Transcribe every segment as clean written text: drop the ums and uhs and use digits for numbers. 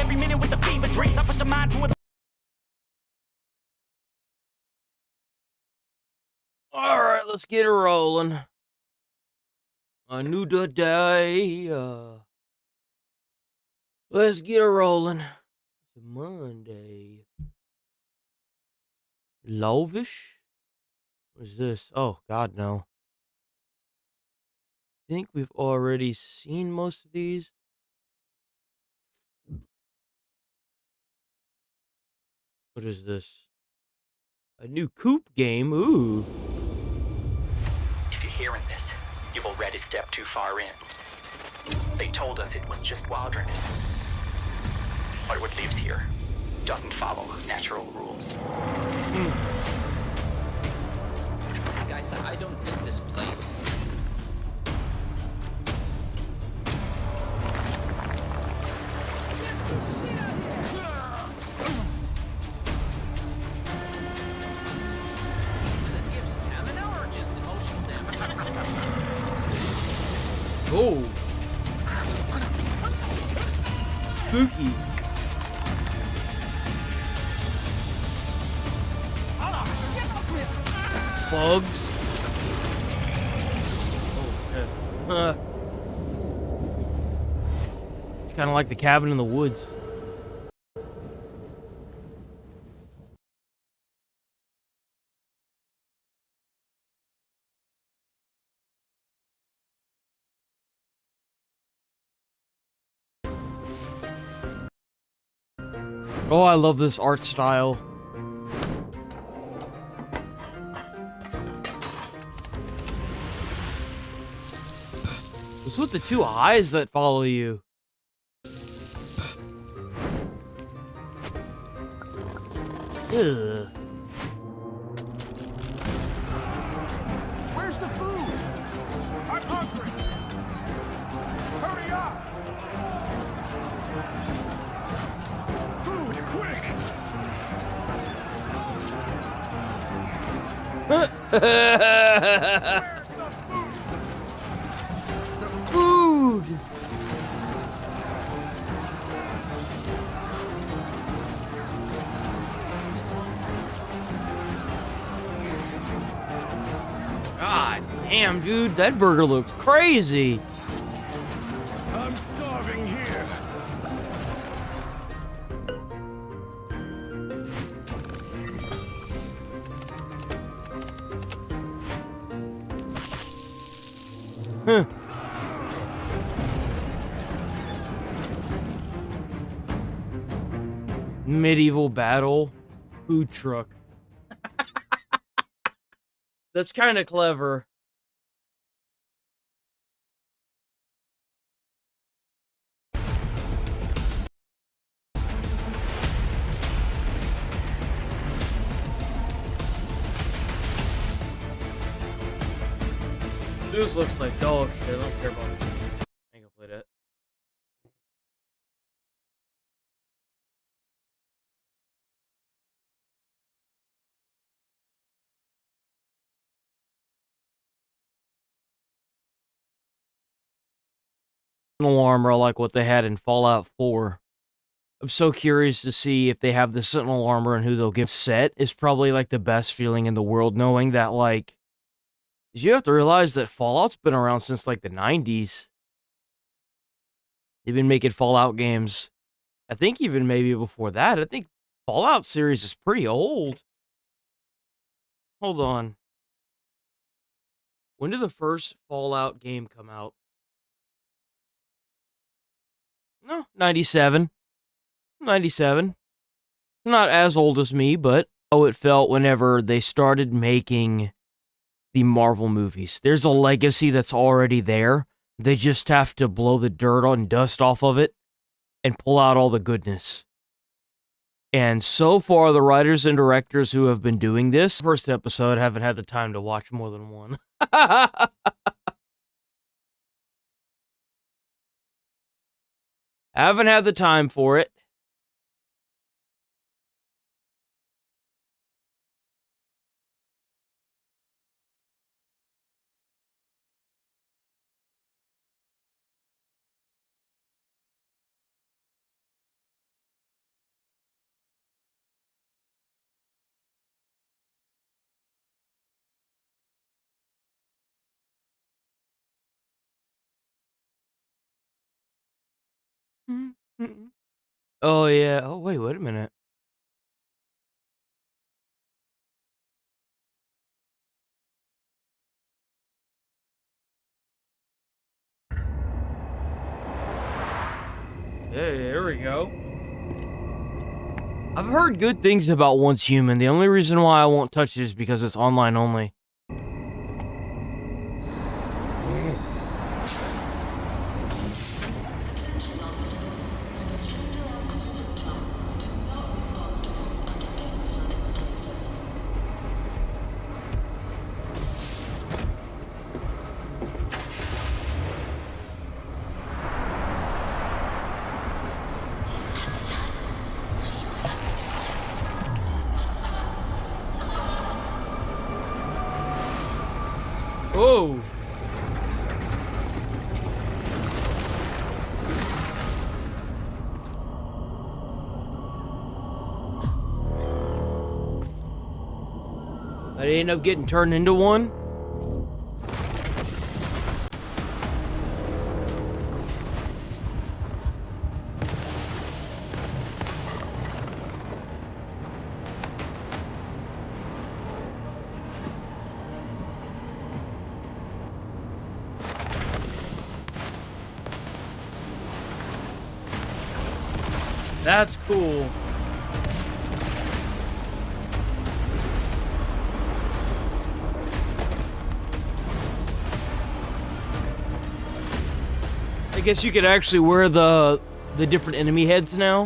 every minute with the fever dreams. I push a mind to a... Alright, let's get it rolling. A new day. Let's get it rolling. It's Monday. Lovish? What is this? Oh, God, no. I think we've already seen most of these. What is this? A new Coop game? Ooh. If you're hearing this, you've already stepped too far in. They told us it was just wilderness. But what lives here doesn't follow natural rules. Guys, I don't think this place. Oh. Spooky. Bugs. Oh, shit. It's kind of like the cabin in the woods. Oh, I love this art style. What's with the two eyes that follow you? Ugh. Where's the food? I'm hungry. Hurry up! Food, quick! Where's the food? Food! God damn, dude, that burger looks crazy. I'm starving here. Huh. Medieval battle food truck. That's kind of clever. This looks like dog shit. I don't care about it. I ain't gonna play that. Sentinel armor, like what they had in Fallout 4. I'm so curious to see if they have the Sentinel armor and who they'll give. Set is probably like the best feeling in the world, knowing that, like, you have to realize that Fallout's been around since like the 90s. They've been making Fallout games. I think even maybe before that. I think Fallout series is pretty old. Hold on. When did the first Fallout game come out? No, 97. 97. Not as old as me, but how it felt whenever they started making the Marvel movies. There's a legacy that's already there. They just have to blow the dirt and dust off of it and pull out all the goodness. And so far, the writers and directors who have been doing this, first episode, haven't had the time to watch more than one. Haven't had the time for it. Oh, yeah. Oh, wait a minute. Hey, there we go. I've heard good things about Once Human. The only reason why I won't touch it is because it's online only. Attention all citizens. If a stranger asks you for town, do not respond to them under any circumstances. Oh. I end up getting turned into one. That's cool. I guess you could actually wear the different enemy heads now.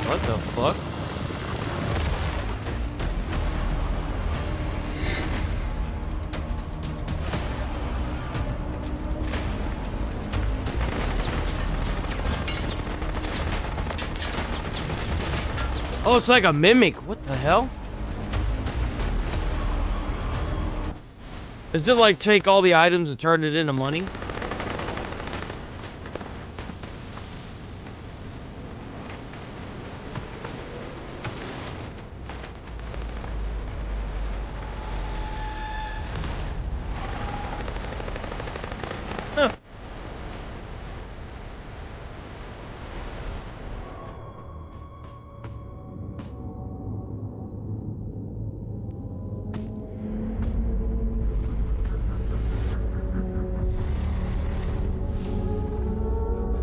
What the fuck? Oh, it's like a mimic. What the hell? Does it like take all the items and turn it into money? Huh.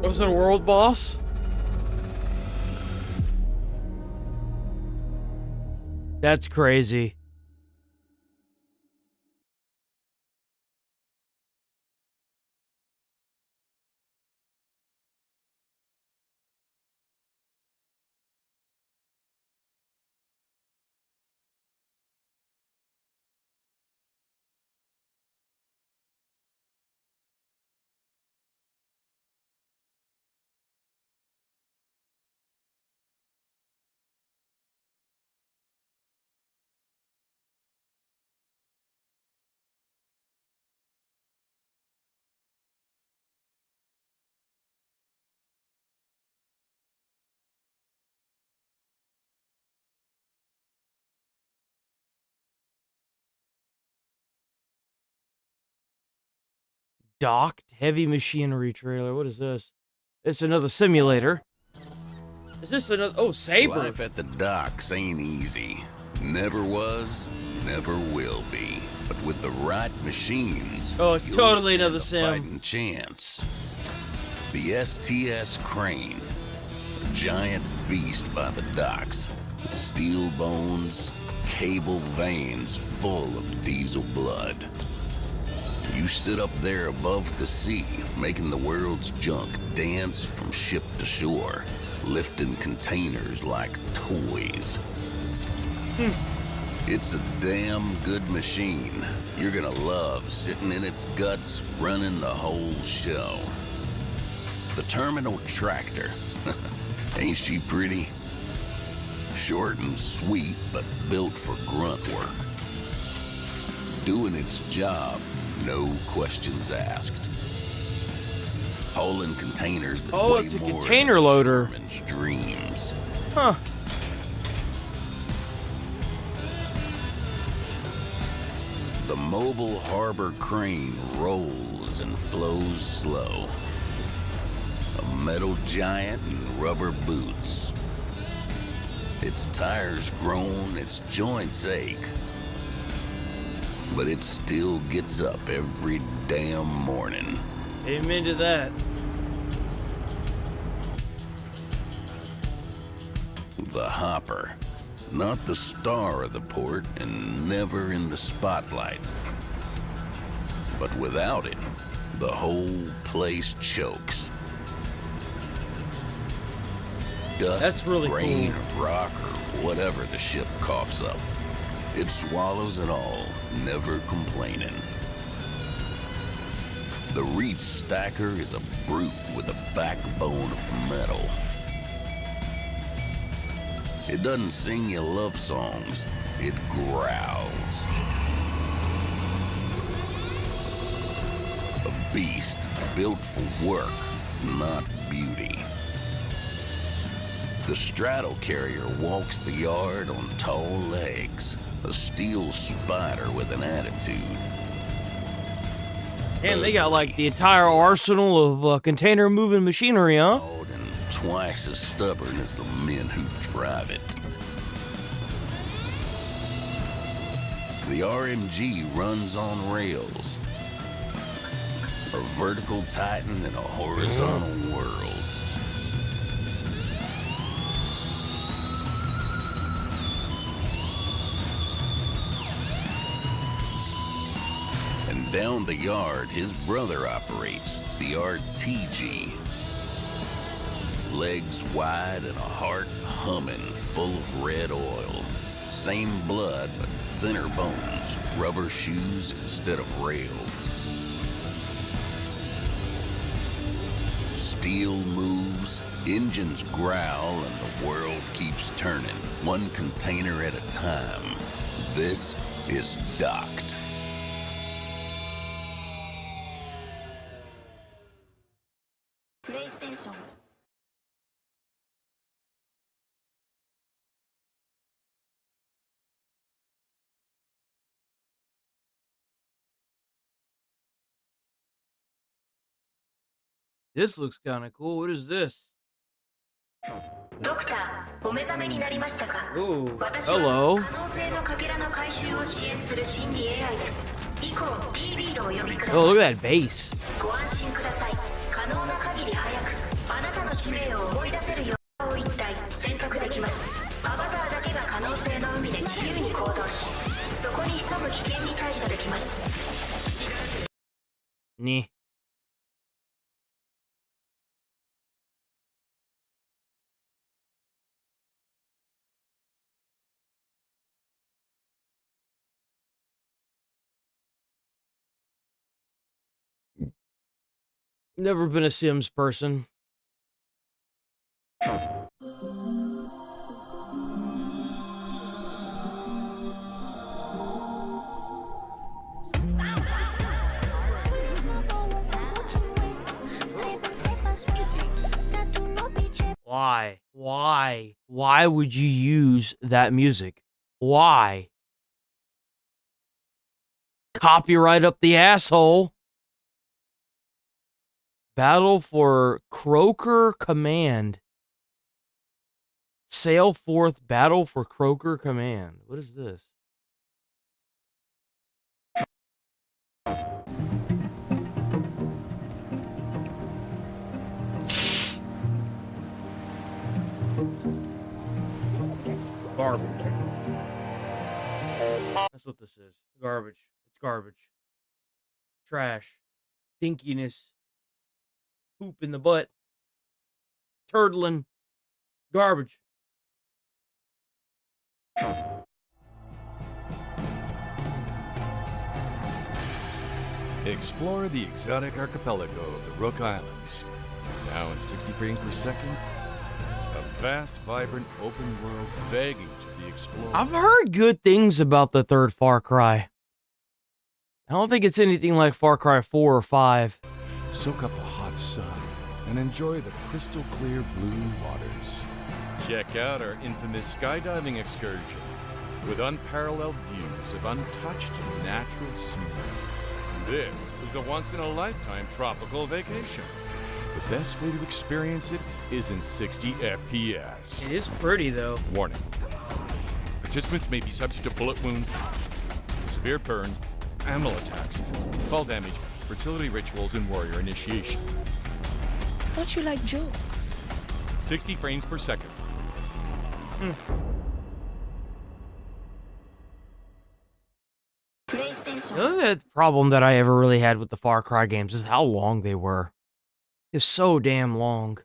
Was it a world boss? That's crazy. Docked heavy machinery trailer. What is this? It's another simulator. Is this another? Oh, Saber. Life at the docks ain't easy. Never was, never will be. But with the right machines, Oh, it's you'll totally stand another a sim. fighting chance. The STS Crane, a giant beast by the docks, with steel bones, cable veins full of diesel blood. You sit up there above the sea, making the world's junk dance from ship to shore, lifting containers like toys. It's a damn good machine. You're gonna love sitting in its guts, running the whole show. The Terminal Tractor. Ain't she pretty? Short and sweet, but built for grunt work. Doing its job, no questions asked. Hauling containers that Oh, weigh it's a more container than loader. Sherman's dreams. Huh. The mobile harbor crane rolls and flows slow. A metal giant in rubber boots. Its tires groan, its joints ache. But it still gets up every damn morning. Amen to that. The Hopper. Not the star of the port and never in the spotlight. But without it, the whole place chokes. Dust, That's really rain, cool. or rock, or whatever the ship coughs up. It swallows it all, never complaining. The Reach Stacker is a brute with a backbone of metal. It doesn't sing you love songs, it growls. A beast built for work, not beauty. The straddle carrier walks the yard on tall legs, a steel spider with an attitude. Damn, they got like the entire arsenal of container moving machinery, huh? And twice as stubborn as the men who drive it. The RMG runs on rails. A vertical titan in a horizontal world. And down the yard, his brother operates, the RTG. Legs wide and a heart humming, full of red oil. Same blood, but thinner bones. Rubber shoes instead of rails. Steel moves, engines growl, and the world keeps turning, one container at a time. This is Docked. PlayStation This looks kind of cool. What is this? ドクター、お目覚めになりましたか？ Ooh, 私は hello. 可能性のかけらの回収を支援する心理 AI です。以降 DB とお呼びください。 Oh, look at that base. ご安心ください。可能な限り早くあなたの使命を思い出せるよう一体選択できます。アバターだけが可能性の海で自由に行動し、そこに潜む危険に対処できます。 Nah. Never been a Sims person. Why? Why? Why would you use that music? Why? Copyright up the asshole. Battle for Croker Command. Sail forth, battle for Croker Command. What is this? Garbage. That's what this is. Garbage. It's garbage. Trash. Stinkiness. Poop in the butt. Turtling. Garbage. Explore the exotic archipelago of the Rook Islands. Now in 60 frames per second, a vast, vibrant, open world begging to be explored. I've heard good things about the third Far Cry. I don't think it's anything like Far Cry 4 or 5. Soak up the hot sun and enjoy the crystal clear blue waters. Check out our infamous skydiving excursion. with unparalleled views of untouched natural scenery. This is a once-in-a-lifetime tropical vacation. The best way to experience it is in 60 FPS. It is pretty, though. Warning. Participants may be subject to bullet wounds, severe burns, animal attacks, fall damage, fertility rituals, and warrior initiation. I thought you liked jokes. 60 frames per second. The other problem that I ever really had with the Far Cry games is how long they were. It's so damn long.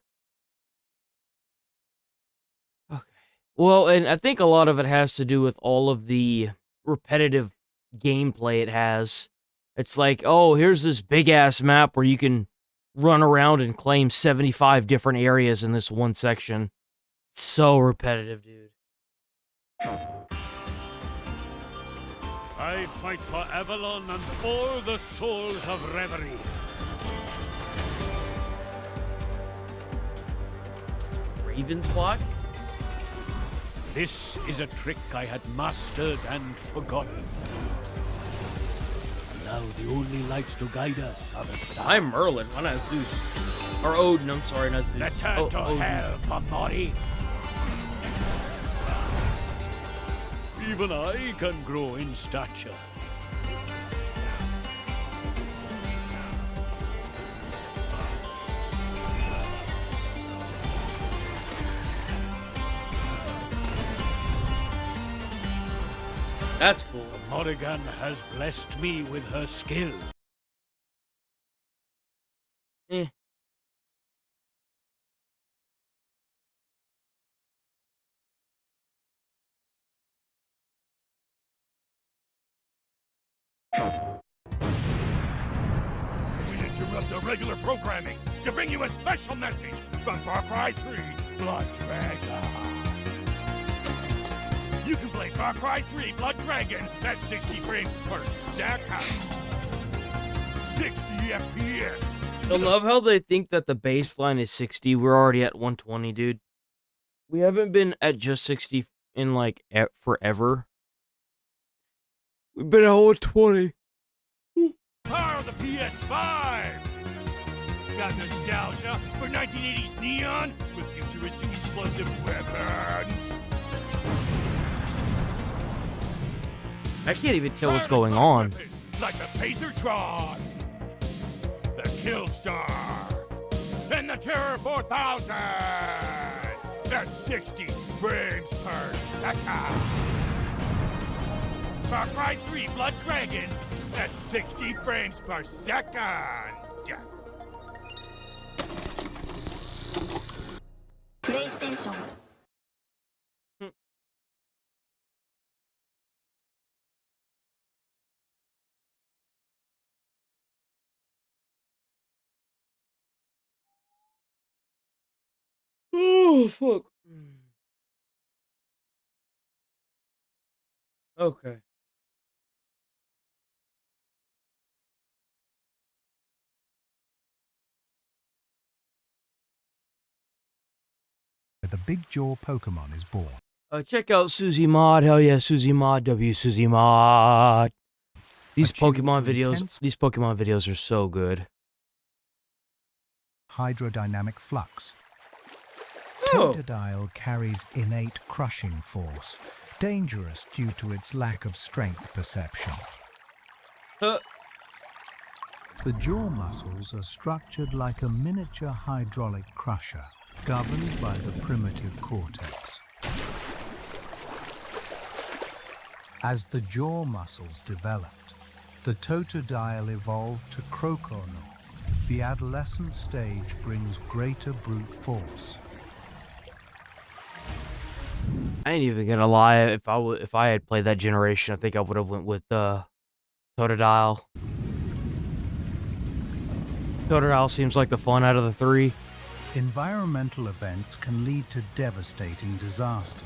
Okay. Well, and I think a lot of it has to do with all of the repetitive gameplay it has. It's like, oh, here's this big-ass map where you can run around and claim 75 different areas in this one section. So repetitive, dude. I fight for Avalon and all the souls of reverie. Raven's Block? This is a trick I had mastered and forgotten. Now the only lights to guide us are the stars. I'm Merlin. Why not Zeus? Or Odin, I'm sorry, not Zeus. Return to Odin. hell for Mori. Even I can grow in stature. That's cool. Morrigan has blessed me with her skill. Eh. We interrupt the regular programming to bring you a special message from Far Cry 3 Blood Dragon. You can play Far Cry 3 Blood Dragon at 60 frames per second. 60 FPS. I love how they think that the baseline is 60. We're already at 120, dude. We haven't been at just 60 in, like, forever. We've been at 120. Power of the PS5! Got nostalgia for 1980s neon with futuristic explosive weapons? I can't even tell what's going on. Weapons like the Phasertron, the Killstar, and the Terror 4000 at 60 frames per second. Far Cry 3 Blood Dragon at 60 frames per second. PlayStation. Oh, fuck. Okay. The Big Jaw Pokemon is born. Check out Susie Mod. Hell yeah, Susie Mod. Susie Mod. These Attuned Pokemon to videos. intense- These Pokemon videos are so good. Hydrodynamic flux. Oh. Totodile carries innate crushing force, dangerous due to its lack of strength perception. Uh, The jaw muscles are structured like a miniature hydraulic crusher, governed by the primitive cortex. As the jaw muscles developed, the Totodile evolved to Croconaut. The adolescent stage brings greater brute force. I ain't even gonna lie. If I had played that generation, I think I would have went with Totodile. Totodile seems like the fun out of the three. Environmental events can lead to devastating disasters.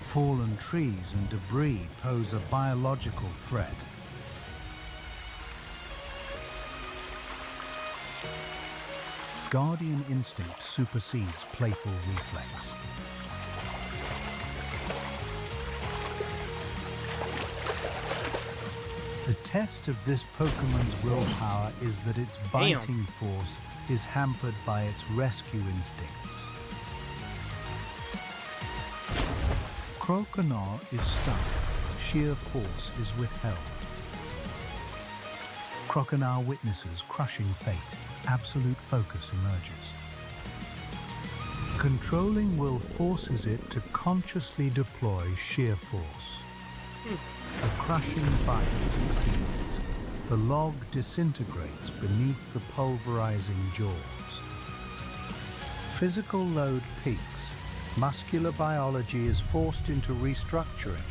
Fallen trees and debris pose a biological threat. Guardian instinct supersedes playful reflex. The test of this Pokemon's willpower is that its biting force is hampered by its rescue instincts. Croconaw is stuck. Sheer force is withheld. Croconaw witnesses crushing fate. Absolute focus emerges. Controlling will forces it to consciously deploy sheer force. A crushing bite succeeds. The log disintegrates beneath the pulverizing jaws. Physical load peaks. Muscular biology is forced into restructuring.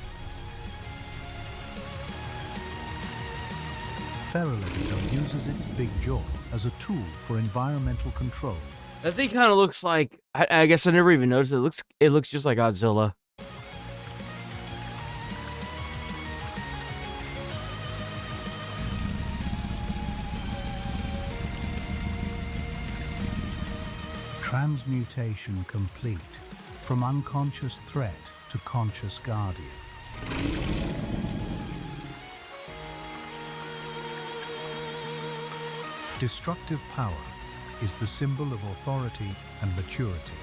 Feraligatr uses its big jaw as a tool for environmental control. That thing kind of looks like, I guess I never even noticed it. It looks just like Godzilla. Transmutation complete. From unconscious threat to conscious guardian. Destructive power is the symbol of authority and maturity.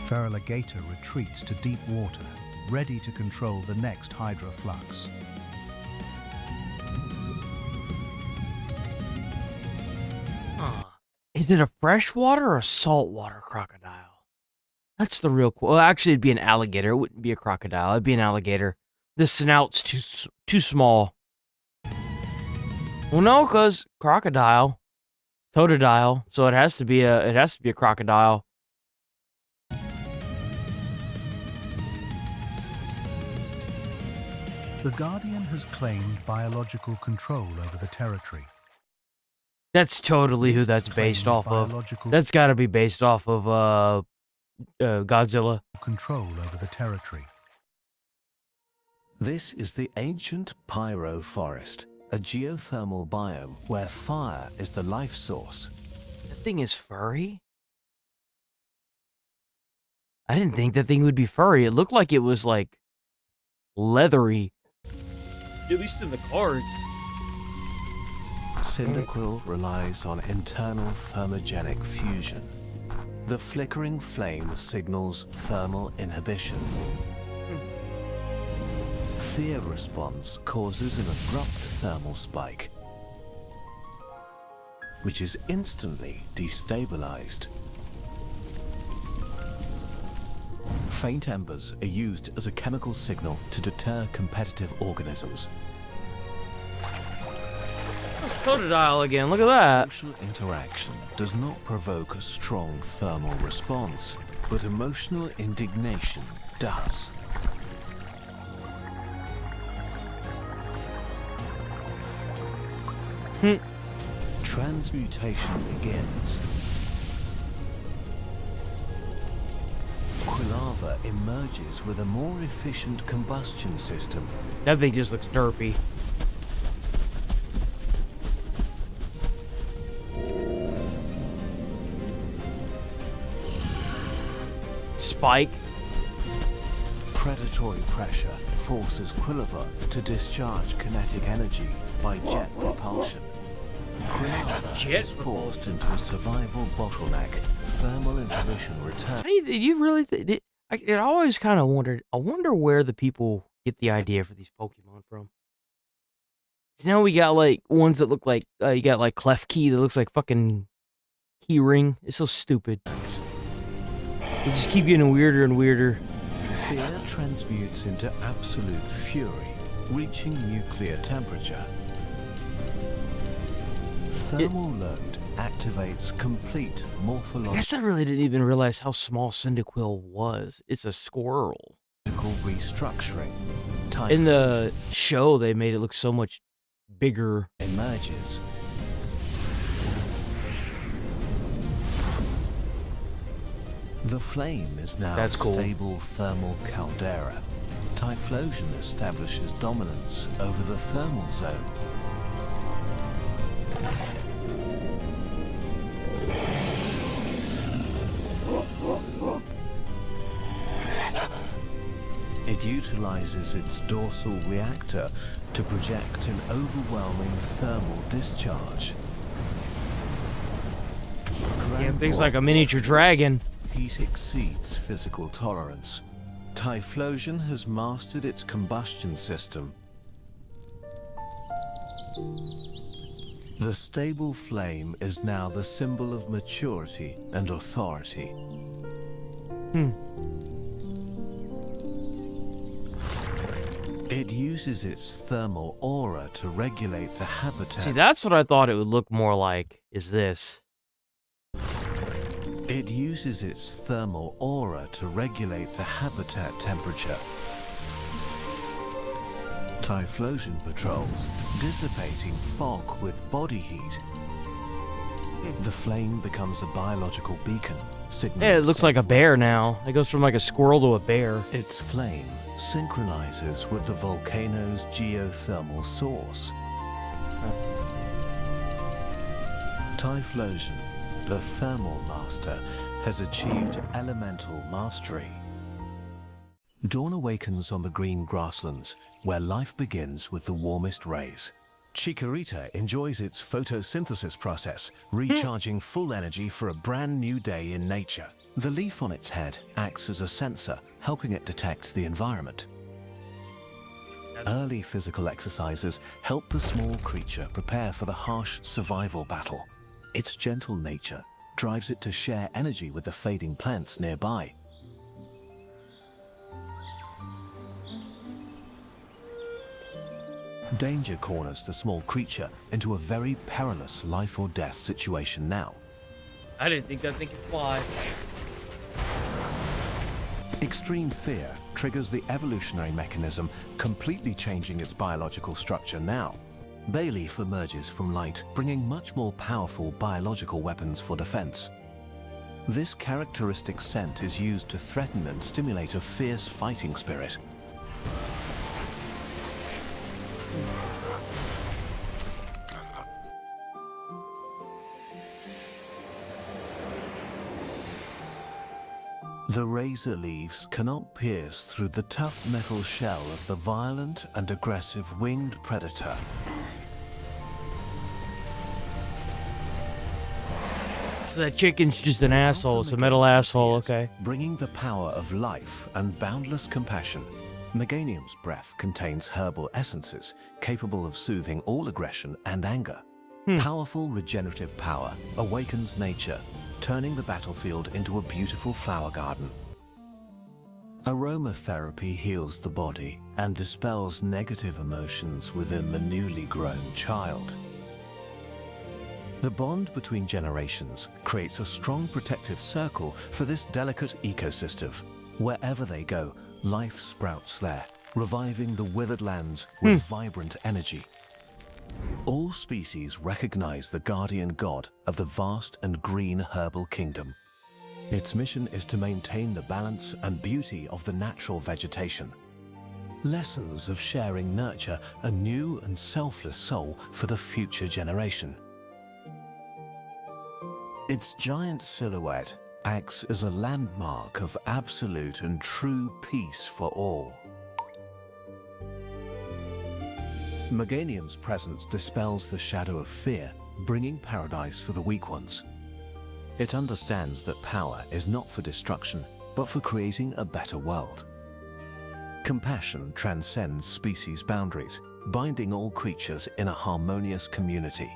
Feraligatr retreats to deep water, ready to control the next hydroflux. Is it a freshwater or a saltwater crocodile? That's the real well, actually, it'd be an alligator. It wouldn't be a crocodile. It'd be an alligator. The snout's too small. Well, no, because crocodile, totodile. So it has to be a crocodile. The Guardian has claimed biological control over the territory. That's totally who that's based off of. That's got to be based off of Godzilla. Control over the territory. This is the ancient Pyro Forest, a geothermal biome where fire is the life source. That thing is furry? I didn't think that thing would be furry. It looked like it was like leathery. At least in the cards. Cyndaquil relies on internal thermogenic fusion. The flickering flame signals thermal inhibition. Thea response causes an abrupt thermal spike, which is instantly destabilized. Faint embers are used as a chemical signal to deter competitive organisms. That's Totodile again, look at that. Social interaction does not provoke a strong thermal response, but emotional indignation does. Transmutation begins. Quilava emerges with a more efficient combustion system. That thing just looks derpy. Spike. Predatory pressure forces Quilava to discharge kinetic energy by jet propulsion. Quilava is forced into a survival bottleneck. Thermal inhibition returns. You really think? I always kind of wondered. I wonder where the people get the idea for these Pokemon from. So now we got like ones that look like you got like Klefki that looks like fucking key ring. It's so stupid. They just keep getting weirder and weirder. Fear transmutes into absolute fury, reaching nuclear temperature. Thermal load activates complete morphological. I guess I really didn't even realize how small Cyndaquil was. It's a squirrel. Restructuring. In the show, they made it look so much bigger. Emerges. The flame is now a stable thermal caldera. Typhlosion establishes dominance over the thermal zone. utilizes its dorsal reactor to project an overwhelming thermal discharge. Yeah, things like a miniature dragon. Heat exceeds physical tolerance. Typhlosion has mastered its combustion system. The stable flame is now the symbol of maturity and authority. It uses its thermal aura to regulate the habitat. See, that's what I thought it would look more like, is this. It uses its thermal aura to regulate the habitat temperature. Typhlosion patrols, dissipating fog with body heat. The flame becomes a biological beacon, signaling Yeah, it looks like a bear safe now. It goes from like a squirrel to a bear. Its flame synchronizes with the volcano's geothermal source. Typhlosion, the thermal master, has achieved elemental mastery. Dawn awakens on the green grasslands, where life begins with the warmest rays. Chikorita enjoys its photosynthesis process, recharging full energy for a brand new day in nature. The leaf on its head acts as a sensor, helping it detect the environment. Early physical exercises help the small creature prepare for the harsh survival battle. Its gentle nature drives it to share energy with the fading plants nearby. Danger corners the small creature into a very perilous life or death situation now. I didn't think that thing could fly. Extreme fear triggers the evolutionary mechanism, completely changing its biological structure now. Bayleaf emerges from light, bringing much more powerful biological weapons for defense. This characteristic scent is used to threaten and stimulate a fierce fighting spirit. The razor leaves cannot pierce through the tough metal shell of the violent and aggressive winged predator. So that chicken's just an asshole. It's a metal asshole, okay. Bringing the power of life and boundless compassion. Meganium's breath contains herbal essences capable of soothing all aggression and anger. Powerful regenerative power awakens nature, turning the battlefield into a beautiful flower garden. Aromatherapy heals the body and dispels negative emotions within the newly grown child. The bond between generations creates a strong protective circle for this delicate ecosystem. Wherever they go, life sprouts there, reviving the withered lands with vibrant energy. All species recognize the guardian god of the vast and green herbal kingdom. Its mission is to maintain the balance and beauty of the natural vegetation. Lessons of sharing nurture a new and selfless soul for the future generation. Its giant silhouette acts as a landmark of absolute and true peace for all. Meganium's presence dispels the shadow of fear, bringing paradise for the weak ones. It understands that power is not for destruction, but for creating a better world. Compassion transcends species boundaries, binding all creatures in a harmonious community.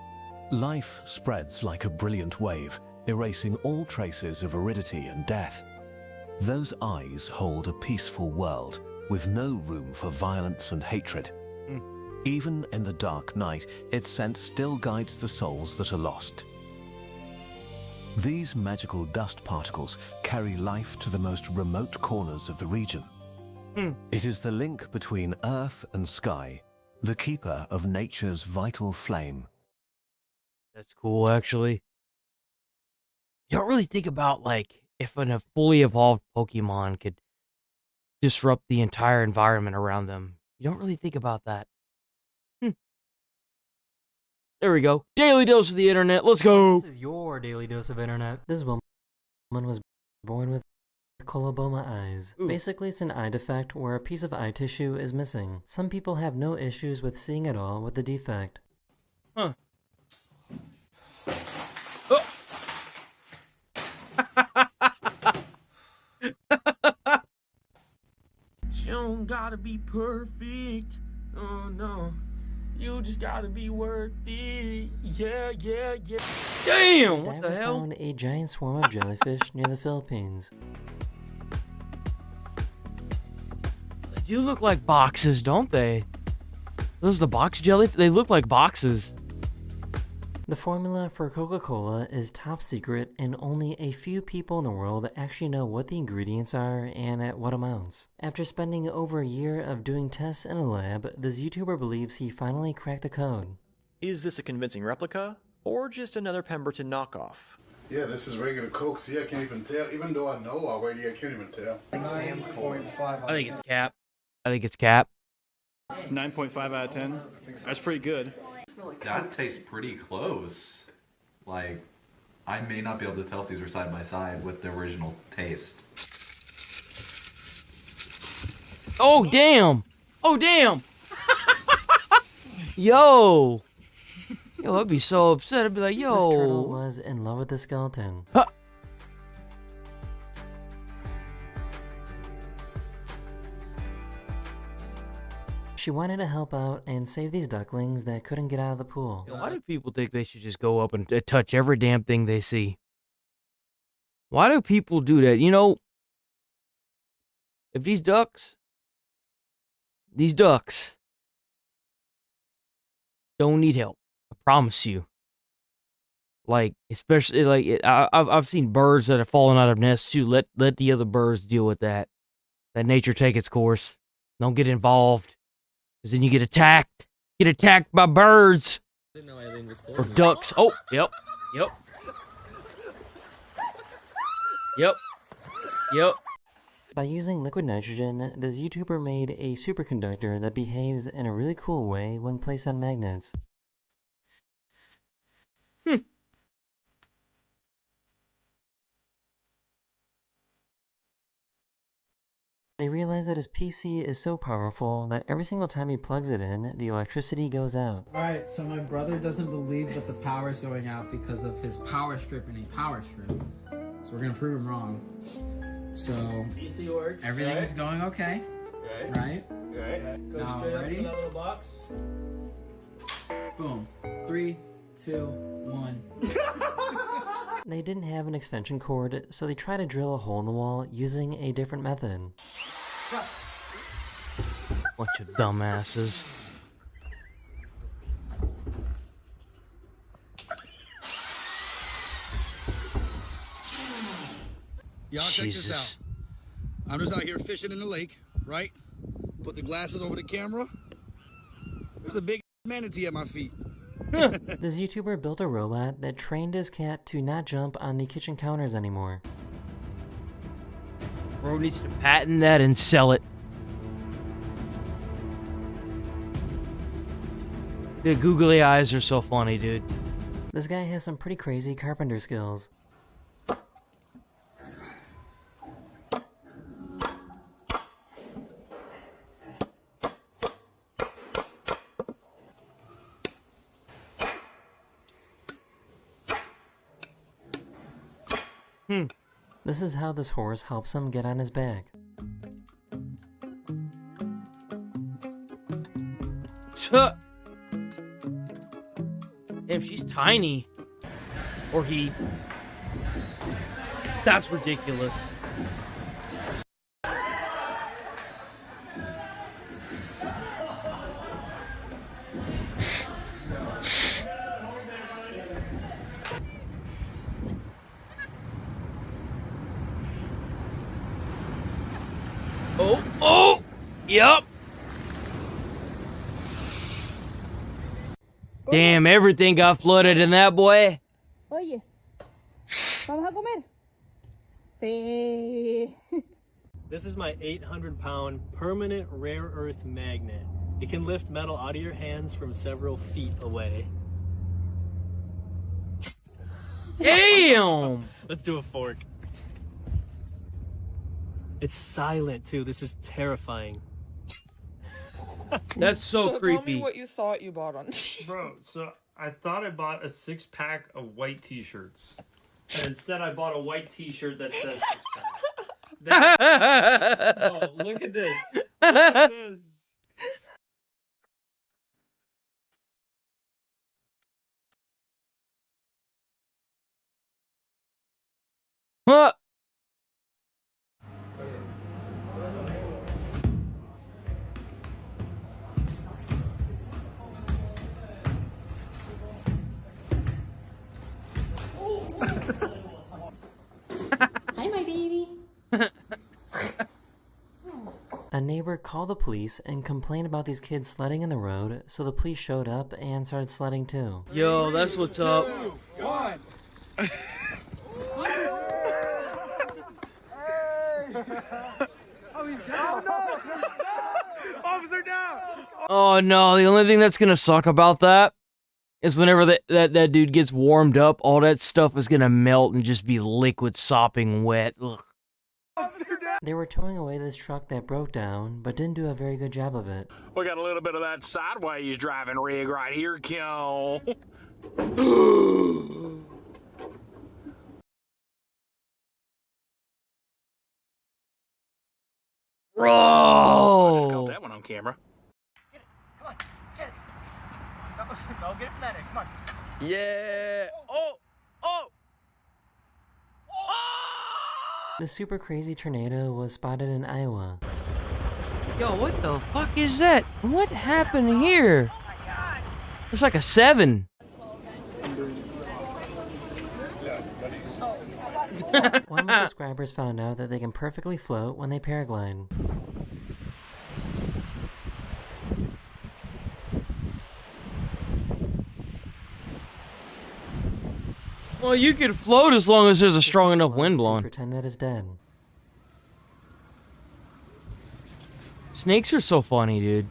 Life spreads like a brilliant wave, erasing all traces of aridity and death. Those eyes hold a peaceful world, with no room for violence and hatred. Even in the dark night, its scent still guides the souls that are lost. These magical dust particles carry life to the most remote corners of the region. It is the link between earth and sky, the keeper of nature's vital flame. That's cool, actually. You don't really think about, like, if a fully evolved Pokemon could disrupt the entire environment around them. You don't really think about that. There we go. Daily dose of the internet. Let's go. This is your daily dose of internet. This woman was born with coloboma eyes. Ooh. Basically, it's an eye defect where a piece of eye tissue is missing. Some people have no issues with seeing at all with the defect. Huh. Oh. You don't gotta be perfect. Oh no. You just gotta be worth it. Yeah, yeah, yeah. Damn! What the hell? Found a giant swarm of jellyfish near the Philippines. They do look like boxes, don't they? Those are the box jellyfish? They look like boxes. The formula for Coca-Cola is top secret, and only a few people in the world actually know what the ingredients are and at what amounts. After spending over a year of doing tests in a lab, this YouTuber believes he finally cracked the code. Is this a convincing replica, or just another Pemberton knockoff? Yeah, this is regular Coke. See, I can't even tell. Even though I know already, I can't even tell. 9.5. I think it's cap. I think it's cap. 9.5 out of 10. That's pretty good. That tastes pretty close. Like, I may not be able to tell if these are side by side with the original taste. Oh, damn! Oh, damn! Yo! Yo, I'd be so upset. I'd be like, yo. This turtle was in love with the skeleton. Huh. She wanted to help out and save these ducklings that couldn't get out of the pool. Why do people think they should just go up and touch every damn thing they see? Why do people do that? You know, if these ducks don't need help, I promise you. Like, especially, like, I've seen birds that have fallen out of nests too. Let the other birds deal with that. Let nature take its course. Don't get involved. Because then you get attacked. Get attacked by birds. Or ducks. Oh, yep. Yep. Yep. Yep. By using liquid nitrogen, this YouTuber made a superconductor that behaves in a really cool way when placed on magnets. They realize that his PC is so powerful that every single time he plugs it in, the electricity goes out. Alright, so my brother doesn't believe that the power's going out because of his power strip and a power strip. So we're gonna prove him wrong. So PC works. Everything's going okay. Right? Right. Go Now, straight up ready? to that little box. Boom. 3, 2, 1. They didn't have an extension cord, so they tried to drill a hole in the wall using a different method. Bunch of dumbasses. Y'all check this out. I'm just out here fishing in the lake, right? Put the glasses over the camera. There's a big manatee at my feet. This YouTuber built a robot that trained his cat to not jump on the kitchen counters anymore. Bro needs to patent that and sell it. The googly eyes are so funny, dude. This guy has some pretty crazy carpenter skills. This is how this horse helps him get on his back. Damn, she's tiny. Or he. That's ridiculous. Oh! Yep! Damn, everything got flooded in that boy. Oye, ¿vamos a comer? Sí. This is my 800-pound permanent rare earth magnet. It can lift metal out of your hands from several feet away. Damn! Let's do a fork. It's silent too. This is terrifying. That's so creepy. Tell me what you thought you bought on. Bro, so I thought I bought a 6-pack of white t-shirts. And instead I bought a white t-shirt that says 6-pack. Oh, look at this. Look at this. Huh? Hi, my baby. A neighbor called the police and complained about these kids sledding in the road, so the police showed up and started sledding too. Yo, that's what's up. One. Officer down! Oh no, the only thing that's gonna suck about that is whenever that dude gets warmed up, all that stuff is gonna melt and just be liquid sopping wet. Ugh. They were towing away this truck that broke down, but didn't do a very good job of it. We got a little bit of that sideways driving rig right here, Kyo. Bro! Got that one on camera. Come on, get it. No, get it from that end. Come on. Yeah. Oh. The super crazy tornado was spotted in Iowa. Yo, what the fuck is that? What happened here? It's like a 7. One of my subscribers found out that they can perfectly float when they paraglide. Well, you can float as long as there's a strong enough wind blowing. Pretend that it's dead. Snakes are so funny, dude.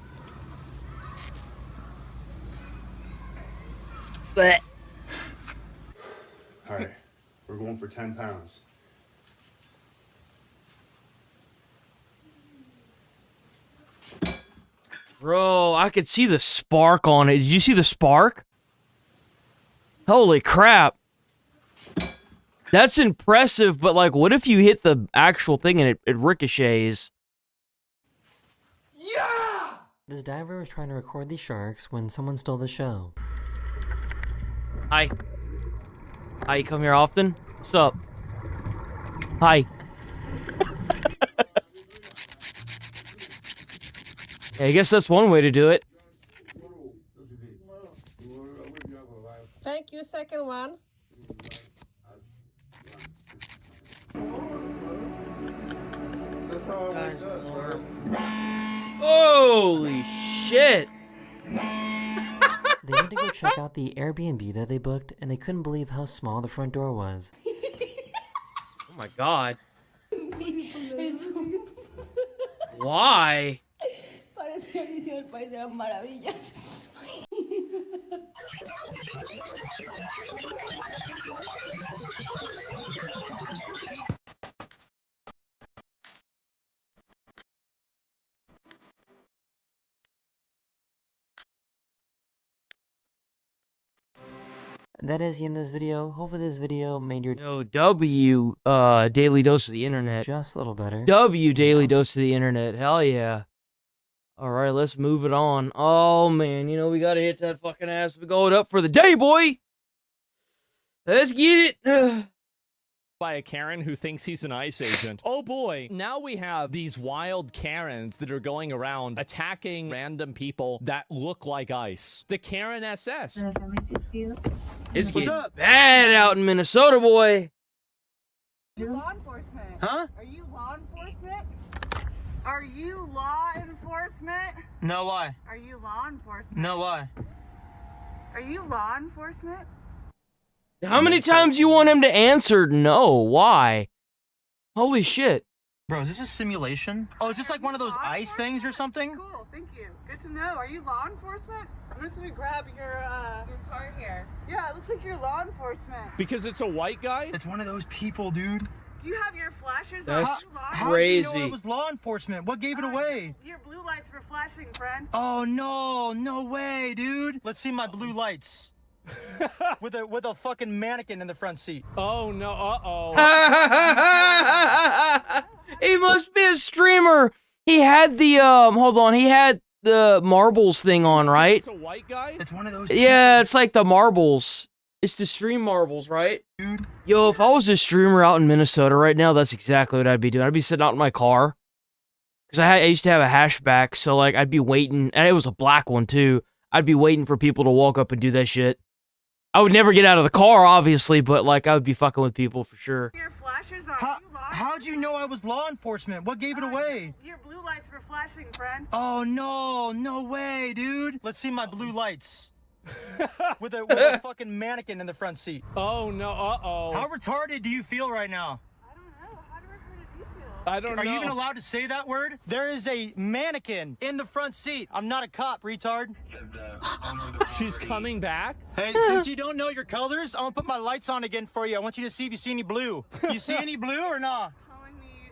Blech. All right, we're going for 10 pounds. Bro, I could see the spark on it. Did you see the spark? Holy crap. That's impressive, but like, what if you hit the actual thing and it ricochets? Yeah! This diver was trying to record these sharks when someone stole the show. Hi. Hi, you come here often? What's up? Hi. Yeah, I guess that's one way to do it. Thank you, second one. Holy shit! They went to go check out the Airbnb that they booked, and they couldn't believe how small the front door was. Oh my god. Why? Parece Alicia del País de las Maravillas. That is the end of this video. Hopefully this video made your Daily Dose of the Internet. Just a little better. Daily Dose of the Internet. Hell yeah. Alright, let's move it on. Oh man, you know, we gotta hit that fucking ass. We go up for the day, boy! Let's get it! By a Karen who thinks he's an ICE agent. Oh boy, now we have these wild Karens that are going around attacking random people that look like ICE. The Karen SS. It's getting bad out in Minnesota, boy! Are you law enforcement? Huh? Are you law enforcement? Are you law enforcement? No, why? Are you law enforcement? No, why? Are you law enforcement? How many times you want him to answer no? Why? Holy shit. Bro, is this a simulation? Oh, is this like one of those ICE things or something? Cool, thank you. Good to know. Are you law enforcement? I'm just gonna grab your car here. Yeah, it looks like you're law enforcement. Because it's a white guy? It's one of those people, dude. Do you have your flashers That's on? How did you know crazy. it was law enforcement? What gave it away? Your blue lights were flashing, friend. Oh no, no way, dude. Let's see my blue lights. with a fucking mannequin in the front seat. Oh no, uh-oh. He must be a streamer. He had the hold on, he had the marbles thing on, right? It's a white guy? It's one of those. Yeah, it's like the marbles. It's the stream marbles, right? Dude. Yo, if I was a streamer out in Minnesota right now, that's exactly what I'd be doing. I'd be sitting out in my car. Because I used to have a hatchback, so like I'd be waiting, and it was a black one too. I'd be waiting for people to walk up and do that shit. I would never get out of the car, obviously, but like I would be fucking with people for sure. Your flashers on. How'd you know I was law enforcement? What gave it away? Your blue lights were flashing, friend. Oh no, no way, dude. Let's see my blue lights. with a fucking mannequin in the front seat. Oh no, uh-oh. How retarded do you feel right now? I don't know. Are you even allowed to say that word? There is a mannequin in the front seat. I'm not a cop, retard. She's coming back? Hey, since you don't know your colors, I'm gonna put my lights on again for you. I want you to see if you see any blue. You see any blue or not? Calling me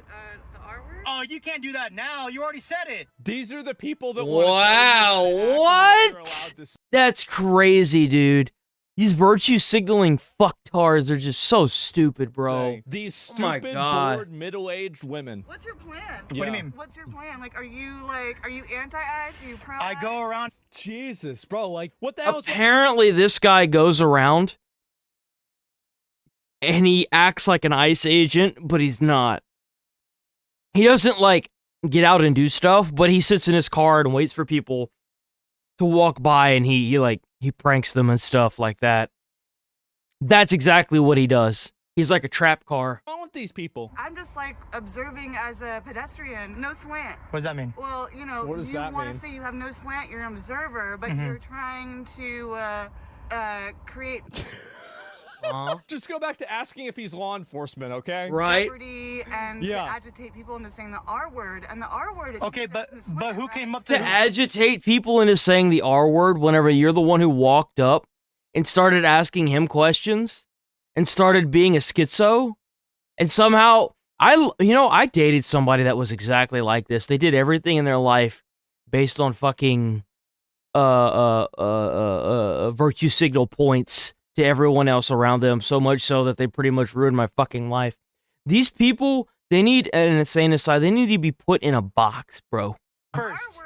the R word? Oh, you can't do that now. You already said it. These are the people that Wow, what? That's crazy, dude. These virtue signaling fucktards are just so stupid, bro. These Oh my stupid, God. bored, middle-aged women. What's your plan? What do you mean? What's your plan? Like, are you anti-ICE? Are you pro? I go around. Jesus, bro, like, what the hell? Apparently, this guy goes around and he acts like an ICE agent, but he's not. He doesn't, like, get out and do stuff, but he sits in his car and waits for people to walk by, and he pranks them and stuff like that. That's exactly what he does. He's like a trap car. What's wrong with these people? I'm just like observing as a pedestrian, no slant. What does that mean? Well, you know, What does you that want mean? to say you have no slant, you're an observer, but Mhm. you're trying to create Just go back to asking if he's law enforcement, okay? Right. jeopardy and Yeah. to agitate people into saying the R word, and the R word is Okay, but who came up To agitate people into saying the R word whenever you're the one who walked up and started asking him questions and started being a schizo, and somehow I dated somebody that was exactly like this. They did everything in their life based on fucking virtue signal points to everyone else around them, so much so that they pretty much ruined my fucking life. These people, they need an insane aside. They need to be put in a box, bro. First.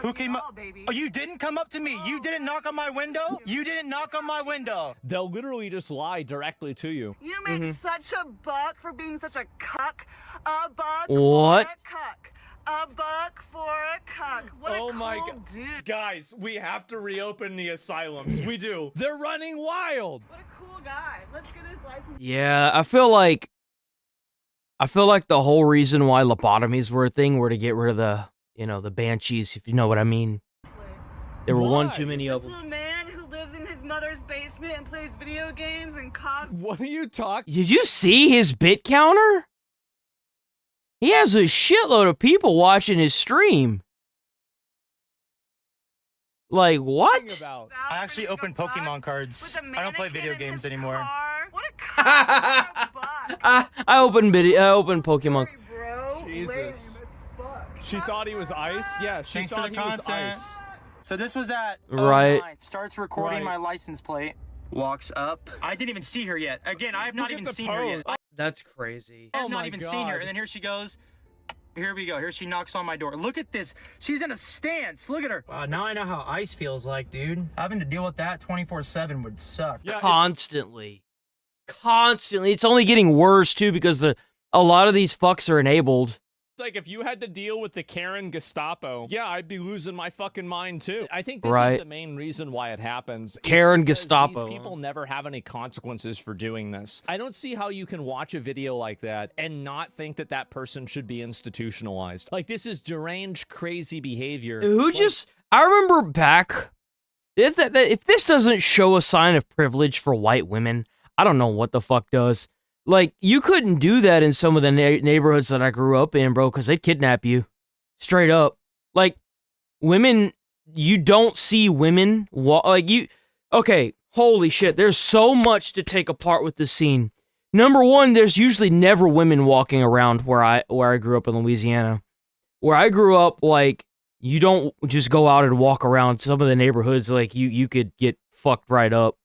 Who came up? baby. Oh, you didn't come up to me. You didn't knock on my window. You didn't knock on my window. They'll literally just lie directly to you. You make such a buck for being such a cuck. A buck What? for a cuck. A buck for a cuck. What Oh a my cool God. dude. Guys, we have to reopen the asylums. We do. They're running wild. What a cool guy. Let's get his license. Yeah, I feel like the whole reason why lobotomies were a thing were to get rid of the banshees, if you know what I mean. There were one too many of This them. is a man who lives in his mother's basement and plays video games and cosplays. What are you talking? Did you see his bit counter? He has a shitload of people watching his stream. Like, what? I actually opened Pokemon cards. I don't play video games anymore. What a I opened Pokemon. Jesus. She thought he was ice? Yeah, she Thanks for thought the he was content. ice. So this was at Right. 09. Starts recording Right. my license plate. Walks up. I didn't even see her yet. Again, I have not Look at even the seen her yet. pose. That's crazy. I have Oh not my even seen her. God. And then here she goes. Here we go. Here she knocks on my door. Look at this. She's in a stance. Look at her. Wow, now I know how ice feels like, dude. Having to deal with that 24/7 would suck. Constantly. It's only getting worse, too, because a lot of these fucks are enabled. It's like if you had to deal with the Karen Gestapo, yeah, I'd be losing my fucking mind too. I think this Right. is the main reason why it happens. It's Karen because Gestapo, These people never have any consequences for doing this. I don't see how you can watch a video like that and not think that that person should be institutionalized. Like, this is deranged, crazy behavior. I remember back, if this doesn't show a sign of privilege for white women, I don't know what the fuck does. Like, you couldn't do that in some of the neighborhoods that I grew up in, bro, because they'd kidnap you. Straight up. Like, women, you don't see women, okay, holy shit, there's so much to take apart with this scene. Number one, there's usually never women walking around where I grew up in Louisiana. Where I grew up, like, you don't just go out and walk around some of the neighborhoods, like, you could get fucked right up.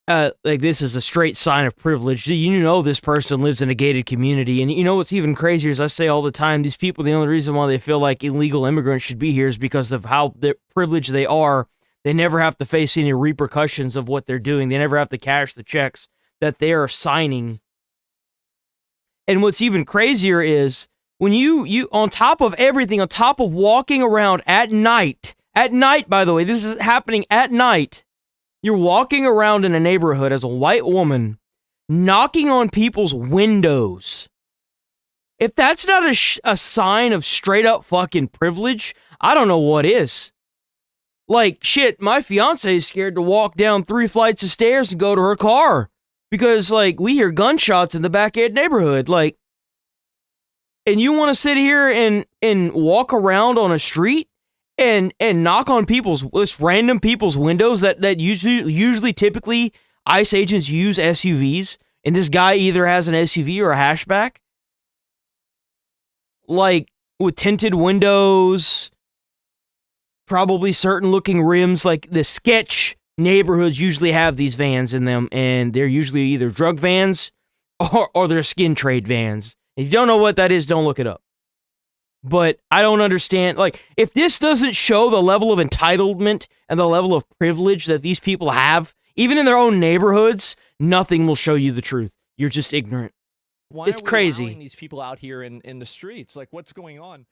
Like, this is a straight sign of privilege. You know this person lives in a gated community, and you know what's even crazier is I say all the time, these people, the only reason why they feel like illegal immigrants should be here is because of how privileged they are. They never have to face any repercussions of what they're doing. They never have to cash the checks that they are signing. And what's even crazier is when you on top of everything, on top of walking around at night, by the way, this is happening at night, you're walking around in a neighborhood as a white woman, knocking on people's windows. If that's not a sign of straight up fucking privilege, I don't know what is. Like, shit, my fiance is scared to walk down 3 flights of stairs and go to her car. Because, like, we hear gunshots in the back of the neighborhood. Like, and you want to sit here and walk around on a street and knock on random people's windows that usually typically ICE agents use SUVs, and this guy either has an SUV or a hatchback, like with tinted windows, probably certain looking rims. Like the sketch neighborhoods usually have these vans in them, and they're usually either drug vans or they're skin trade vans. If you don't know what that is, don't look it up. But I don't understand, like, if this doesn't show the level of entitlement and the level of privilege that these people have, even in their own neighborhoods, nothing will show you the truth. You're just ignorant. Why it's are we crazy. allowing these people out here in the streets? Like, what's going on?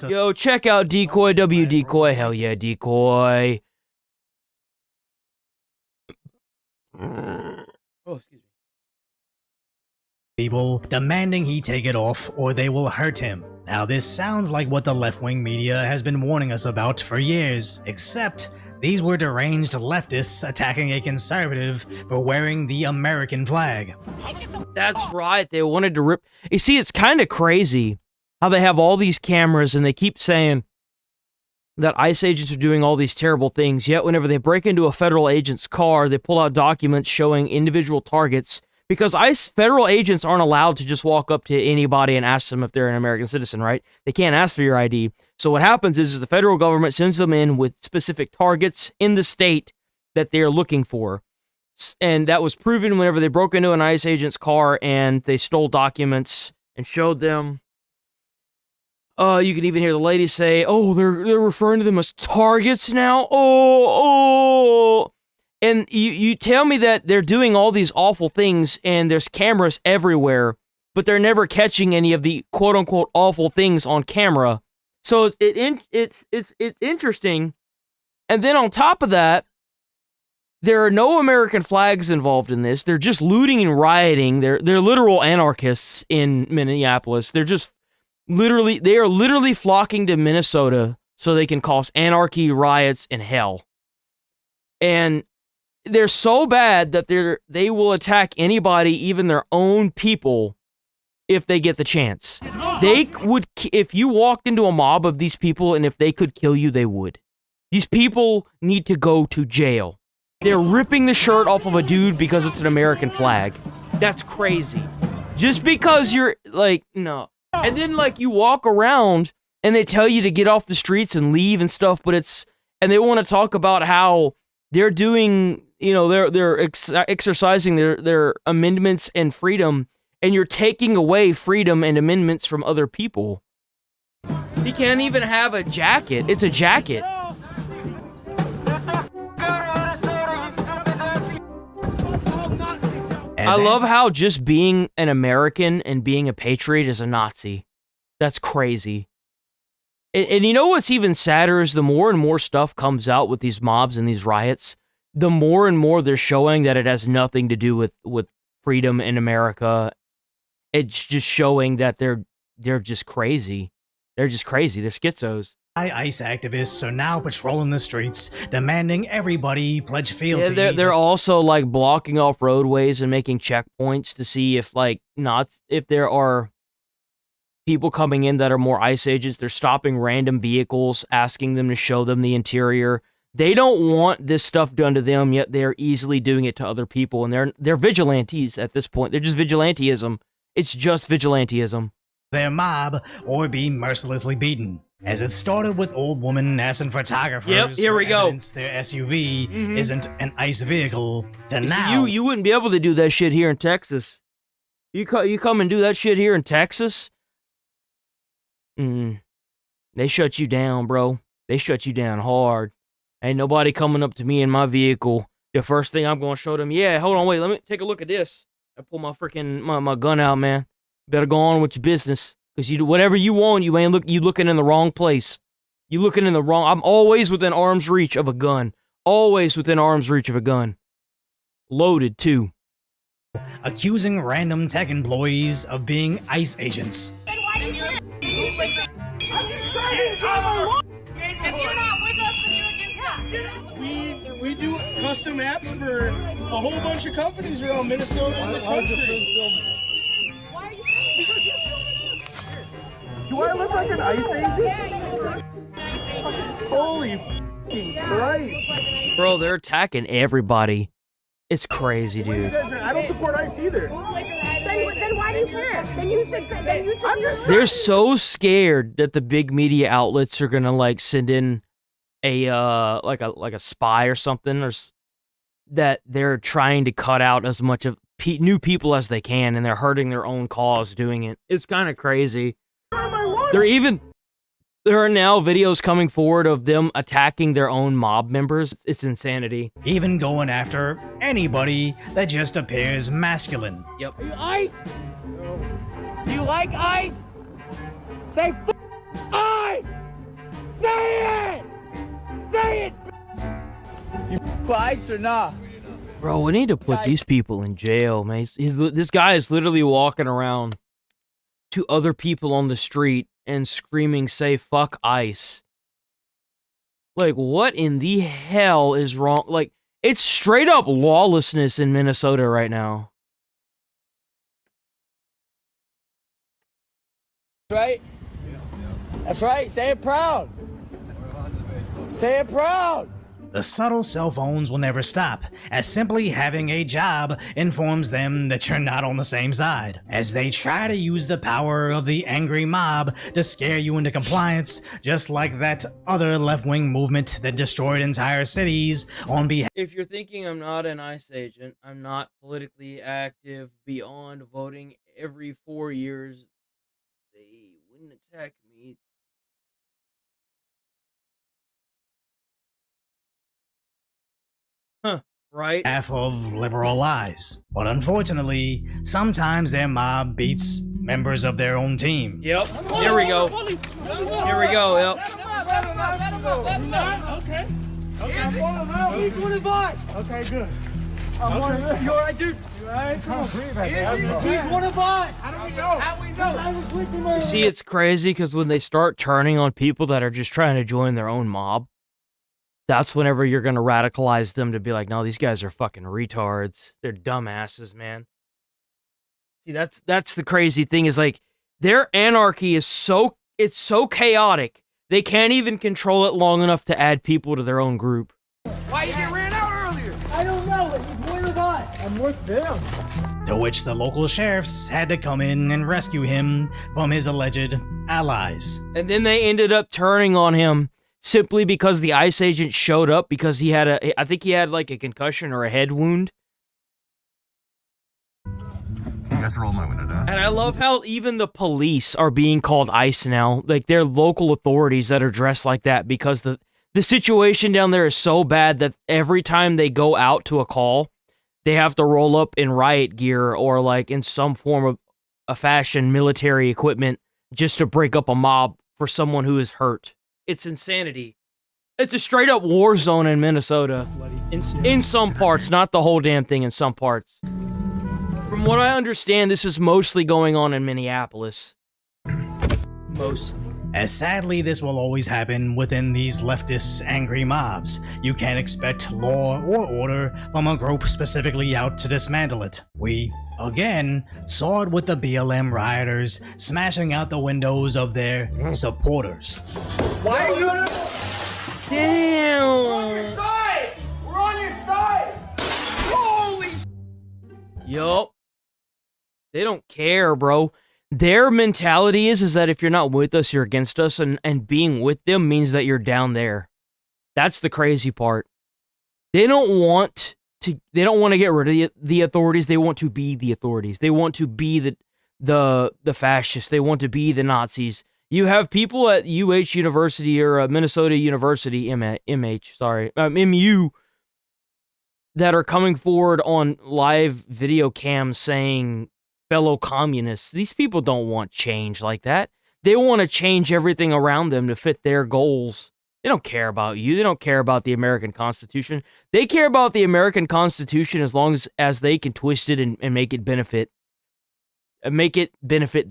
Yo, check out Decoy Decoy. Hell yeah, Decoy. Oh, excuse me. People demanding he take it off or they will hurt him. Now this sounds like what the left-wing media has been warning us about for years, except these were deranged leftists attacking a conservative for wearing the American flag. That's right, they wanted to rip... You see, it's kind of crazy how they have all these cameras and they keep saying that ICE agents are doing all these terrible things, yet whenever they break into a federal agent's car, they pull out documents showing individual targets, because federal agents aren't allowed to just walk up to anybody and ask them if they're an American citizen, right? They can't ask for your ID. So what happens is the federal government sends them in with specific targets in the state that they're looking for. And that was proven whenever they broke into an ICE agent's car and they stole documents and showed them. You can even hear the lady say, "Oh, they're referring to them as targets now. Oh." And you tell me that they're doing all these awful things and there's cameras everywhere, but they're never catching any of the quote unquote awful things on camera. So it's interesting. And then on top of that, there are no American flags involved in this. They're just looting and rioting. They're literal anarchists in Minneapolis. They are literally flocking to Minnesota so they can cause anarchy, riots, and hell. And they're so bad that they will attack anybody, even their own people, if they get the chance. They would, if you walked into a mob of these people and if they could kill you, they would. These people need to go to jail. They're ripping the shirt off of a dude because it's an American flag. That's crazy. Just because you're, like, no. And then, like, you walk around and they tell you to get off the streets and leave and stuff, but and they want to talk about how they're doing, you know, they're exercising their amendments and freedom, and you're taking away freedom and amendments from other people. He can't even have a jacket. It's a jacket. I love how just being an American and being a patriot is a Nazi. That's crazy. And you know what's even sadder is the more and more stuff comes out with these mobs and these riots, the more and more they're showing that it has nothing to do with freedom in America. It's just showing that they're just crazy. They're just crazy. They're schizos. ICE activists are now patrolling the streets, demanding everybody pledge fealty. Yeah, they're also like blocking off roadways and making checkpoints to see if if there are people coming in that are more ICE agents. They're stopping random vehicles, asking them to show them the interior. They don't want this stuff done to them, yet they're easily doing it to other people, and they're vigilantes at this point. They're just vigilanteism. It's just vigilanteism. Their mob or be mercilessly beaten. As it started with old women asking photographers Yep, here we go. their SUV isn't an ICE vehicle to You now. see, you wouldn't be able to do that shit here in Texas. You come and do that shit here in Texas? They shut you down, bro. They shut you down hard. Ain't nobody coming up to me in my vehicle. The first thing I'm gonna show them, yeah, hold on, wait, let me take a look at this. I pull my freaking my gun out, man. Better go on with your business, cause you do whatever you want. You looking in the wrong place. You looking in the wrong. I'm always within arm's reach of a gun. Always within arm's reach of a gun. Loaded too. Accusing random tech employees of being ICE agents. Then why do you care? I'm just trying to drive along. If you're not with us, then you're against us. We do custom apps for a whole bunch of companies around Minnesota and the country. Why are you Do I look like an ICE agent? Holy Christ. Bro, they're attacking everybody. It's crazy, dude. I don't support ICE either. Then why do you care? Then you should say. They're so scared that the big media outlets are gonna like send in a like a spy or something, or that they're trying to cut out as much of new people as they can, and they're hurting their own cause doing it. It's kind of crazy. There are now videos coming forward of them attacking their own mob members. It's insanity. Even going after anybody that just appears masculine. Yep. Are you ICE? Do you like ICE? Say ICE! Say it! Say it! You ICE or not? Bro, we need to put these people in jail, man. This guy is literally walking around to other people on the street and screaming, say, fuck ICE. Like, what in the hell is wrong? Like, it's straight up lawlessness in Minnesota right now. Right? That's right. Say it proud. Say it proud. The subtle cell phones will never stop, as simply having a job informs them that you're not on the same side, as they try to use the power of the angry mob to scare you into compliance, just like that other left-wing movement that destroyed entire cities on behalf. If you're thinking I'm not an ICE agent, I'm not politically active beyond voting every 4 years, they wouldn't attack me. Right? Half of liberal lies. But unfortunately, sometimes their mob beats members of their own team. Yep. Here we go. Here we go. Yep. Okay. He's one of us. Okay, good. I'm one of them. You alright, dude? You alright? Come on, breathe. He's one of us. How do we know? How we know? I was with him. You see, it's crazy because when they start turning on people that are just trying to join their own mob, that's whenever you're going to radicalize them to be like, no, these guys are fucking retards. They're dumbasses, man. See, that's the crazy thing is like their anarchy is it's so chaotic. They can't even control it long enough to add people to their own group. Why you get ran out earlier? I don't know. It was one of us. I'm with them. To which the local sheriffs had to come in and rescue him from his alleged allies. And then they ended up turning on him simply because the ICE agent showed up because I think he had like a concussion or a head wound. You guys roll my window down. And I love how even the police are being called ICE now. Like, they're local authorities that are dressed like that because the situation down there is so bad that every time they go out to a call, they have to roll up in riot gear or like in some form of a fashion military equipment just to break up a mob for someone who is hurt. It's insanity. It's a straight up war zone in Minnesota. In some parts, not the whole damn thing, in some parts. From what I understand, this is mostly going on in Minneapolis. Mostly. As sadly this will always happen within these leftist angry mobs, you can't expect law or order from a group specifically out to dismantle it. We, again, saw it with the BLM rioters smashing out the windows of their supporters. Why are you gonna... Damn! We're on your side! We're on your side! Holy... Yup. They don't care, bro. Their mentality is that if you're not with us, you're against us, and being with them means that you're down there. That's the crazy part. They don't want to get rid of the authorities. They want to be the authorities. They want to be the fascists. They want to be the Nazis. You have people at UH University or Minnesota University, MU, that are coming forward on live video cams saying fellow communists. These people don't want change like that. They want to change everything around them to fit their goals. They don't care about you. They don't care about the American Constitution. They care about the American Constitution as long as they can twist it and make it benefit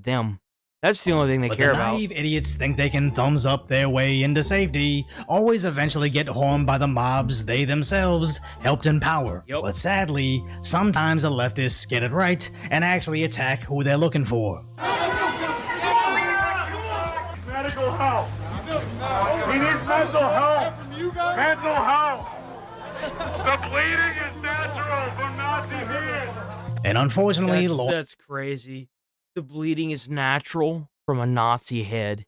them. That's the only thing they care about. But the naive idiots think they can thumbs up their way into safety, always eventually get harmed by the mobs they themselves helped empower. Yep. But sadly, sometimes the leftists get it right and actually attack who they're looking for. Medical help. He needs mental help. Mental help. The bleeding is natural from Nazi hands. And unfortunately, that's crazy. The bleeding is natural from a Nazi head.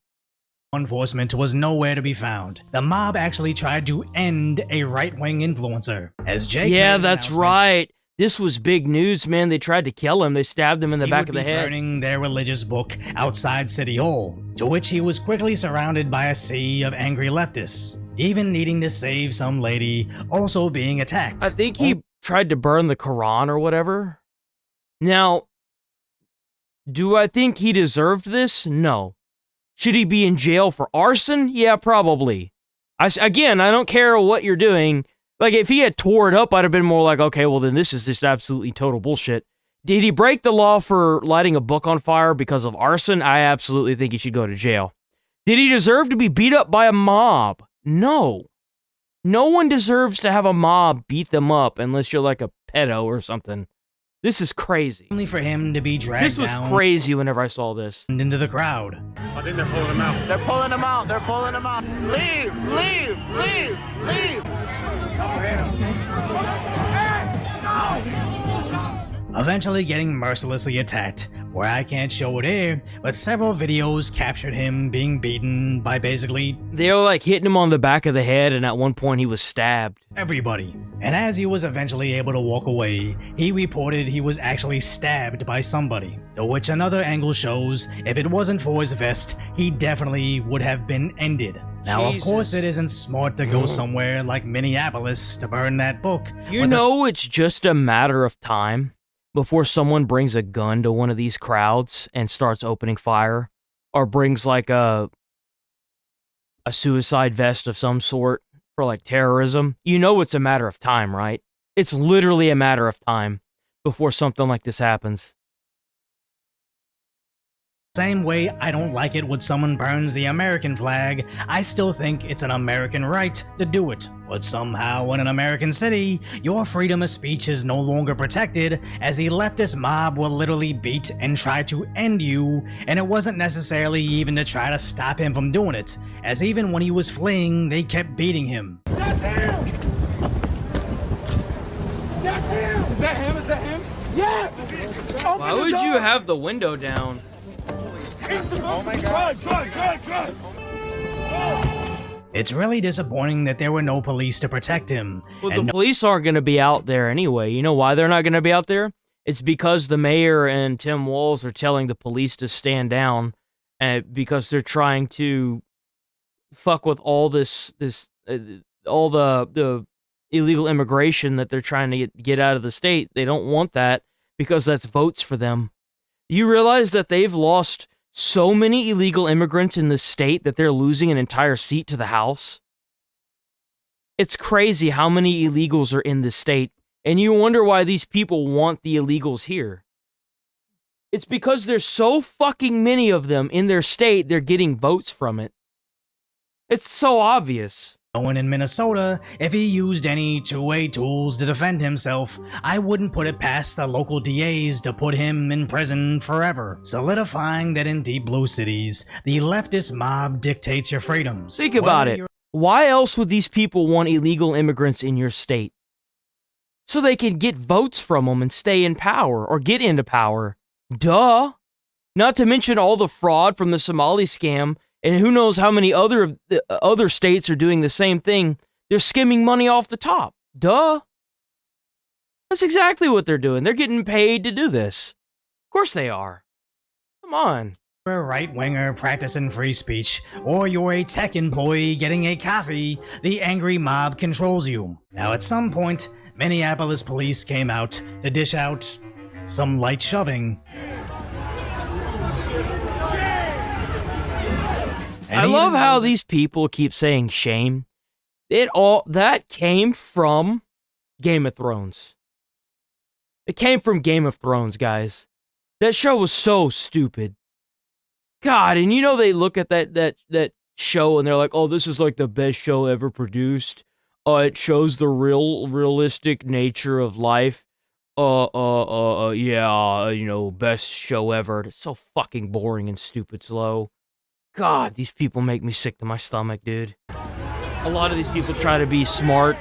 Law enforcement was nowhere to be found. The mob actually tried to end a right-wing influencer. As Jake yeah, that's right. This was big news, man. They tried to kill him. They stabbed him in the back of the head. Burning their religious book outside City Hall, to which he was quickly surrounded by a sea of angry leftists, even needing to save some lady also being attacked. I think he tried to burn the Quran or whatever. Now, do I think he deserved this? No. Should he be in jail for arson? Yeah, probably. Again, I don't care what you're doing. Like, if he had tore it up, I'd have been more like, okay, well, then this is just absolutely total bullshit. Did he break the law for lighting a book on fire because of arson? I absolutely think he should go to jail. Did he deserve to be beat up by a mob? No. No one deserves to have a mob beat them up unless you're like a pedo or something. This is crazy. Only for him to be dragged This was crazy whenever I saw this. Into the crowd. I think they're pulling him out. They're pulling him out. They're pulling him out. Leave! Leave! Leave! Leave! Eventually getting mercilessly attacked, where I can't show it here, but several videos captured him being beaten by basically... They were like hitting him on the back of the head, and at one point he was stabbed. Everybody. And as he was eventually able to walk away, he reported he was actually stabbed by somebody, to which another angle shows if it wasn't for his vest, he definitely would have been ended. Now, of course, it isn't smart to go somewhere like Minneapolis to burn that book. You know, it's just a matter of time before someone brings a gun to one of these crowds and starts opening fire, or brings like a suicide vest of some sort for like terrorism. You know it's a matter of time, right? It's literally a matter of time before something like this happens. Same way I don't like it when someone burns the American flag, I still think it's an American right to do it. But somehow in an American city, your freedom of speech is no longer protected, as the leftist mob will literally beat and try to end you, and it wasn't necessarily even to try to stop him from doing it, as even when he was fleeing, they kept beating him. That's him! That's him! Is that him? Is that him? Yes! Why would you have the window down? Oh my God! Drive! It's really disappointing that there were no police to protect him. Well, the police aren't going to be out there anyway. You know why they're not going to be out there? It's because the mayor and Tim Walz are telling the police to stand down, because they're trying to fuck with all all the illegal immigration that they're trying to get out of the state. They don't want that because that's votes for them. You realize that they've lost so many illegal immigrants in the state that they're losing an entire seat to the House? It's crazy how many illegals are in this state, and you wonder why these people want the illegals here. It's because there's so fucking many of them in their state, they're getting votes from it. It's so obvious. Owen in Minnesota, if he used any two-way tools to defend himself, I wouldn't put it past the local DAs to put him in prison forever, solidifying that in deep blue cities, the leftist mob dictates your freedoms. Think about it. Why else would these people want illegal immigrants in your state? So they can get votes from them and stay in power, or get into power. Duh. Not to mention all the fraud from the Somali scam, and who knows how many other states are doing the same thing. They're skimming money off the top. Duh. That's exactly what they're doing. They're getting paid to do this. Of course they are. Come on. You're a right-winger practicing free speech, or you're a tech employee getting a coffee, the angry mob controls you. Now at some point, Minneapolis police came out to dish out some light shoving. I love how these people keep saying shame. That came from Game of Thrones. It came from Game of Thrones, guys. That show was so stupid. God, and you know they look at that show and they're like, "Oh, this is like the best show ever produced. It shows the realistic nature of life. Yeah, you know, best show ever." It's so fucking boring and stupid slow. God, these people make me sick to my stomach, dude. A lot of these people try to be smart.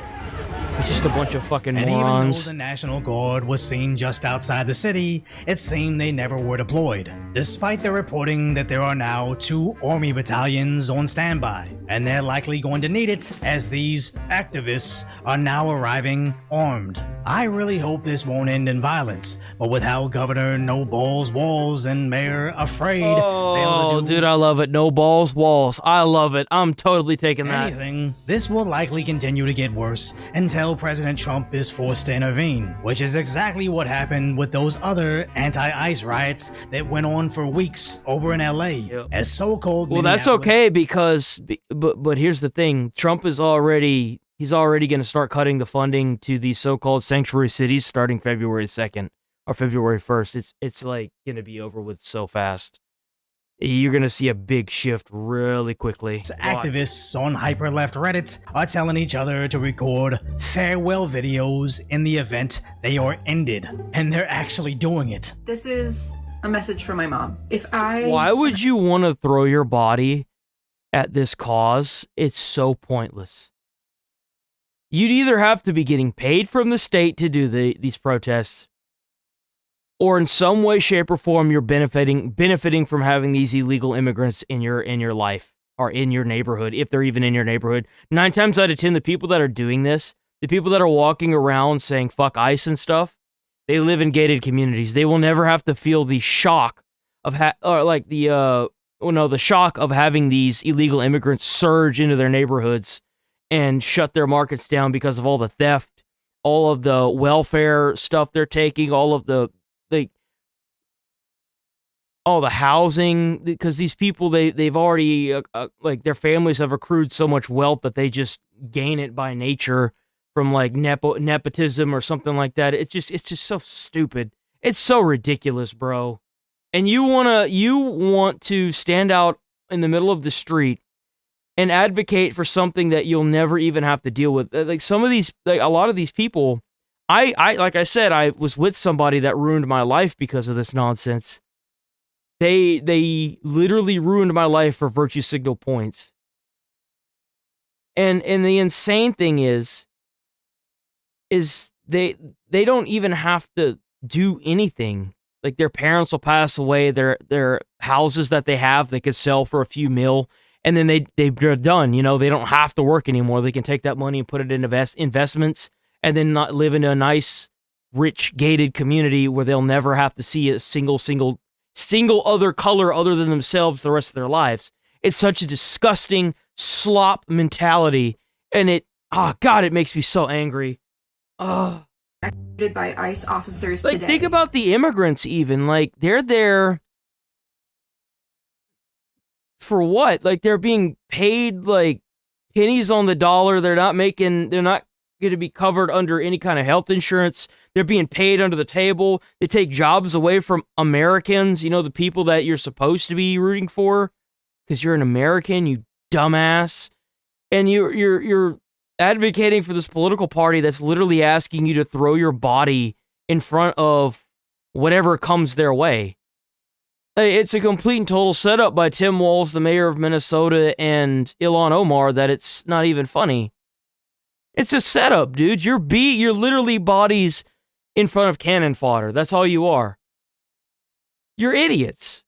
It's just a bunch of fucking morons. And even though the National Guard was seen just outside the city, it seemed they never were deployed, despite the reporting that there are now 2 Army battalions on standby, and they're likely going to need it as these activists are now arriving armed. I really hope this won't end in violence, but with how Governor No Balls Walls and Mayor Afraid failed to do dude, I love it. No balls walls. I love it. I'm totally taking that. This will likely continue to get worse until President Trump is forced to intervene, which is exactly what happened with those other anti-ICE riots that went on for weeks over in LA. As so-called Well, that's okay because, but here's the thing. Trump is already going to start cutting the funding to these so-called sanctuary cities starting February 2nd or February 1st. It's like going to be over with so fast. You're going to see a big shift really quickly. Activists on hyper-left Reddit are telling each other to record farewell videos in the event they are ended, and they're actually doing it. This is a message from my mom. Why would you want to throw your body at this cause? It's so pointless. You'd either have to be getting paid from the state to do these protests, or in some way, shape, or form, you're benefiting from having these illegal immigrants in your life or in your neighborhood, if they're even in your neighborhood. 9 times out of 10, the people that are doing this, the people that are walking around saying fuck ICE and stuff, they live in gated communities. They will never have to feel the shock of the shock of having these illegal immigrants surge into their neighborhoods and shut their markets down because of all the theft, all of the welfare stuff they're taking, all the housing, because these people, they've already, their families have accrued so much wealth that they just gain it by nature from like nepotism or something like that. It's just so stupid. It's so ridiculous, bro. And you want to stand out in the middle of the street and advocate for something that you'll never even have to deal with. Like some of these, like a lot of these people, like I said, I was with somebody that ruined my life because of this nonsense. They literally ruined my life for virtue signal points. And the insane thing is they don't even have to do anything. Like their parents will pass away, their houses that they have, they could sell for a few mil, and then they're done. You know, they don't have to work anymore. They can take that money and put it in investments, and then not live in a nice, rich, gated community where they'll never have to see a single other color other than themselves the rest of their lives. It's such a disgusting slop mentality, and it makes me so angry. Executed by ICE officers like, today. Think about the immigrants even. Like, they're there for what? Like, they're being paid, like, pennies on the dollar. They're not going to be covered under any kind of health insurance. They're being paid under the table. They take jobs away from Americans, you know, the people that you're supposed to be rooting for, because you're an American, you dumbass. And you're advocating for this political party that's literally asking you to throw your body in front of whatever comes their way. It's a complete and total setup by Tim Walz, the mayor of Minnesota, and Ilhan Omar that it's not even funny. It's a setup, dude. You're literally bodies in front of cannon fodder. That's all you are. You're idiots.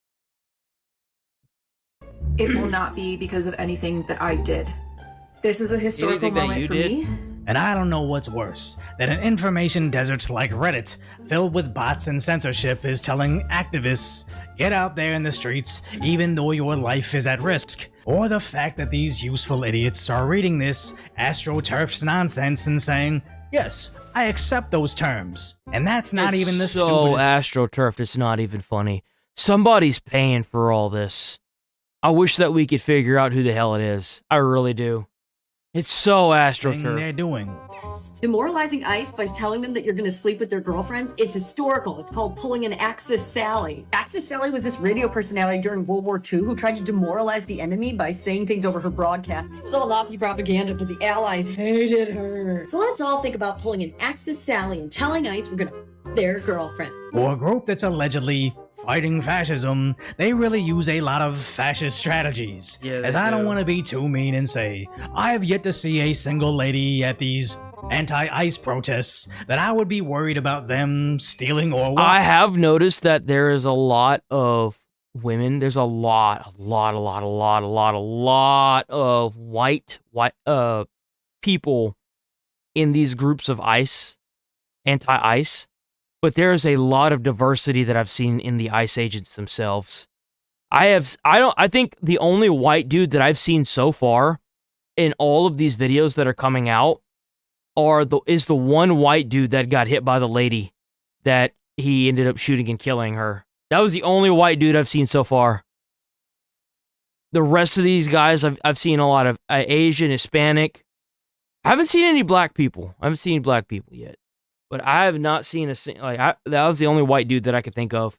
It will not be because of anything that I did. This is a historical moment for me. And I don't know what's worse, that an information desert like Reddit, filled with bots and censorship, is telling activists, get out there in the streets, even though your life is at risk. Or the fact that these useful idiots are reading this astroturfed nonsense and saying, yes, I accept those terms. And that's not even the so stupidest. astroturfed, it's not even funny. Somebody's paying for all this. I wish that we could figure out who the hell it is. I really do. It's so astroturf. They're doing. Demoralizing ICE by telling them that you're going to sleep with their girlfriends is historical. It's called pulling an Axis Sally. Axis Sally was this radio personality during World War II who tried to demoralize the enemy by saying things over her broadcast. It was all Nazi propaganda, but the Allies hated her. So let's all think about pulling an Axis Sally and telling ICE we're going to their girlfriend. For a group that's allegedly fighting fascism, they really use a lot of fascist strategies. Yeah, as I don't want to be too mean and say, I have yet to see a single lady at these anti-ICE protests that I would be worried about them stealing or what. I have noticed that there is a lot of women. There's a lot of white people in these groups of ICE, anti-ICE. But there is a lot of diversity that I've seen in the ICE agents themselves. I think the only white dude that I've seen so far in all of these videos that are coming out is the one white dude that got hit by the lady that he ended up shooting and killing her. That was the only white dude I've seen so far. The rest of these guys, I've seen a lot of Asian, Hispanic. I haven't seen any black people. I haven't seen black people yet. But I have not seen that was the only white dude that I could think of.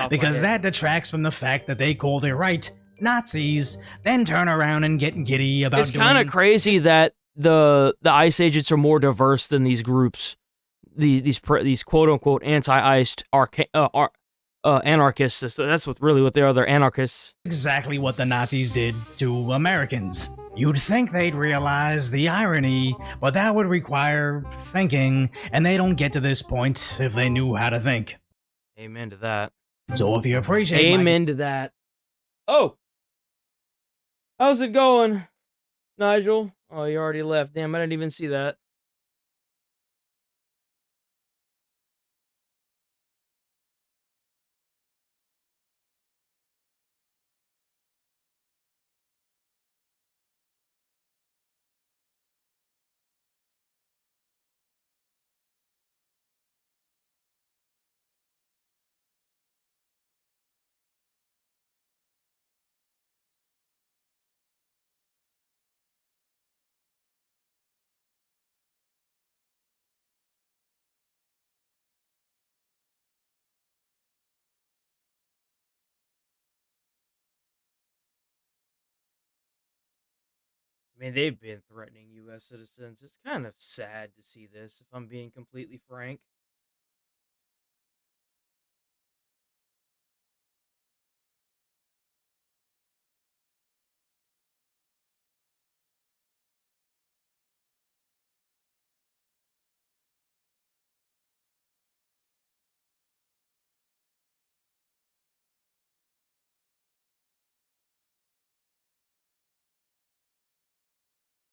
Because that detracts from the fact that they call their right Nazis, then turn around and get giddy about. It's kind of crazy that the ICE agents are more diverse than these groups, these quote unquote anti-ICE anarchists. So that's what they are. They're anarchists. Exactly what the Nazis did to Americans. You'd think they'd realize the irony, but that would require thinking, and they don't get to this point if they knew how to think. Amen to that. So if you appreciate Amen to that. Oh! How's it going, Nigel? Oh, you already left. Damn, I didn't even see that. I mean, they've been threatening U.S. citizens. It's kind of sad to see this, if I'm being completely frank.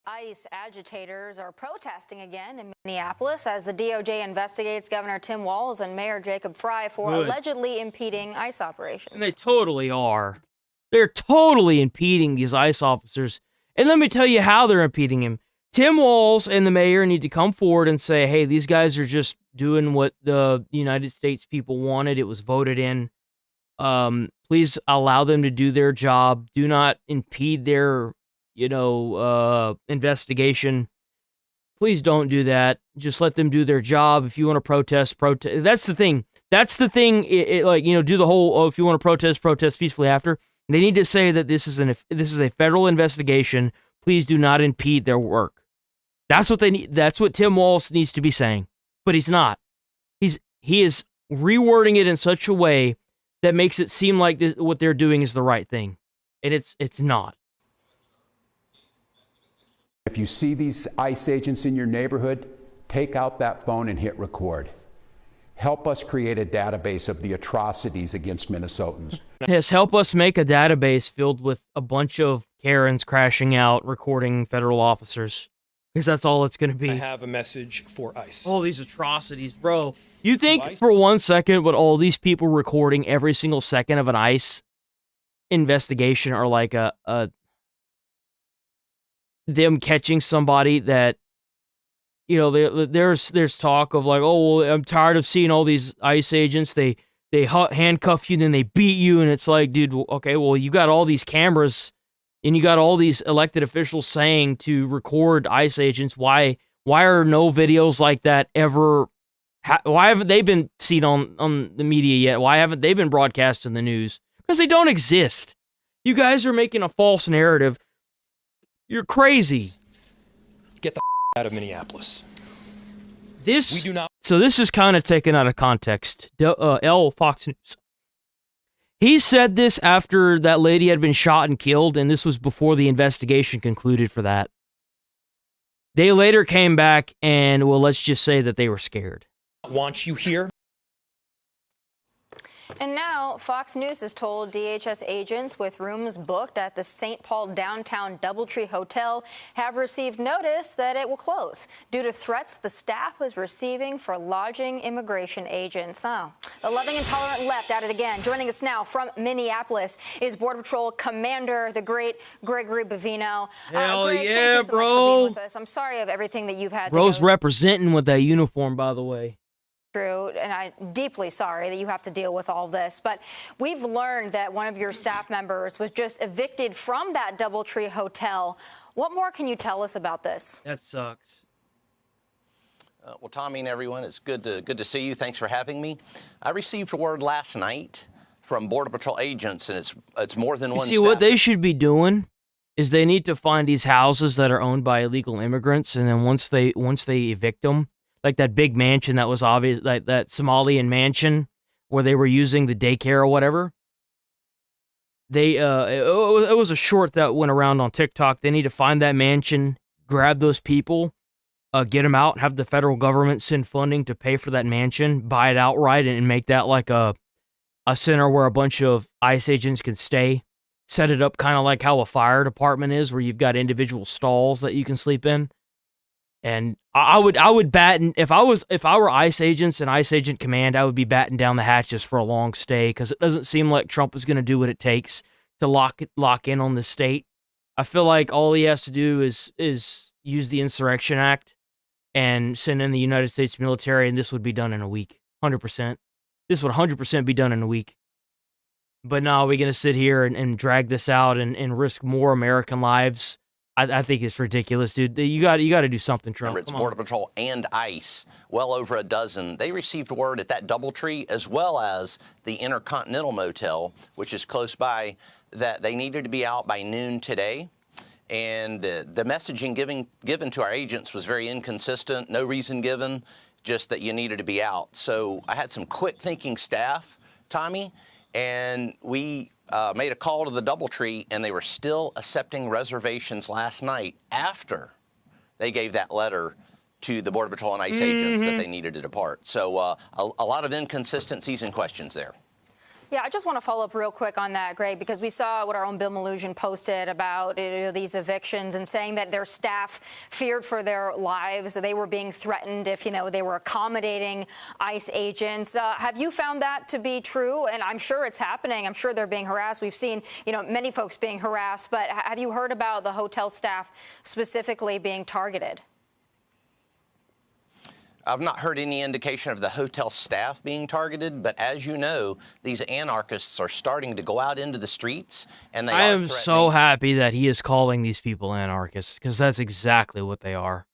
ICE agitators are protesting again in Minneapolis as the DOJ investigates Governor Tim Walz and Mayor Jacob Fry for allegedly impeding ICE operations. And they totally are. They're totally impeding these ICE officers. And let me tell you how they're impeding him. Tim Walz and the mayor need to come forward and say, hey, these guys are just doing what the United States people wanted. It was voted in. Please allow them to do their job. Do not impede their investigation. Please don't do that. Just let them do their job. If you want to protest. That's the thing. That's the thing. Like, you know, do the whole, oh, if you want to protest peacefully after. They need to say that this is a federal investigation. Please do not impede their work. That's what they need. That's what Tim Walz needs to be saying. But he's not. He is rewording it in such a way that makes it seem like what they're doing is the right thing. And it's not. If you see these ICE agents in your neighborhood, take out that phone and hit record. Help us create a database of the atrocities against Minnesotans. Yes, help us make a database filled with a bunch of Karens crashing out, recording federal officers. Because that's all it's going to be. I have a message for ICE. All these atrocities, bro. You think for 1 second what all these people recording every single second of an ICE investigation are like them catching somebody that, you know, there's talk of like, oh, well, I'm tired of seeing all these ICE agents. They handcuff you, then they beat you, and it's like, dude, okay, well, you got all these cameras, and you got all these elected officials saying to record ICE agents. Why are no videos like that ever? Why haven't they been seen on the media yet? Why haven't they been broadcast in the news? Because they don't exist. You guys are making a false narrative. You're crazy. Get the out of Minneapolis. We do not. So this is kind of taken out of context. Fox News. He said this after that lady had been shot and killed, and this was before the investigation concluded for that. They later came back and, well, let's just say that they were scared. Want you here? And now, Fox News has told DHS agents with rooms booked at the St. Paul downtown Doubletree Hotel have received notice that it will close due to threats the staff was receiving for lodging immigration agents. Oh, the loving and tolerant left at it again. Joining us now from Minneapolis is Border Patrol Commander, the great Gregory Bavino. Hell Greg, yeah, thank you so bro. much for being with us. I'm sorry of everything that you've had Bro's to go representing with that uniform, by the way. through, and I'm deeply sorry that you have to deal with all this. But we've learned that one of your staff members was just evicted from that Doubletree Hotel. What more can you tell us about this? That sucks. Well, Tommy and everyone, it's good to see you. Thanks for having me. I received word last night from Border Patrol agents, and it's more than one. See, what they should be doing is they need to find these houses that are owned by illegal immigrants, and then once they evict them, like that big mansion that was obvious, like that Somalian mansion where they were using the daycare or whatever. It was a short that went around on TikTok. They need to find that mansion, grab those people, get them out, have the federal government send funding to pay for that mansion, buy it outright, and make that like a center where a bunch of ICE agents can stay. Set it up kind of like how a fire department is, where you've got individual stalls that you can sleep in. And I would batten if I were ICE agents and ICE Agent Command, I would be batting down the hatches for a long stay, because it doesn't seem like Trump is going to do what it takes to lock in on the state. I feel like all he has to do is use the Insurrection Act and send in the United States military, and this would be done in a week. 100%. This would 100% be done in a week. But no, we're going to sit here and drag this out and risk more American lives. I think it's ridiculous, dude. You got to do something, Trump. Remember, it's Border Patrol and ICE, well over a dozen. They received word at that Doubletree, as well as the Intercontinental Motel, which is close by, that they needed to be out by noon today. And the messaging given to our agents was very inconsistent. No reason given, just that you needed to be out. So I had some quick-thinking staff, Tommy, and we made a call to the Doubletree, and they were still accepting reservations last night after they gave that letter to the Border Patrol and ICE agents that they needed to depart. So a lot of inconsistencies and questions there. Yeah, I just want to follow up real quick on that, Greg, because we saw what our own Bill Malugin posted about these evictions and saying that their staff feared for their lives. They were being threatened if, they were accommodating ICE agents. Have you found that to be true? And I'm sure it's happening. I'm sure they're being harassed. We've seen, many folks being harassed. But have you heard about the hotel staff specifically being targeted? I've not heard any indication of the hotel staff being targeted, but as you know, these anarchists are starting to go out into the streets, and I am so happy that he is calling these people anarchists, because that's exactly what they are.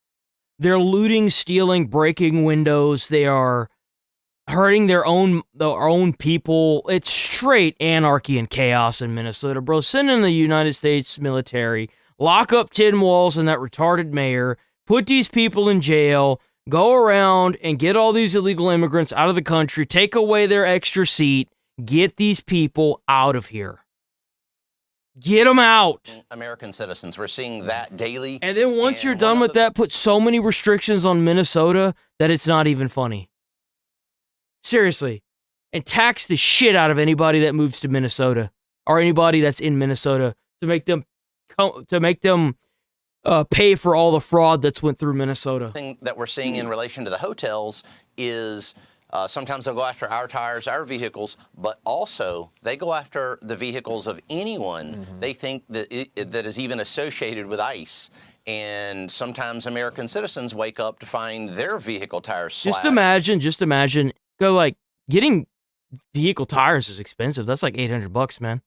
They're looting, stealing, breaking windows. They are hurting their own people. It's straight anarchy and chaos in Minnesota, bro. Send in the United States military, lock up Tim Walz and that retarded mayor, put these people in jail, go around and get all these illegal immigrants out of the country, take away their extra seat, get these people out of here. Get them out. American citizens, we're seeing that daily. And then once you're done with that, put so many restrictions on Minnesota that it's not even funny. Seriously. And tax the shit out of anybody that moves to Minnesota or anybody that's in Minnesota to make them pay for all the fraud that's went through Minnesota. The thing that we're seeing in relation to the hotels is sometimes they'll go after our tires, our vehicles, but also they go after the vehicles of anyone they think that that is even associated with ICE. And sometimes American citizens wake up to find their vehicle tires slashed. Just imagine, go like, getting vehicle tires is expensive. That's like $800, man.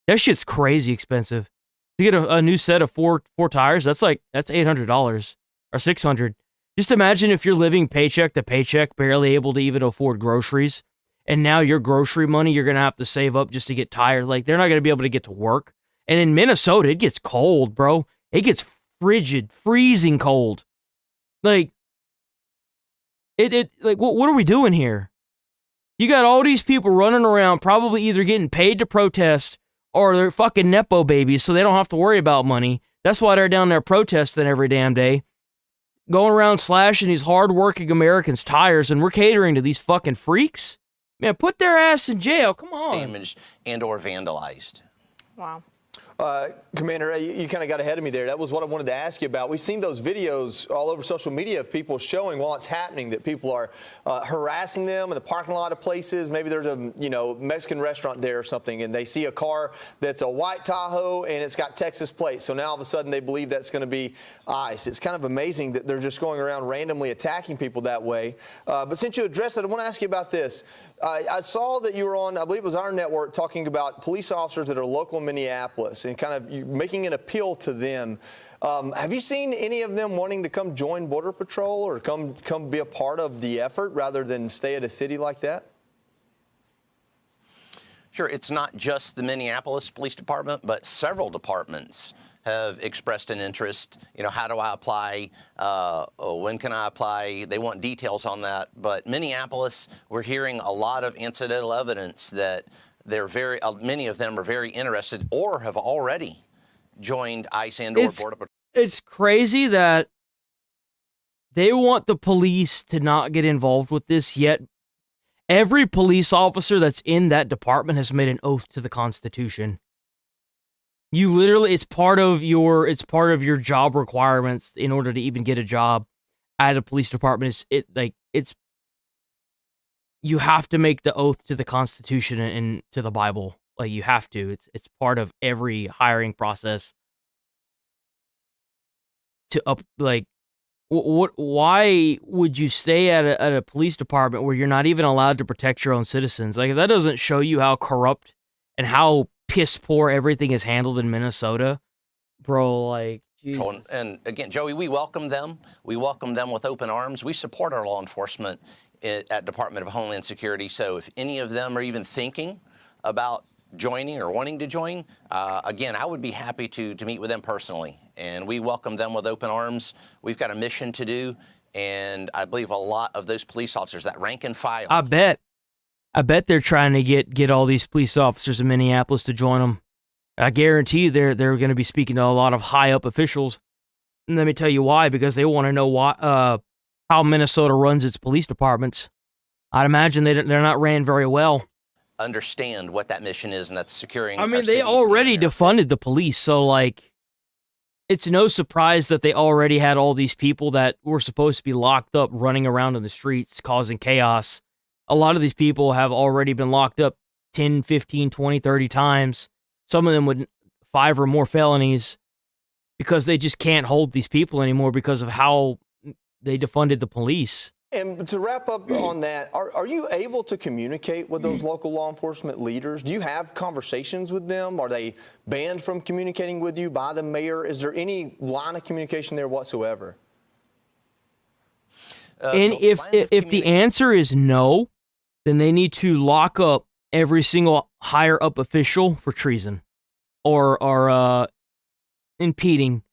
That shit's crazy expensive. To get a new set of four tires, that's $800 or $600. Just imagine if you're living paycheck to paycheck, barely able to even afford groceries, and now your grocery money you're going to have to save up just to get tires. Like, they're not going to be able to get to work. And in Minnesota, it gets cold, bro. It gets frigid, freezing cold. Like, what are we doing here? You got all these people running around, probably either getting paid to protest or they're fucking Nepo babies, so they don't have to worry about money. That's why they're down there protesting every damn day. Going around slashing these hard-working Americans' tires, and we're catering to these fucking freaks? Man, put their ass in jail. Come on. Damaged and or vandalized. Wow. Commander, you kind of got ahead of me there. That was what I wanted to ask you about. We've seen those videos all over social media of people showing while it's happening that people are harassing them in the parking lot of places. Maybe there's a Mexican restaurant there or something, and they see a car that's a white Tahoe and it's got Texas plates. So now all of a sudden they believe that's going to be ICE. It's kind of amazing that they're just going around randomly attacking people that way. But since you addressed it, I want to ask you about this. I saw that you were on, I believe it was our network, talking about police officers that are local in Minneapolis and kind of making an appeal to them. Have you seen any of them wanting to come join Border Patrol or come be a part of the effort rather than stay at a city like that? Sure, it's not just the Minneapolis Police Department, but several departments have expressed an interest. How do I apply? When can I apply? They want details on that. But Minneapolis, we're hearing a lot of incidental evidence that many of them are very interested or have already joined ICE and or Border Patrol. It's crazy that they want the police to not get involved with this, yet every police officer that's in that department has made an oath to the Constitution. You literally, it's part of your job requirements in order to even get a job at a police department. You have to make the oath to the Constitution and to the Bible. Like, you have to. It's part of every hiring process. Why would you stay at a police department where you're not even allowed to protect your own citizens? Like, if that doesn't show you how corrupt and how piss poor everything is handled in Minnesota, bro, like, Jesus. And again, Joey, we welcome them. We welcome them with open arms. We support our law enforcement at Department of Homeland Security. So if any of them are even thinking about joining or wanting to join, again, I would be happy to meet with them personally. And we welcome them with open arms. We've got a mission to do. And I believe a lot of those police officers, that rank and file. I bet they're trying to get all these police officers in Minneapolis to join them. I guarantee you they're going to be speaking to a lot of high-up officials. And let me tell you why, because they want to know how Minnesota runs its police departments. I'd imagine they're not ran very well. Understand what that mission is, and that's securing. I mean, they already defunded the police, so, like, it's no surprise that they already had all these people that were supposed to be locked up running around in the streets causing chaos. A lot of these people have already been locked up 10, 15, 20, 30 times. Some of them with 5 or more felonies because they just can't hold these people anymore because of how they defunded the police. And to wrap up on that, are you able to communicate with those local law enforcement leaders? Do you have conversations with them? Are they banned from communicating with you by the mayor? Is there any line of communication there whatsoever? And if the answer is no, then they need to lock up every single higher up official for treason or impeding.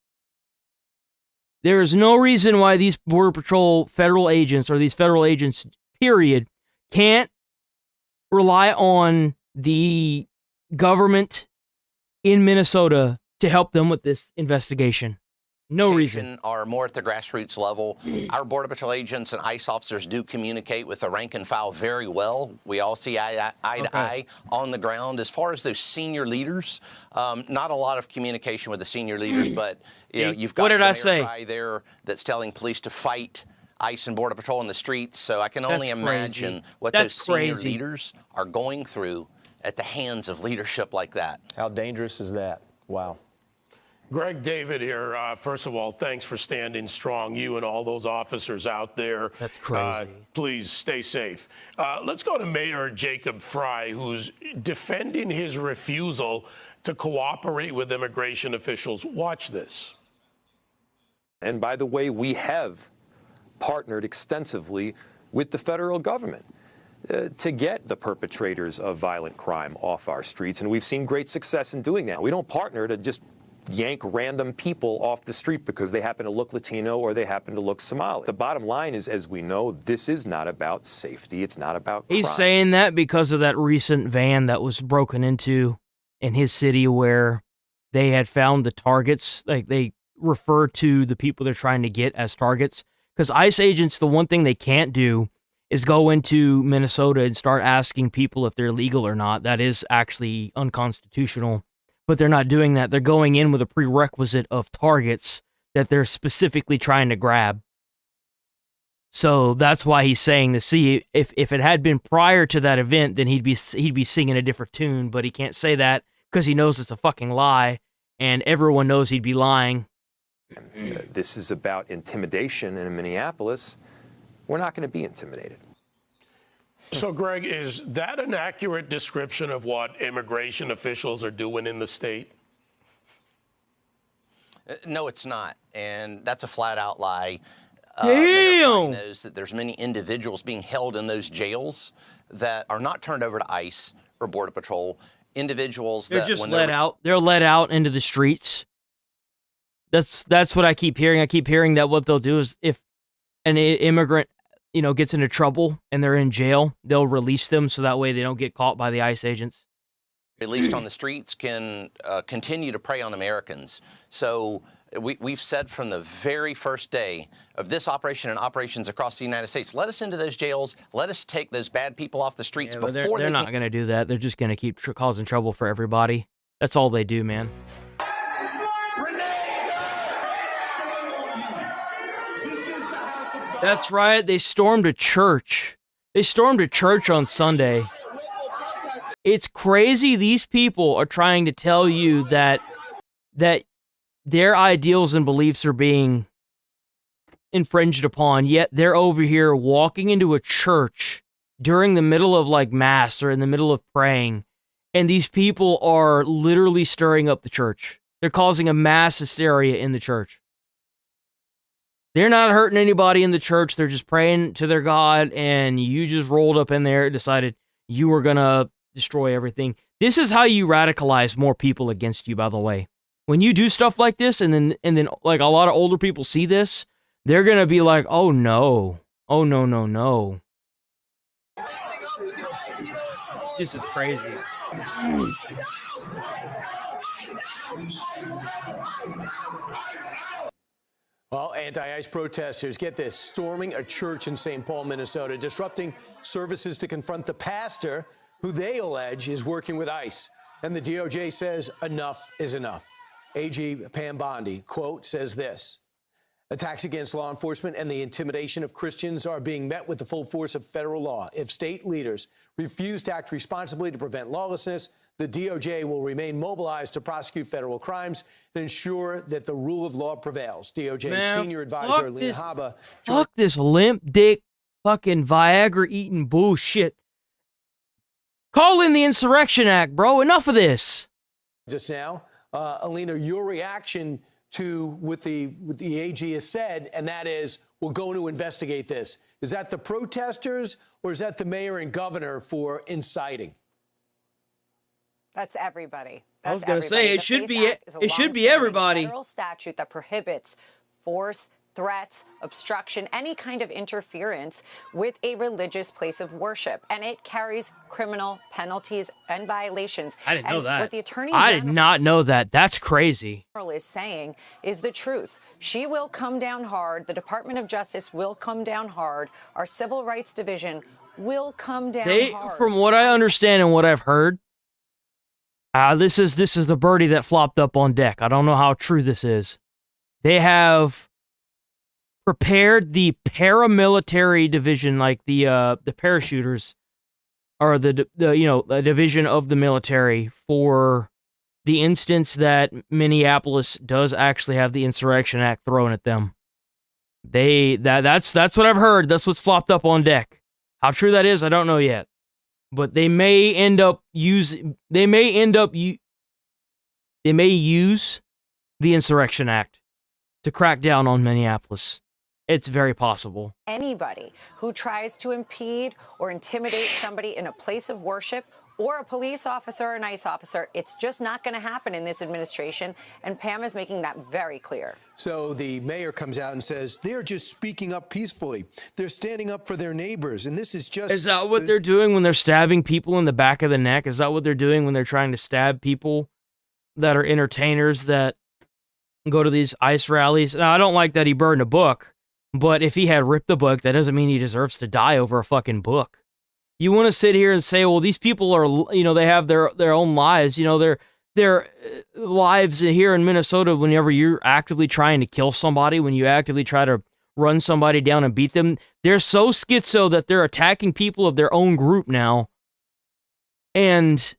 There is no reason why these Border Patrol federal agents or these federal agents, period, can't rely on the government in Minnesota to help them with this investigation. No reason. Are more at the grassroots level. Our Border Patrol agents and ICE officers do communicate with the rank and file very well. We all see eye to eye on the ground. As far as those senior leaders, not a lot of communication with the senior leaders, but you've got the mayor there that's telling police to fight ICE and Border Patrol in the streets. So I can only imagine what those senior leaders are going through at the hands of leadership like that. How dangerous is that? Wow. Greg David here. First of all, thanks for standing strong, you and all those officers out there. That's crazy. Please stay safe. Let's go to Mayor Jacob Fry, who's defending his refusal to cooperate with immigration officials. Watch this. And by the way, we have partnered extensively with the federal government to get the perpetrators of violent crime off our streets. And we've seen great success in doing that. We don't partner to just yank random people off the street because they happen to look Latino or they happen to look Somali. The bottom line is, as we know, this is not about safety. It's not about crime. He's saying that because of that recent van that was broken into in his city where they had found the targets. Like, they refer to the people they're trying to get as targets. Because ICE agents, the one thing they can't do is go into Minnesota and start asking people if they're legal or not. That is actually unconstitutional. But they're not doing that. They're going in with a prerequisite of targets that they're specifically trying to grab. So that's why he's saying this. See, if it had been prior to that event, then he'd be singing a different tune. But he can't say that because he knows it's a fucking lie, and everyone knows he'd be lying. This is about intimidation, and in Minneapolis, we're not going to be intimidated. So, Greg, is that an accurate description of what immigration officials are doing in the state? No, it's not. And that's a flat-out lie. Damn! Knows that there's many individuals being held in those jails that are not turned over to ICE or Border Patrol. Individuals they're just let out. They're let out into the streets. That's what I keep hearing. I keep hearing that what they'll do is if an immigrant gets into trouble and they're in jail, they'll release them so that way they don't get caught by the ICE agents. Released on the streets can continue to prey on Americans. So we've said from the very first day of this operation and operations across the United States, let us into those jails. Let us take those bad people off the streets before they're not going to do that. They're just going to keep causing trouble for everybody. That's all they do, man. That's right. They stormed a church. They stormed a church on Sunday. It's crazy. These people are trying to tell you that their ideals and beliefs are being infringed upon, yet they're over here walking into a church during the middle of like mass or in the middle of praying, and these people are literally stirring up the church. They're causing a mass hysteria in the church. They're not hurting anybody in the church. They're just praying to their God, and you just rolled up in there and decided you were going to destroy everything. This is how you radicalize more people against you, by the way. When you do stuff like this, and then like a lot of older people see this, they're going to be like, oh no. Oh no, no, no. This is crazy. Well, anti-ICE protesters, get this, storming a church in St. Paul, Minnesota, disrupting services to confront the pastor who they allege is working with ICE. And the DOJ says enough is enough. AG Pam Bondi, quote, says this: attacks against law enforcement and the intimidation of Christians are being met with the full force of federal law. If state leaders refuse to act responsibly to prevent lawlessness, the DOJ will remain mobilized to prosecute federal crimes and ensure that the rule of law prevails. DOJ senior advisor Lena Haba. Fuck this limp dick fucking Viagra eating bullshit. Call in the Insurrection Act, bro. Enough of this. Just now, Alina, your reaction to what the AG has said, and that is, we're going to investigate this. Is that the protesters, or is that the mayor and governor for inciting? That's everybody. I was going to say it should be everybody. Federal statute that prohibits force, threats, obstruction, any kind of interference with a religious place of worship, and it carries criminal penalties and violations. I didn't know that. What the Attorney I did not know that. That's crazy. General is saying is the truth. She will come down hard. The Department of Justice will come down hard. Our Civil Rights Division will come down hard. From what I understand and what I've heard, this is the birdie that flopped up on deck. I don't know how true this is. They have prepared the paramilitary division, like the parachuters, or the a division of the military, for the instance that Minneapolis does actually have the Insurrection Act thrown at them. That's what I've heard. That's what's flopped up on deck. How true that is, I don't know yet. But they may use the Insurrection Act to crack down on Minneapolis. It's very possible. Anybody who tries to impede or intimidate somebody in a place of worship, or a police officer or an ICE officer, it's just not going to happen in this administration, and Pam is making that very clear. So the mayor comes out and says they're just speaking up peacefully. They're standing up for their neighbors, and this is just... Is that what they're doing when they're stabbing people in the back of the neck? Is that what they're doing when they're trying to stab people that are entertainers that go to these ICE rallies? Now, I don't like that he burned a book, but if he had ripped the book, that doesn't mean he deserves to die over a fucking book. You want to sit here and say, well, these people are, they have their own lives, their lives here in Minnesota. Whenever you're actively trying to kill somebody, when you actively try to run somebody down and beat them, they're so schizo that they're attacking people of their own group now. And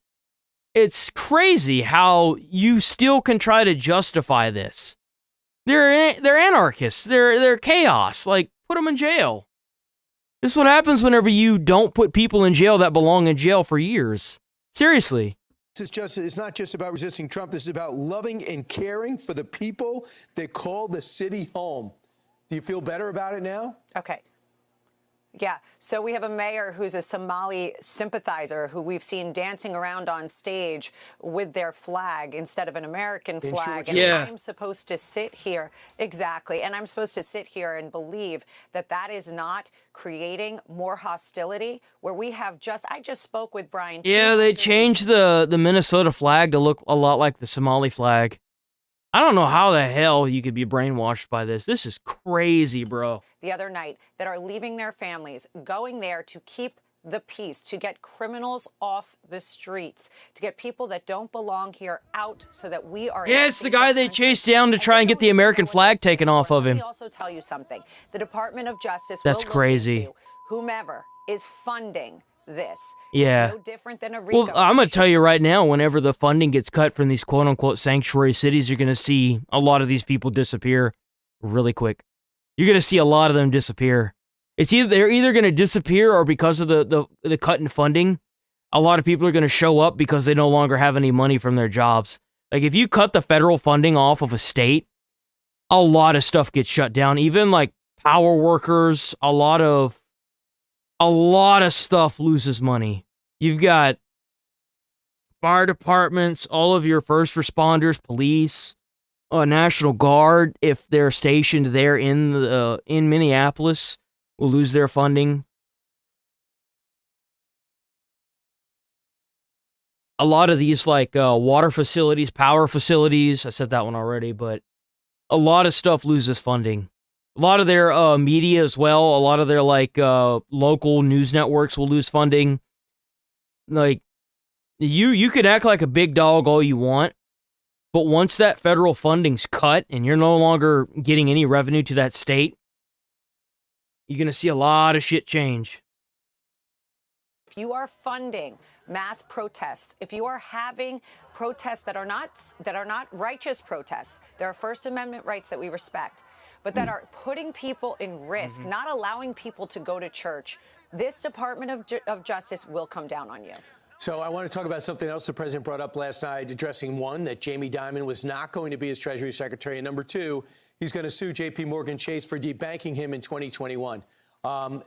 it's crazy how you still can try to justify this. They're anarchists. They're chaos. Like, put them in jail. This is what happens whenever you don't put people in jail that belong in jail for years. Seriously. It's not just about resisting Trump. This is about loving and caring for the people that call the city home. Do you feel better about it now? Okay. Yeah, so we have a mayor who's a Somali sympathizer who we've seen dancing around on stage with their flag instead of an American flag. And I'm supposed to sit here, exactly, and I'm supposed to sit here and believe that that is not creating more hostility, where we have I just spoke with Brian. Yeah, they changed the Minnesota flag to look a lot like the Somali flag. I don't know how the hell you could be brainwashed by this. This is crazy, bro. The other night that are leaving their families, going there to keep the peace, to get criminals off the streets, to get people that don't belong here out so that we are... Yeah, it's the guy they chased down to try and get the American flag taken off of him. Let me also tell you something. The Department of Justice That's crazy. Whomever is funding this. Yeah. It's no different than a RICO. Well, I'm going to tell you right now, whenever the funding gets cut from these quote-unquote sanctuary cities, you're going to see a lot of these people disappear really quick. You're going to see a lot of them disappear. They're either going to disappear, or because of the cut in funding, a lot of people are going to show up because they no longer have any money from their jobs. Like, if you cut the federal funding off of a state, a lot of stuff gets shut down. Even like power workers, a lot of stuff loses money. You've got fire departments, all of your first responders, police, National Guard, if they're stationed there in Minneapolis, will lose their funding. A lot of these, like water facilities, power facilities, I said that one already, but a lot of stuff loses funding. A lot of their media as well, a lot of their local news networks will lose funding. Like, you can act like a big dog all you want, but once that federal funding's cut and you're no longer getting any revenue to that state, you're going to see a lot of shit change. If you are funding mass protests, if you are having protests that are not righteous protests, there are First Amendment rights that we respect, but that are putting people in risk, not allowing people to go to church, this Department of Justice will come down on you. So I want to talk about something else the president brought up last night, addressing one, that Jamie Dimon was not going to be his Treasury Secretary, and number two, he's going to sue J.P. Morgan Chase for debanking him in 2021.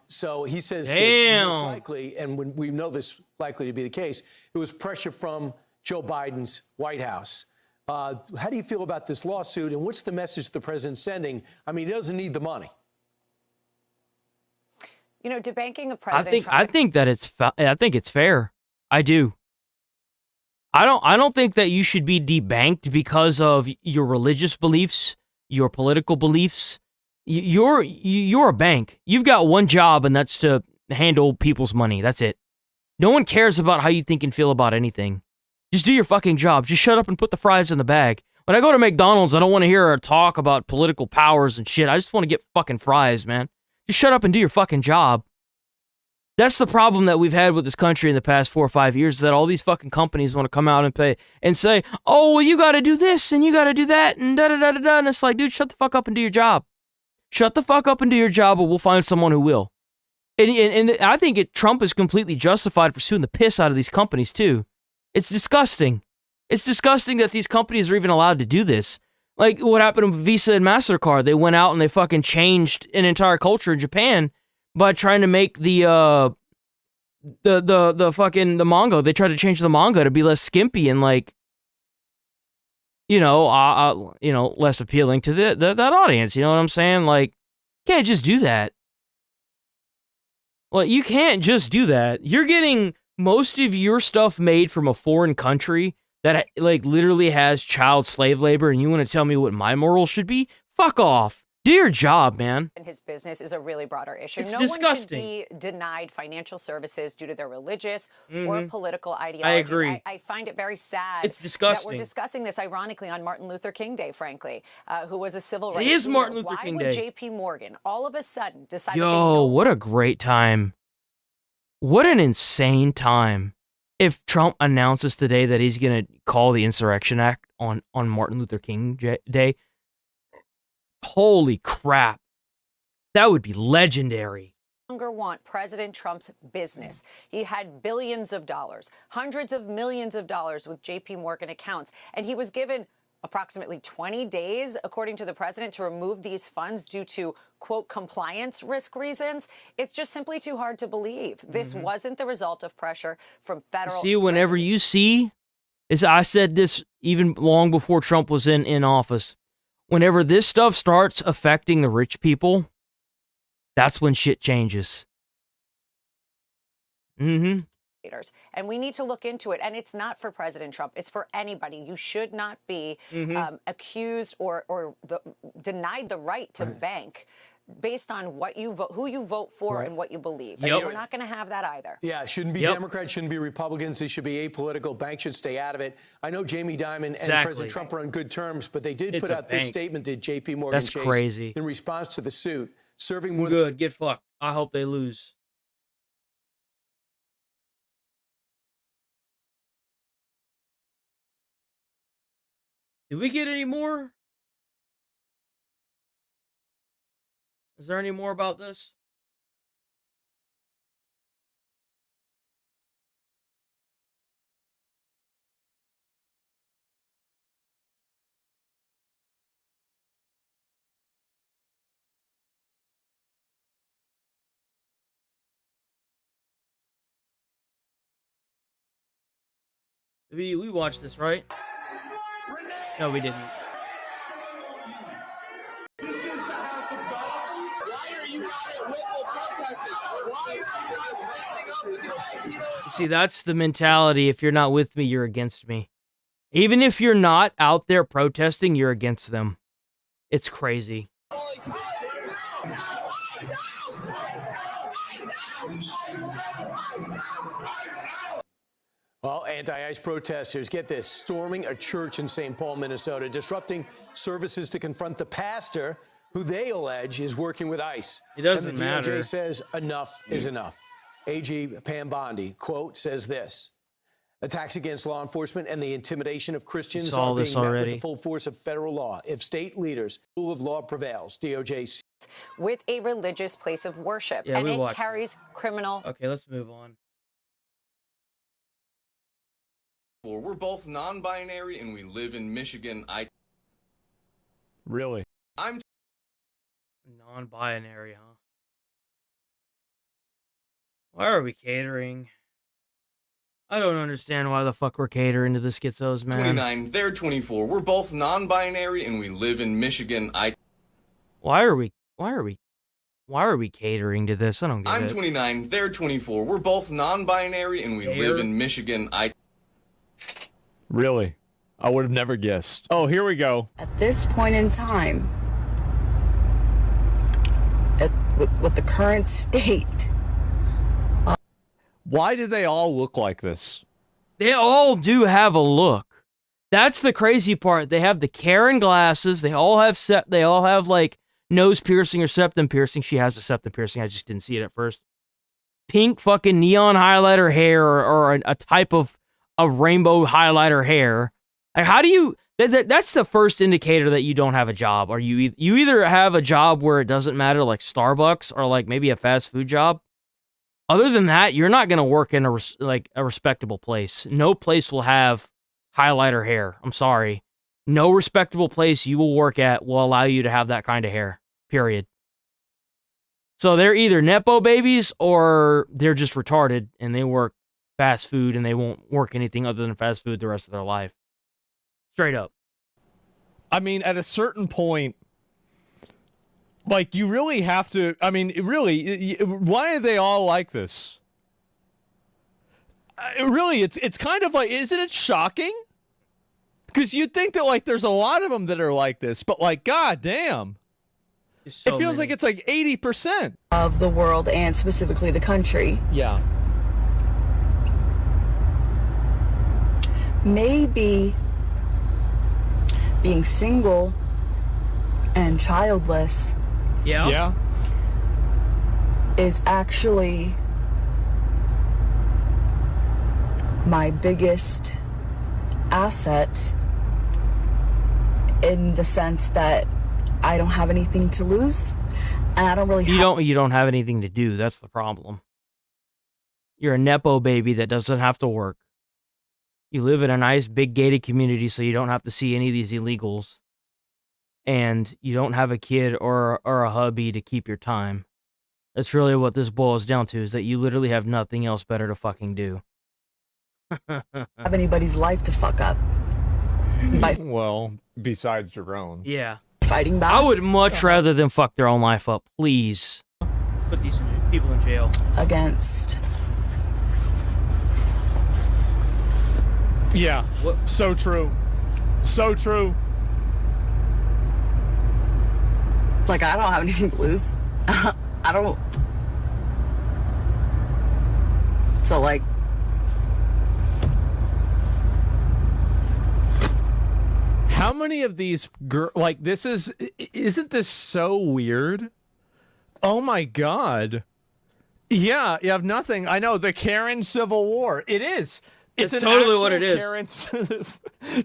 So he says that most likely, and when we know this likely to be the case, it was pressure from Joe Biden's White House. How do you feel about this lawsuit, and what's the message the president's sending? I mean, he doesn't need the money. You know, debanking a president. I think it's fair. I do. I don't think that you should be debanked because of your religious beliefs, your political beliefs. You're a bank. You've got one job, and that's to handle people's money. That's it. No one cares about how you think and feel about anything. Just do your fucking job. Just shut up and put the fries in the bag. When I go to McDonald's, I don't want to hear a talk about political powers and shit. I just want to get fucking fries, man. Just shut up and do your fucking job. That's the problem that we've had with this country in the past 4 or 5 years, that all these fucking companies want to come out and pay and say, oh, well, you got to do this and you got to do that and da-da-da-da-da. And it's like, dude, shut the fuck up and do your job. Shut the fuck up and do your job, or we'll find someone who will. And I think Trump is completely justified for suing the piss out of these companies, too. It's disgusting. It's disgusting that these companies are even allowed to do this. Like what happened with Visa and MasterCard. They went out and they fucking changed an entire culture in Japan by trying to make the manga. They tried to change the manga to be less skimpy and less appealing to that audience. You know what I'm saying? Like, you can't just do that. Well, you can't just do that. You're getting most of your stuff made from a foreign country that like literally has child slave labor, and you want to tell me what my morals should be? Fuck off. Do your job, man. And his business is a really broader issue. It's no disgusting. one should be denied financial services due to their religious or political ideologies. I agree. I find it very sad. It's disgusting. That we're discussing this, ironically, on Martin Luther King Day, frankly, who was a civil rights It is leader. Martin Luther King Day. Why would J.P. Morgan all of a sudden decide? Yo, what a great time. What an insane time. If Trump announces today that he's going to call the Insurrection Act on Martin Luther King Day, holy crap. That would be legendary. Longer want President Trump's business. He had billions of dollars, hundreds of millions of dollars with J.P. Morgan accounts, and he was given approximately 20 days, according to the president, to remove these funds due to, quote, compliance risk reasons. It's just simply too hard to believe. This wasn't the result of pressure from federal... See, whenever you see, I said this even long before Trump was in office, whenever this stuff starts affecting the rich people, that's when shit changes. And we need to look into it. And it's not for President Trump. It's for anybody. You should not be accused or denied the right to bank based on what you vote, who you vote for, and what you believe. And we're not going to have that either. Yeah, it shouldn't be Democrats, shouldn't be Republicans. They should be apolitical. Banks should stay out of it. I know Jamie Dimon and President Trump are on good terms, but they did put out this statement to J.P. Morgan Chase crazy. In response to the suit, serving more Good, get fucked. I hope they lose. Did we get any more? Is there any more about this? We watched this, right? No, we didn't. See, that's the mentality. If you're not with me, you're against me. Even if you're not out there protesting, you're against them. It's crazy. Well, anti-ICE protesters, get this, storming a church in St. Paul, Minnesota, disrupting services to confront the pastor who they allege is working with ICE. It doesn't and the matter. DOJ says enough is enough. AG Pam Bondi, quote, says this: attacks against law enforcement and the intimidation of Christians are being met with the full force of federal law. If state leaders' rule of law prevails, DOJ... with a religious place of worship, Yeah, and it carries criminal... Okay, let's move on. We're both non-binary and we live in Michigan. Really? I'm Non-binary, huh? Why are we catering? I don't understand why the fuck we're catering to the schizos, man. 29, they're 24. We're both non-binary and we live in Michigan. Why are we catering to this? I don't get it. I'm 29, they're 24. We're both non-binary and we live in Michigan. Really? I would have never guessed. Oh, here we go. At this point in time, with the current state. Why do they all look like this? They all do have a look. That's the crazy part. They have the Karen glasses. They all have like nose piercing or septum piercing. She has a septum piercing. I just didn't see it at first. Pink fucking neon highlighter hair or a type of rainbow highlighter hair. Like, how do you... That's the first indicator that you don't have a job. Or you either have a job where it doesn't matter, like Starbucks, or like maybe a fast food job. Other than that, you're not going to work in a respectable place. No place will have highlighter hair. I'm sorry. No respectable place you will work at will allow you to have that kind of hair. Period. So they're either Nepo babies or they're just retarded and they work fast food and they won't work anything other than fast food the rest of their life. Straight up. I mean, at a certain point, like, you really have to... I mean, really, why are they all like this? Really, it's kind of like... Isn't it shocking? Because you'd think that, like, there's a lot of them that are like this, but, like, goddamn. So it feels like it's like 80%. Of the world and specifically the country. Yeah. Maybe being single and childless is actually my biggest asset, in the sense that I don't have anything to lose and I don't really you don't have anything to do. That's the problem. You're a Nepo baby that doesn't have to work. You live in a nice big gated community so you don't have to see any of these illegals. And you don't have a kid or a hubby to keep your time. That's really what this boils down to, is that you literally have nothing else better to fucking do. have anybody's life to fuck up. Well, besides your own. Yeah. Fighting back. I would much rather than fuck their own life up. Please. Put these people in jail. Against. Yeah. What? So true. So true. It's like, I don't have anything to lose. I don't. So, like. How many of these like, isn't this so weird? Oh my God. Yeah, you have nothing. I know, the Karen Civil War. It is. It's totally what it is. Karen's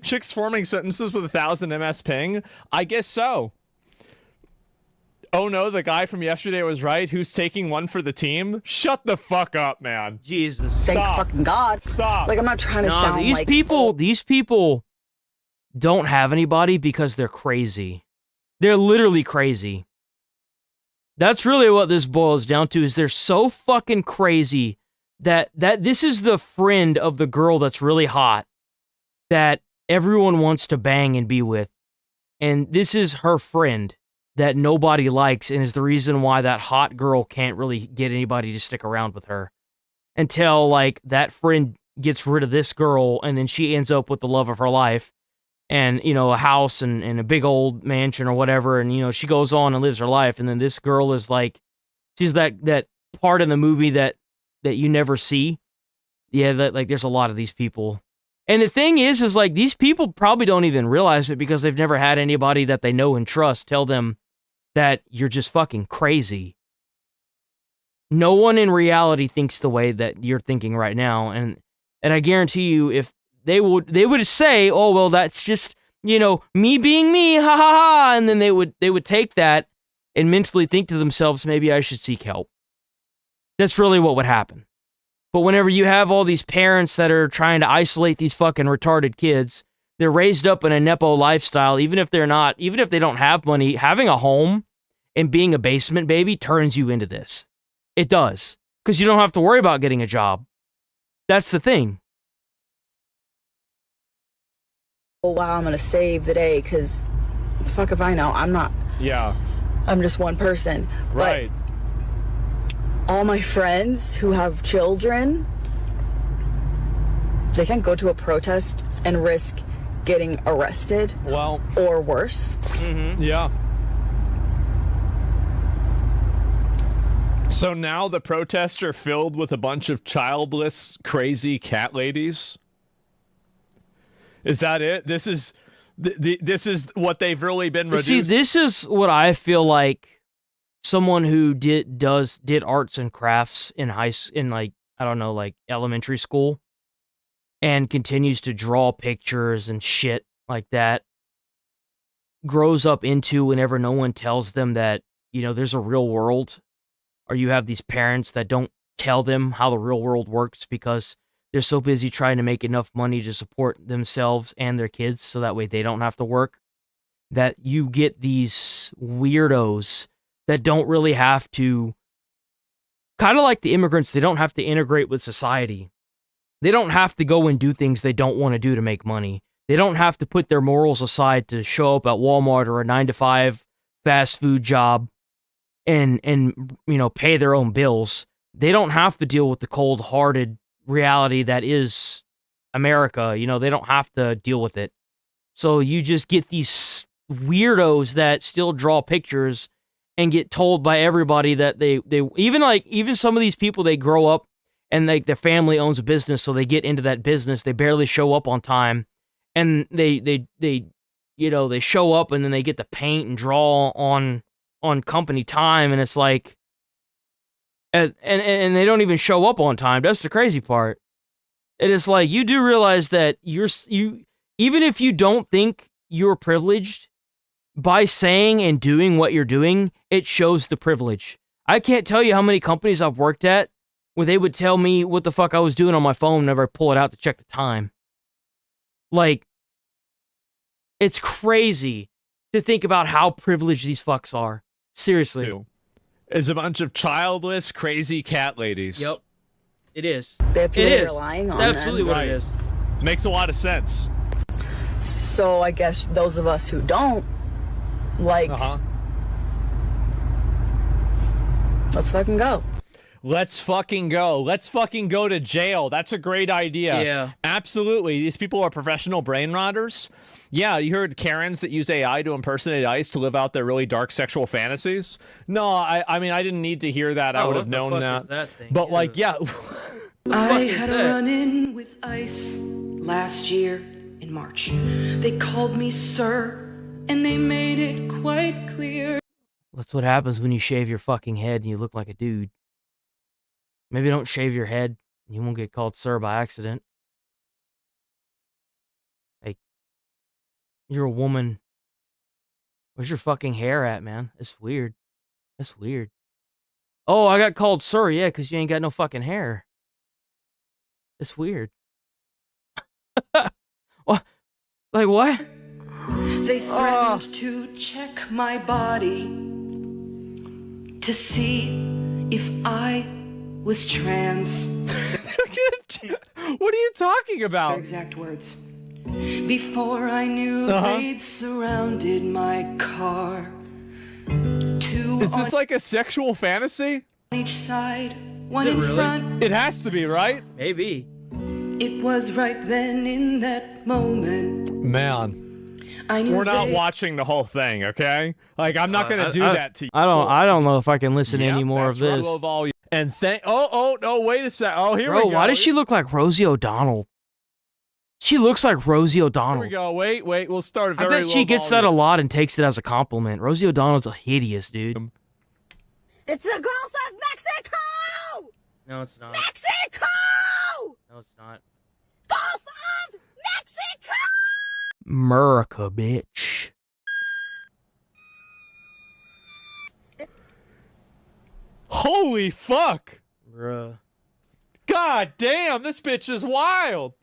chicks forming sentences with 1,000 MS ping. I guess so. Oh no, the guy from yesterday was right. Who's taking one for the team? Shut the fuck up, man. Jesus. Thank Stop. fucking God. Stop. Like, I'm not trying to sound these like... these people don't have anybody because they're crazy. They're literally crazy. That's really what this boils down to, is they're so fucking crazy that this is the friend of the girl that's really hot that everyone wants to bang and be with. And this is her friend that nobody likes and is the reason why that hot girl can't really get anybody to stick around with her. Until, like, that friend gets rid of this girl and then she ends up with the love of her life and, you know, a house and a big old mansion or whatever, and, you know, she goes on and lives her life, and then this girl is like, she's that part in the movie that you never see. Yeah, that, like, there's a lot of these people. And the thing is like, these people probably don't even realize it because they've never had anybody that they know and trust tell them that you're just fucking crazy. No one in reality thinks the way that you're thinking right now, and I guarantee you, if they would say, oh, well, that's just, you know, me being me, ha ha ha, and then they would take that and mentally think to themselves, maybe I should seek help. That's really what would happen. But whenever you have all these parents that are trying to isolate these fucking retarded kids, they're raised up in a Nepo lifestyle, even if they don't have money, having a home and being a basement baby turns you into this. It does. Because you don't have to worry about getting a job. That's the thing. Oh, wow, I'm going to save the day because fuck if I know. I'm not. Yeah. I'm just one person. Right. But all my friends who have children, they can't go to a protest and risk getting arrested. Well. Or worse. Mm-hmm. Yeah. So now the protests are filled with a bunch of childless, crazy cat ladies? Is that it? This is what they've really been reduced. See, this is what I feel like someone who did arts and crafts in elementary school and continues to draw pictures and shit like that grows up into whenever no one tells them that, there's a real world, or you have these parents that don't tell them how the real world works because they're so busy trying to make enough money to support themselves and their kids so that way they don't have to work, that you get these weirdos that don't really have to, kind of like the immigrants, they don't have to integrate with society. They don't have to go and do things they don't want to do to make money. They don't have to put their morals aside to show up at Walmart or a 9-to-5 fast food job and pay their own bills. They don't have to deal with the cold-hearted reality that is America. They don't have to deal with it. So you just get these weirdos that still draw pictures and get told by everybody that they even some of these people, they grow up and their family owns a business, so they get into that business. They barely show up on time, and they show up and then they get to paint and draw on company time, and it's like, and they don't even show up on time. That's the crazy part. It is like, you do realize that you even if you don't think you're privileged, by saying and doing what you're doing, it shows the privilege. I can't tell you how many companies I've worked at where they would tell me what the fuck I was doing on my phone whenever I pull it out to check the time. Like, it's crazy to think about how privileged these fucks are. Seriously. It's a bunch of childless, crazy cat ladies. Yep. It is. It is. Relying on absolutely them. What it is. Makes a lot of sense. So I guess those of us who don't, let's fucking go. Let's fucking go. Let's fucking go to jail. That's a great idea. Yeah. Absolutely. These people are professional brain rotters. Yeah, you heard Karens that use AI to impersonate ICE to live out their really dark sexual fantasies? No, I mean, I didn't need to hear that. I would have known that. But, like, yeah. I had a run-in with ICE last year in March. They called me sir, and they made it quite clear. That's what happens when you shave your fucking head and you look like a dude. Maybe don't shave your head and you won't get called sir by accident. Like, you're a woman. Where's your fucking hair at, man? It's weird. That's weird. Oh, I got called sir, yeah, because you ain't got no fucking hair. It's weird. What? Like, what? They threatened to check my body to see if I was trans. What are you talking about? Their exact words. Before I knew they'd surrounded my car. Is this like a sexual fantasy? On each side, one in front. It has to be, right? Maybe. It was right then in that moment. Man. We're not watching the whole thing, okay? Like, I'm not gonna do that to you. I don't know if I can listen to any more of this. And no, wait a sec. Oh, here we go. Why does she look like Rosie O'Donnell? She looks like Rosie O'Donnell. Here we go. Wait. We'll start very I bet she gets that a lot and takes it as a compliment. Rosie O'Donnell's a hideous dude. It's the Gulf of Mexico! No, it's not. Mexico! No, it's not. Gulf of Mexico! America, bitch. Holy fuck! Bruh. God damn, this bitch is wild.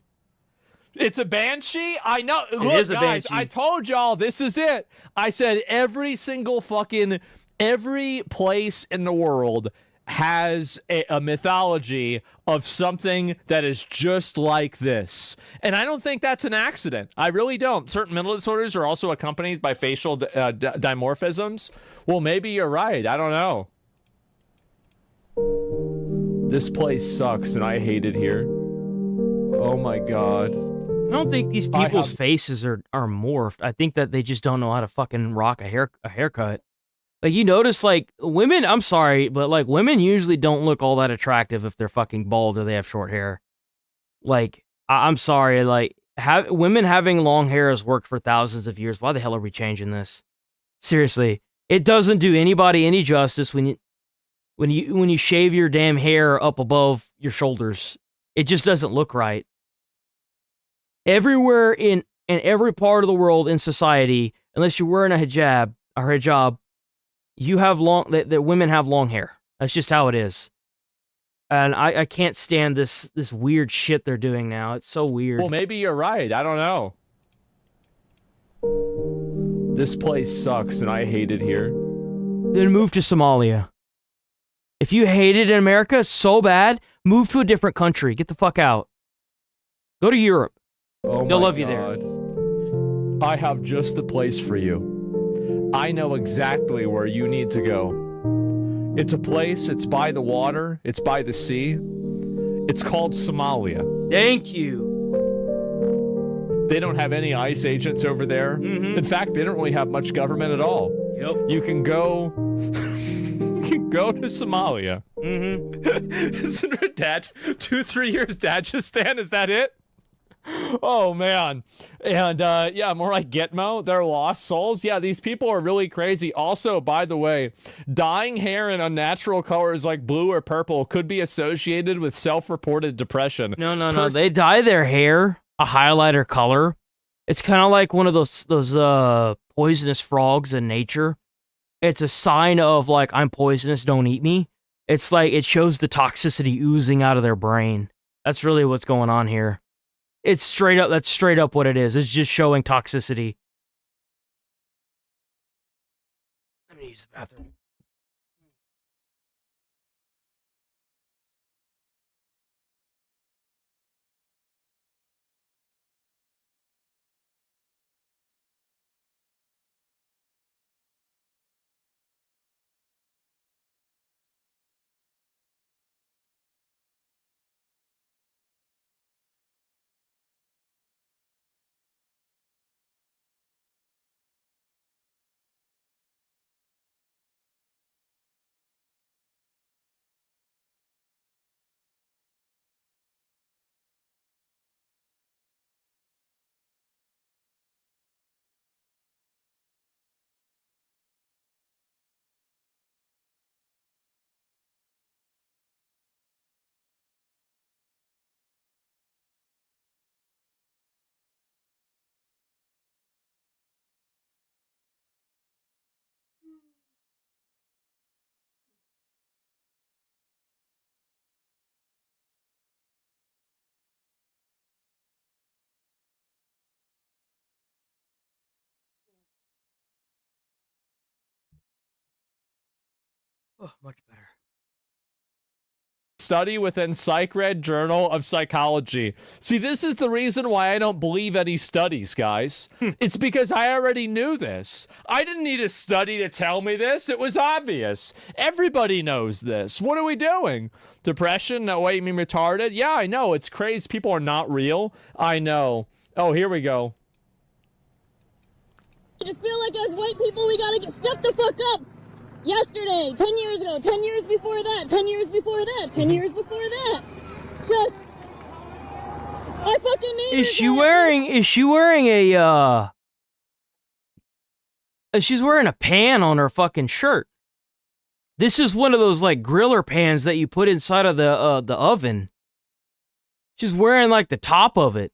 It's a banshee? I know. Look, is a guys, banshee. I told y'all this is it. I said every place in the world has a mythology of something that is just like this. And I don't think that's an accident. I really don't. Certain mental disorders are also accompanied by facial dimorphisms. Well, maybe you're right. I don't know. This place sucks and I hate it here. Oh my God. I don't think these people's faces are morphed. I think that they just don't know how to fucking rock a haircut. Like, you notice, like, women, I'm sorry, but, like, women usually don't look all that attractive if they're fucking bald or they have short hair. Like, I'm sorry, like, women having long hair has worked for thousands of years. Why the hell are we changing this? Seriously, it doesn't do anybody any justice when you shave your damn hair up above your shoulders. It just doesn't look right. Everywhere in every part of the world in society, unless you're wearing a hijab, you have that women have long hair. That's just how it is. And I can't stand this weird shit they're doing now. It's so weird. Well, maybe you're right. I don't know. This place sucks and I hate it here. Then move to Somalia. If you hate it in America so bad, move to a different country. Get the fuck out. Go to Europe. They'll love you there. I have just the place for you. I know exactly where you need to go. It's a place, it's by the water, it's by the sea. It's called Somalia. Thank you. They don't have any ICE agents over there. In fact, they don't really have much government at all. Yep. You can go to Somalia. Isn't her dad 2-3 years Dajistan? Is that it? Oh man. And yeah, more like Gitmo. They're lost souls. Yeah, these people are really crazy. Also, by the way, dyeing hair in unnatural colors like blue or purple could be associated with self-reported depression. No. They dye their hair a highlighter color. It's kind of like one of those poisonous frogs in nature. It's a sign of, like, I'm poisonous, don't eat me. It's like it shows the toxicity oozing out of their brain. That's really what's going on here. That's straight up what it is. It's just showing toxicity. Let me use the bathroom. Oh, much better. Study within PsychRed Journal of Psychology. See, this is the reason why I don't believe any studies, guys. It's because I already knew this. I didn't need a study to tell me this. It was obvious. Everybody knows this. What are we doing? Depression? No, wait, you mean retarded? Yeah, I know. It's crazy. People are not real. I know. Oh, here we go. I just feel like as white people, we gotta step the fuck up. Yesterday, 10 years ago, 10 years before that, 10 years before that, 10 years before that. Just, I fucking need Is she wearing a, she's wearing a pan on her fucking shirt. This is one of those, like, griller pans that you put inside of the oven. She's wearing, like, the top of it.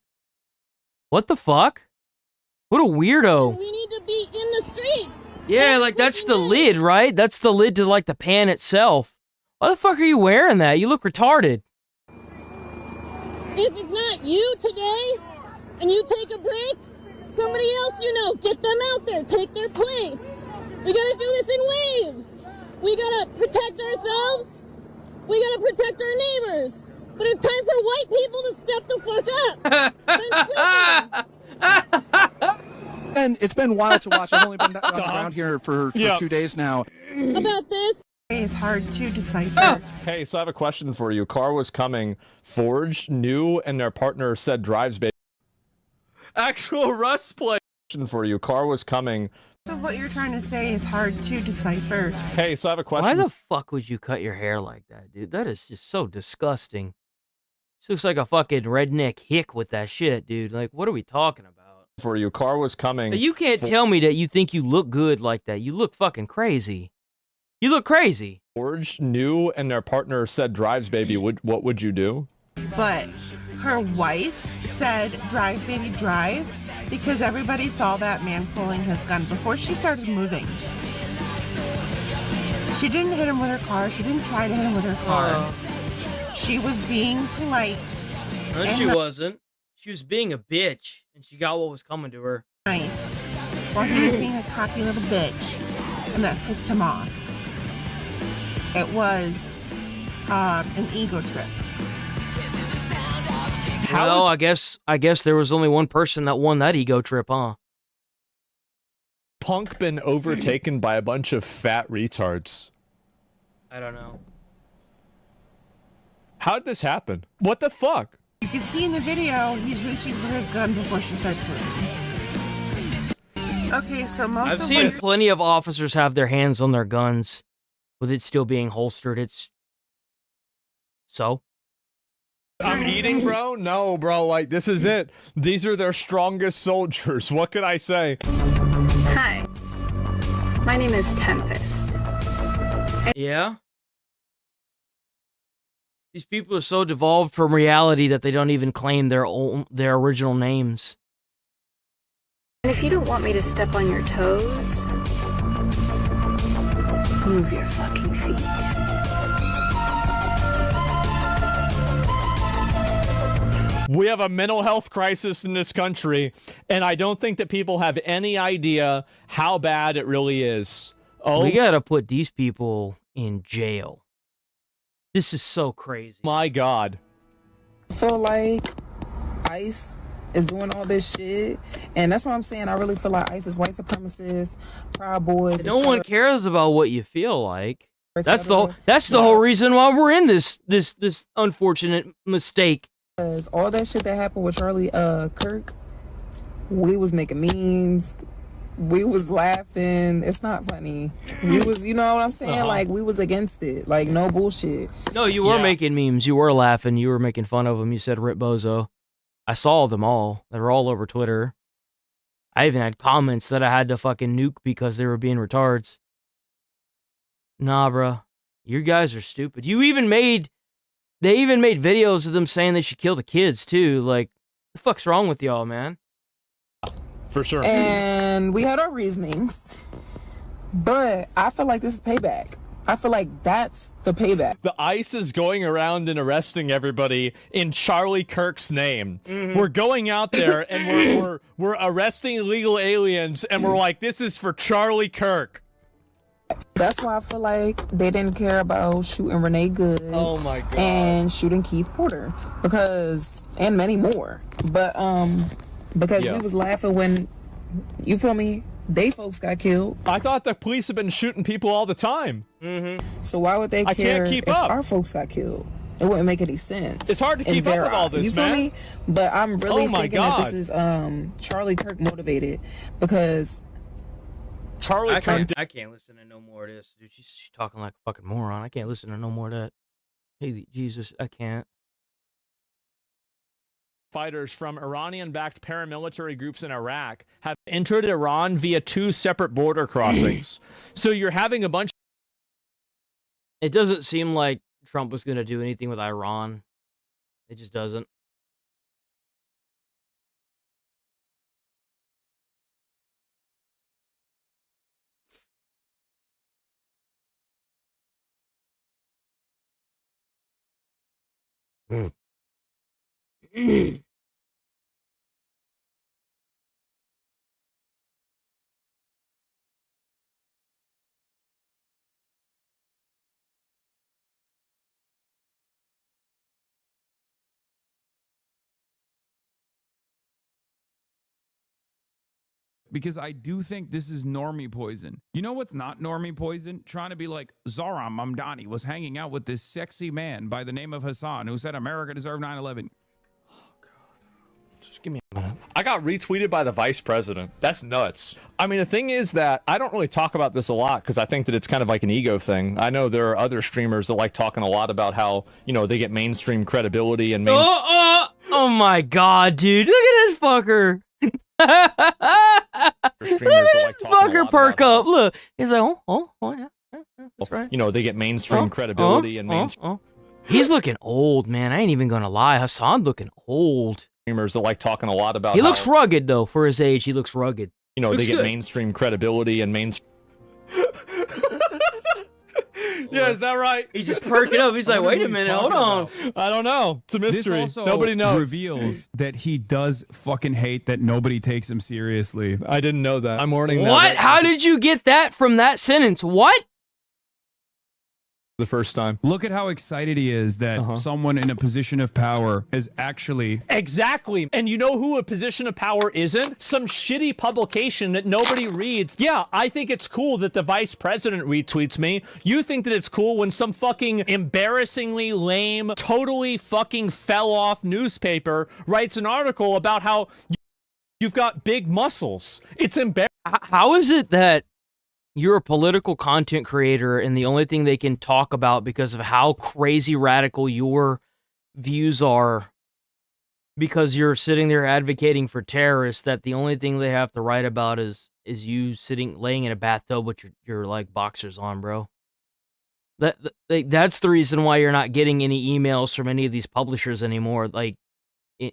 What the fuck? What a weirdo. We need to be in the streets. Yeah, like, that's the lid, right? That's the lid to, like, the pan itself. Why the fuck are you wearing that? You look retarded. If it's not you today, and you take a break, somebody else you know, get them out there, take their place. We gotta do this in waves. We gotta protect ourselves. We gotta protect our neighbors. But it's time for white people to step the fuck up. And it's been wild to watch. I've only been on the ground here for 2 days now. About this. It's hard to decipher. Hey, so I have a question for you. Car was coming, forged, new, and their partner said drives baby. Actual Rust play. Question for you. Car was coming. So what you're trying to say is hard to decipher. Hey, so I have a question. Why the fuck would you cut your hair like that, dude? That is just so disgusting. This looks like a fucking redneck hick with that shit, dude. Like, what are we talking about? For you, car was coming. You can't tell me that you think you look good like that. You look fucking crazy. You look crazy. Forged, new, and their partner said drives baby. What would you do? But her wife said, drive, baby, drive, because everybody saw that man pulling his gun before she started moving. She didn't hit him with her car. She didn't try to hit him with her car. She was being polite. No, she wasn't. She was being a bitch, and she got what was coming to her. Nice. While he was being a cocky little bitch, and that pissed him off. It was an ego trip. Well, I guess there was only one person that won that ego trip, huh? Punk been overtaken by a bunch of fat retards. I don't know. How did this happen? What the fuck? You can see in the video, he's reaching for his gun before she starts moving. Okay, so I've seen plenty of officers have their hands on their guns with it still being holstered. I'm eating, bro? No, bro, like, this is it. These are their strongest soldiers. What can I say? Hi. My name is Tempest. Yeah? These people are so devolved from reality that they don't even claim their original names. And if you don't want me to step on your toes, move your fucking feet. We have a mental health crisis in this country, and I don't think that people have any idea how bad it really is. Oh, We gotta put these people in jail. This is so crazy. My God. I feel like ICE is doing all this shit, and that's why I'm saying I really feel like ICE is white supremacists, Proud Boys. No one cares about what you feel like. That's the whole reason why we're in this unfortunate mistake. Because all that shit that happened with Charlie Kirk, we was making memes, we was laughing. It's not funny. We was, you know what I'm saying? Like, we was against it. Like, no bullshit. No, you were making memes. You were laughing. You were making fun of them. You said Rip Bozo. I saw them all. They were all over Twitter. I even had comments that I had to fucking nuke because they were being retards. Nah, bro. You guys are stupid. They even made videos of them saying they should kill the kids, too. Like, the fuck's wrong with y'all, man? For sure. And we had our reasonings, but I feel like this is payback. I feel like that's the payback. The ICE is going around and arresting everybody in Charlie Kirk's name. Mm-hmm. We're going out there and we're arresting illegal aliens, and we're like, this is for Charlie Kirk. That's why I feel like they didn't care about shooting Renee Good. Oh my God. And shooting Keith Porter, and many more. But because we was laughing when, you feel me, they folks got killed. I thought the police have been shooting people all the time. Mm-hmm. So why would they I care can't keep if up. our folks got killed? It wouldn't make any sense. It's hard to in keep up their with all eyes. this, you feel man. me? But I'm really Oh my thinking that this God. is Charlie Kirk motivated, because Charlie Kirk. I can't listen to no more of this, dude. She's talking like a fucking moron. I can't listen to no more of that. Hey, Jesus, I can't. Fighters from Iranian-backed paramilitary groups in Iraq have entered Iran via 2 separate border crossings. So you're having a bunch. It doesn't seem like Trump was going to do anything with Iran. It just doesn't. Because I do think this is normie poison. You know what's not normie poison? Trying to be like Zohran Mamdani was hanging out with this sexy man by the name of Hassan who said America deserved 9/11. Just give me a minute. I got retweeted by the vice president. That's nuts. I mean, the thing is that I don't really talk about this a lot because I think that it's kind of like an ego thing. I know there are other streamers that like talking a lot about how, you know, they get mainstream credibility and Oh my god, dude. Look at this fucker. Look at this fucker perk up. Look. He's like, yeah. That's right. You know, they get mainstream credibility and mainstream. He's looking old, man. I ain't even gonna lie. Hassan looking old. Streamers that like talking a lot about He looks rugged, though. For his age, he looks rugged. You know, Looks they get good. mainstream credibility and mainstream. Yeah, is that right? He just perked up. He's like, wait a minute, hold on. I don't know. It's a mystery. This also Nobody knows. reveals that he does fucking hate that nobody takes him seriously. I didn't know that. I'm warning What? How did you get that from that sentence? What? the first time. Look at how excited he is that someone in a position of power is actually... Exactly. And you know who a position of power isn't? Some shitty publication that nobody reads. Yeah, I think it's cool that the vice president retweets me. You think that it's cool when some fucking embarrassingly lame, totally fucking fell off newspaper writes an article about how you've got big muscles. It's embarrassing. How is it that you're a political content creator and the only thing they can talk about because of how crazy radical your views are, because you're sitting there advocating for terrorists, that the only thing they have to write about is you laying in a bathtub with your like boxers on, bro? That's the reason why you're not getting any emails from any of these publishers anymore, like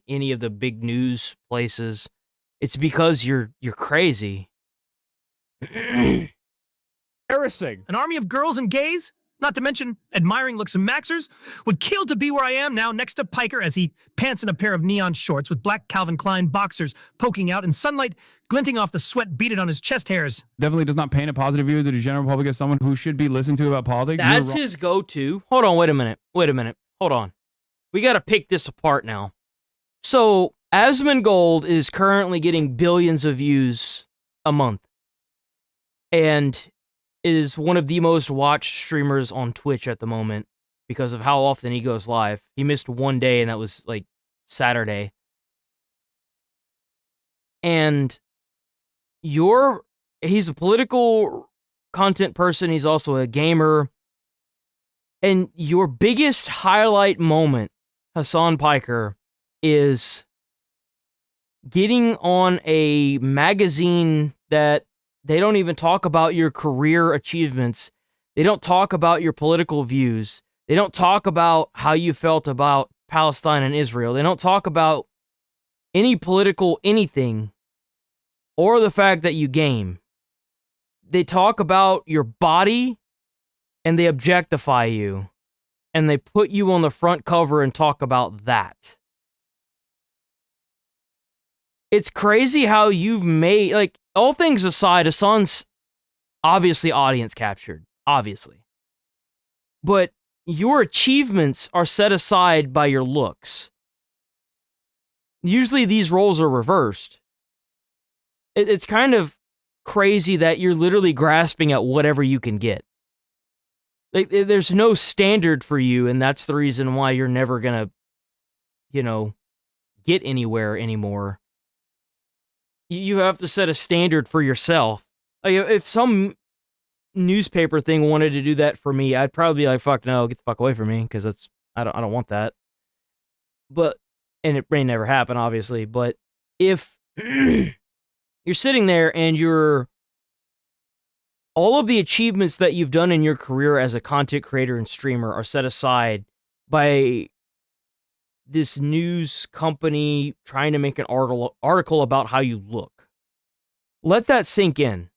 any of the big news places. It's because you're crazy. Embarrassing. An army of girls and gays, not to mention admiring looks and maxers, would kill to be where I am now next to Piker as he pants in a pair of neon shorts with black Calvin Klein boxers poking out and sunlight glinting off the sweat beaded on his chest hairs. Definitely does not paint a positive view of the general public as someone who should be listened to about politics. That's his go-to. Hold on, wait a minute. Hold on. We got to pick this apart now. So, Asmongold is currently getting billions of views a month. And is one of the most watched streamers on Twitch at the moment because of how often he goes live. He missed one day, and that was like Saturday. And he's a political content person. He's also a gamer. And your biggest highlight moment, Hassan Piker, is getting on a magazine that they don't even talk about your career achievements. They don't talk about your political views. They don't talk about how you felt about Palestine and Israel. They don't talk about any political anything or the fact that you game. They talk about your body and they objectify you. And they put you on the front cover and talk about that. It's crazy how you've made, like, all things aside, Hassan's obviously audience captured, obviously. But your achievements are set aside by your looks. Usually these roles are reversed. It's kind of crazy that you're literally grasping at whatever you can get. Like, there's no standard for you, and that's the reason why you're never gonna, get anywhere anymore. You have to set a standard for yourself. Like, if some newspaper thing wanted to do that for me, I'd probably be like, fuck no, get the fuck away from me, because I don't want that. But, and it may never happen, obviously, but if you're sitting there and all of the achievements that you've done in your career as a content creator and streamer are set aside by this news company trying to make an article about how you look. Let that sink in.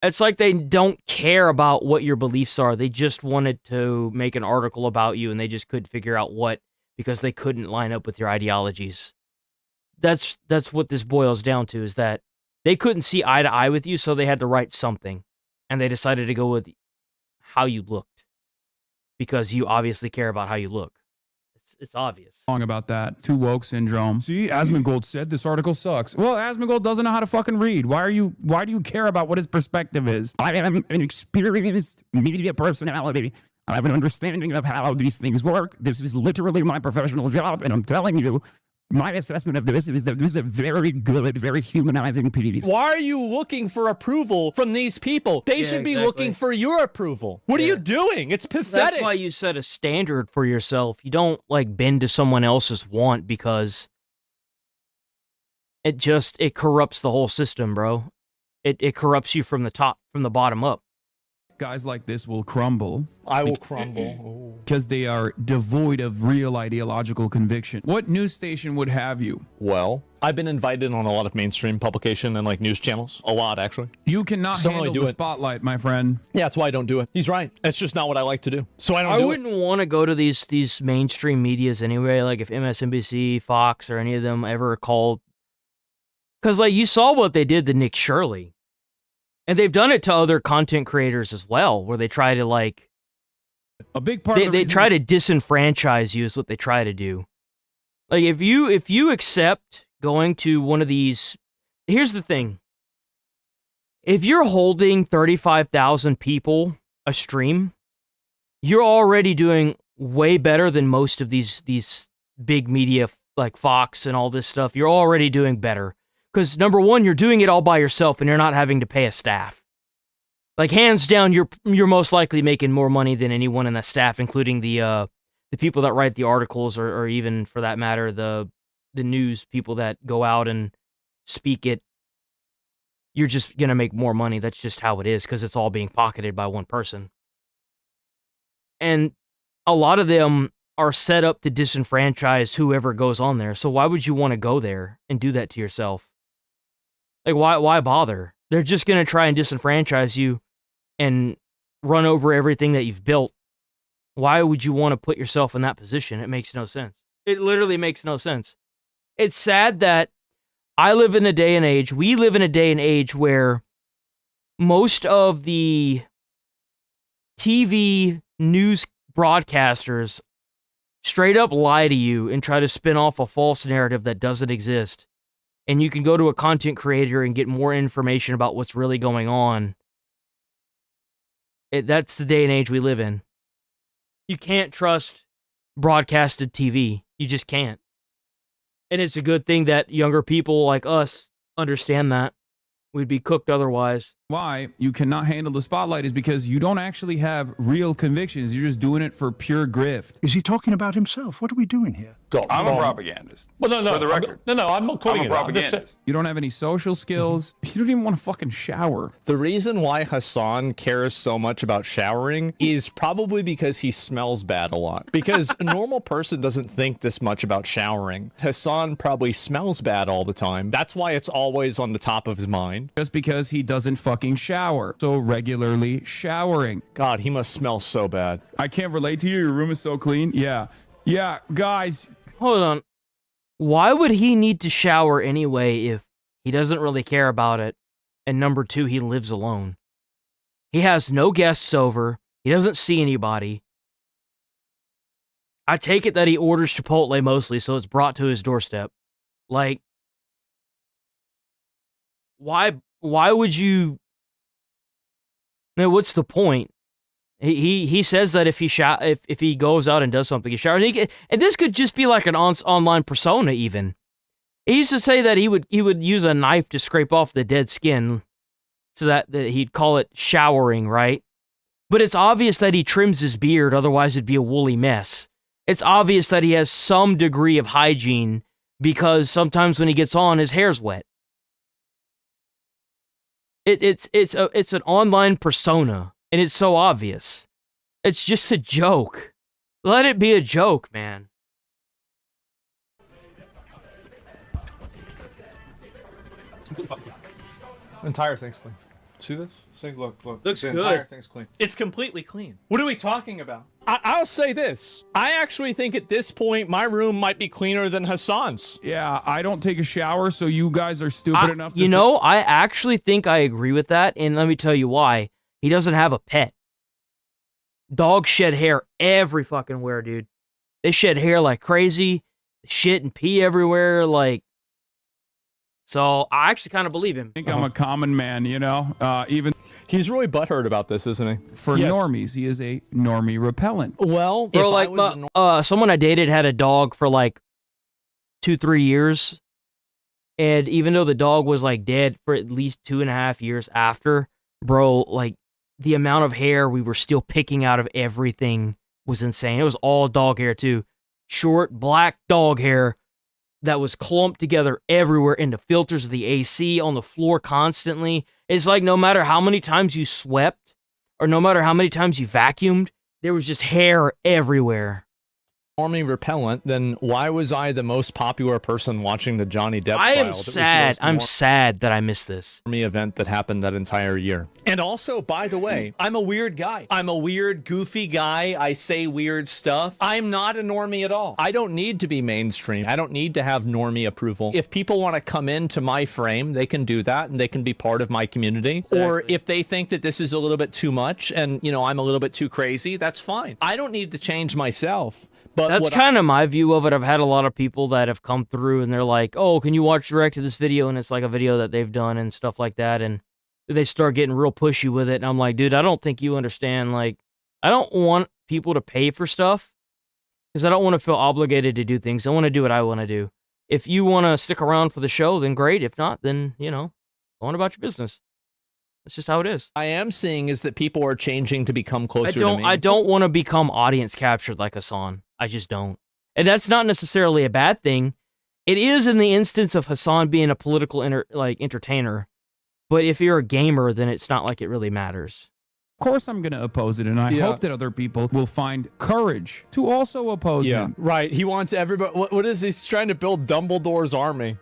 It's like they don't care about what your beliefs are. They just wanted to make an article about you, and they just couldn't figure out what because they couldn't line up with your ideologies. That's what this boils down to, is that they couldn't see eye to eye with you, so they had to write something. And they decided to go with how you looked, because you obviously care about how you look. It's obvious. Wrong about that. Too woke syndrome. See, Asmongold said this article sucks. Well, Asmongold doesn't know how to fucking read. Why do you care about what his perspective is? I am an experienced media personality. I have an understanding of how these things work. This is literally my professional job, and I'm telling you, my assessment of this is that this is a very good, very humanizing piece. Why are you looking for approval from these people? They should be looking for your approval. What are you doing? It's pathetic. That's why you set a standard for yourself. You don't like bend to someone else's want, because it corrupts the whole system, bro. It corrupts you from the bottom up. Guys like this will crumble. I will crumble. Because they are devoid of real ideological conviction. What news station would have you? Well, I've been invited on a lot of mainstream publication and like news channels. A lot, actually. You cannot handle the spotlight, my friend. Yeah, that's why I don't do it. He's right. It's just not what I like to do. So I don't do it. I wouldn't want to go to these mainstream medias anyway, like if MSNBC, Fox, or any of them ever called. Because like you saw what they did to Nick Shirley. And they've done it to other content creators as well, where they try to like a big part. They try to disenfranchise you is what they try to do. Like if you accept going to one of these, here's the thing: if you're holding 35,000 people a stream, you're already doing way better than most of these big media like Fox and all this stuff. You're already doing better. Because number one, you're doing it all by yourself and you're not having to pay a staff. Like hands down, you're most likely making more money than anyone in that staff, including the people that write the articles, or even for that matter, the news people that go out and speak it. You're just gonna make more money. That's just how it is, because it's all being pocketed by one person. And a lot of them are set up to disenfranchise whoever goes on there. So why would you want to go there and do that to yourself? Like, why bother? They're just going to try and disenfranchise you and run over everything that you've built. Why would you want to put yourself in that position? It makes no sense. It literally makes no sense. It's sad that we live in a day and age where most of the TV news broadcasters straight up lie to you and try to spin off a false narrative that doesn't exist. And you can go to a content creator and get more information about what's really going on. That's the day and age we live in. You can't trust broadcasted TV. You just can't. And it's a good thing that younger people like us understand that. We'd be cooked otherwise. Why you cannot handle the spotlight is because you don't actually have real convictions. You're just doing it for pure grift. Is he talking about himself? What are we doing here? I'm a propagandist. Well, no. For the record. I'm not calling I'm a propagandist. You don't have any social skills. You don't even want to fucking shower. The reason why Hassan cares so much about showering is probably because he smells bad a lot. Because a normal person doesn't think this much about showering. Hassan probably smells bad all the time. That's why it's always on the top of his mind. Just because he doesn't fucking shower. So regularly showering. God, he must smell so bad. I can't relate to you. Your room is so clean. Yeah. Yeah, guys. Hold on. Why would he need to shower anyway if he doesn't really care about it? And number two, he lives alone. He has no guests over. He doesn't see anybody. I take it that he orders Chipotle mostly, so it's brought to his doorstep. Like, why would you? No, what's the point? He says that if he goes out and does something, he showers. And this could just be like an online persona. Even he used to say that he would use a knife to scrape off the dead skin, so that he'd call it showering, right? But it's obvious that he trims his beard, otherwise it'd be a woolly mess. It's obvious that he has some degree of hygiene, because sometimes when he gets on, his hair's wet. It's an online persona. And it's so obvious. It's just a joke. Let it be a joke, man. Entire thing's clean. See this? See, look. Looks the good. entire thing's clean. It's completely clean. What are we talking about? I'll say this. I actually think at this point, my room might be cleaner than Hassan's. Yeah, I don't take a shower, so you guys are stupid enough to... I actually think I agree with that, and let me tell you why. He doesn't have a pet. Dogs shed hair every fucking where, dude. They shed hair like crazy. Shit and pee everywhere, like... So, I actually kind of believe him. I think I'm a common man, you know? Even... He's really butthurt about this, isn't he? For normies, he is a normie repellent. Well, bro, like, someone I dated had a dog for like 2-3 years. And even though the dog was like dead for at least 2.5 years after, bro, like the amount of hair we were still picking out of everything was insane. It was all dog hair too. Short, black dog hair that was clumped together everywhere in the filters of the AC, on the floor constantly. It's like no matter how many times you swept or no matter how many times you vacuumed, there was just hair everywhere. Normie repellent, then why was I the most popular person watching the Johnny Depp trial? I am sad. I'm sad that I missed this event that happened that entire year. And also, by the way, I'm a weird guy. I'm a weird, goofy guy. I say weird stuff. I'm not a normie at all. I don't need to be mainstream. I don't need to have normie approval. If people want to come into my frame, they can do that, and they can be part of my community. Exactly. Or if they think that this is a little bit too much, and I'm a little bit too crazy, that's fine. I don't need to change myself. But that's kind of my view of it. I've had a lot of people that have come through and they're like, oh, can you watch direct to this video? And it's like a video that they've done and stuff like that. And they start getting real pushy with it. And I'm like, dude, I don't think you understand. Like, I don't want people to pay for stuff because I don't want to feel obligated to do things. I want to do what I want to do. If you want to stick around for the show, then great. If not, then, go on about your business. That's just how it is. I am seeing is that people are changing to become closer to me. I don't want to become audience captured like Hassan. I just don't. And that's not necessarily a bad thing. It is in the instance of Hassan being a political entertainer. But if you're a gamer, then it's not like it really matters. Of course I'm going to oppose it, and I hope that other people will find courage to also oppose him. Right. He wants everybody... What is he? He's trying to build Dumbledore's army.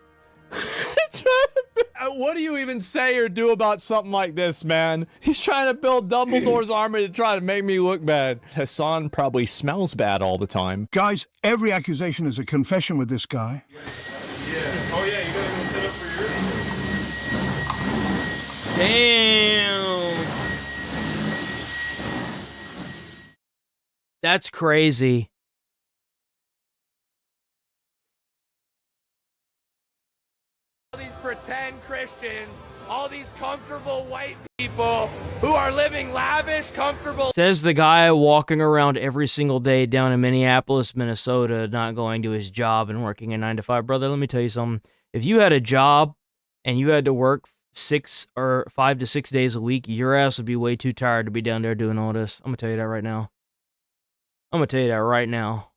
What do you even say or do about something like this, man? He's trying to build Dumbledore's army to try to make me look bad. Hassan probably smells bad all the time. Guys, every accusation is a confession with this guy. Yeah. Oh, yeah, you gotta go set up for yours? Damn. That's crazy. These pretend Christians, all these comfortable white people who are living lavish, comfortable... Says the guy walking around every single day down in Minneapolis, Minnesota, not going to his job and working a 9 to 5. Brother, let me tell you something. If you had a job and you had to work 5 to 6 days a week, your ass would be way too tired to be down there doing all this. I'm going to tell you that right now.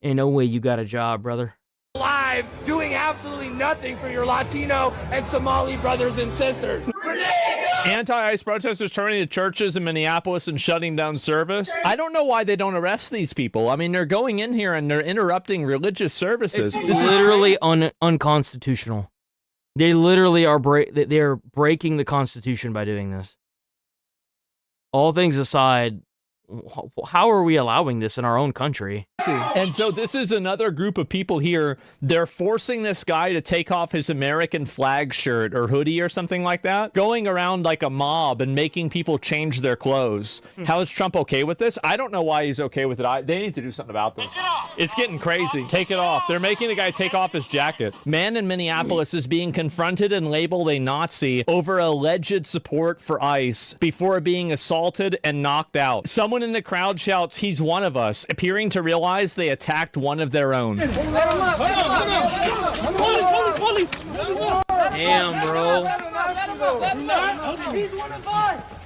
Ain't no way you got a job, brother. Lives doing absolutely nothing for your Latino and Somali brothers and sisters. Anti-ICE protesters turning to churches in Minneapolis and shutting down service. I don't know why they don't arrest these people. I mean, they're going in here and they're interrupting religious services. This is literally unconstitutional. They literally are they're breaking the Constitution by doing this. All things aside, how are we allowing this in our own country? And so this is another group of people here. They're forcing this guy to take off his American flag shirt or hoodie or something like that, going around like a mob and making people change their clothes. How is Trump okay with this? I don't know why he's okay with it. They need to do something about this. It's getting crazy. Take it off. They're making the guy take off his jacket. Man in Minneapolis is being confronted and labeled a Nazi over alleged support for ICE before being assaulted and knocked out. Someone in the crowd shouts, "He's one of us," appearing to realize they attacked one of their own. Damn, bro.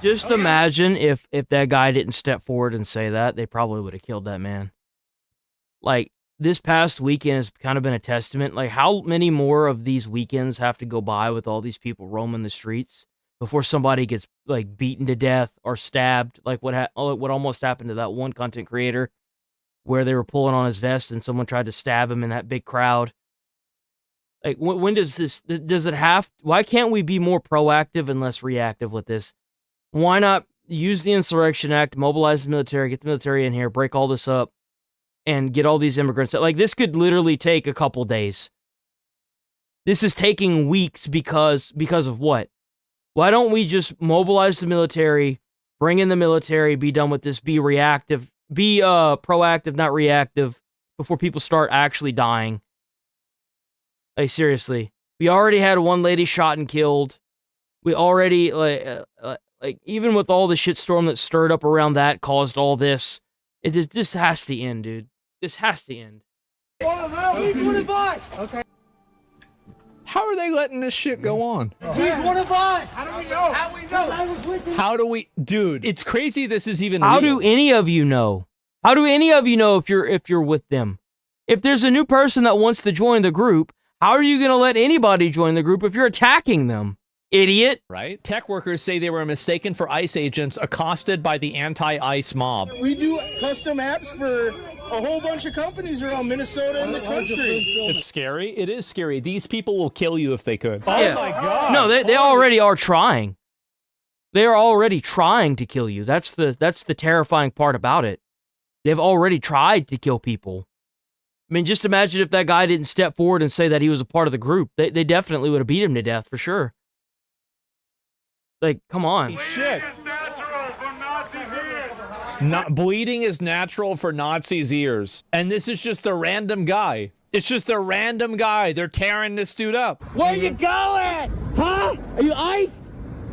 Just imagine if that guy didn't step forward and say that, they probably would have killed that man. Like, this past weekend has kind of been a testament. Like, how many more of these weekends have to go by with all these people roaming the streets before somebody gets, like, beaten to death or stabbed? Like what almost happened to that one content creator where they were pulling on his vest and someone tried to stab him in that big crowd. Like, when does it have... Why can't we be more proactive and less reactive with this? Why not use the Insurrection Act, mobilize the military, get the military in here, break all this up, and get all these immigrants? Like, this could literally take a couple days. This is taking weeks because of what? Why don't we just mobilize the military, bring in the military, be done with this, be reactive, be proactive, not reactive, before people start actually dying? Like, seriously. We already had one lady shot and killed. We already, like, even with all the shitstorm that stirred up around that, caused all this, this has to end, dude. This has to end. He's one of us. Okay. How are they letting this shit go on? He's one of us. How do we know? How we know? How do we, dude? It's crazy. This is even. How real. do any of you know? How do any of you know if you're with them? If there's a new person that wants to join the group, how are you gonna let anybody join the group if you're attacking them? Idiot. Right? Tech workers say they were mistaken for ICE agents accosted by the anti-ICE mob. We do custom apps for a whole bunch of companies around Minnesota and the country. It's scary. It is scary. These people will kill you if they could. Yeah. Oh my God. No, they already are trying. They are already trying to kill you. That's the terrifying part about it. They've already tried to kill people. I mean, just imagine if that guy didn't step forward and say that he was a part of the group. They definitely would have beat him to death for sure. Like, come on. Shit. Not bleeding is natural for Nazis' ears. And this is just a random guy. It's just a random guy. They're tearing this dude up. Where you going? Huh? Are you ICE?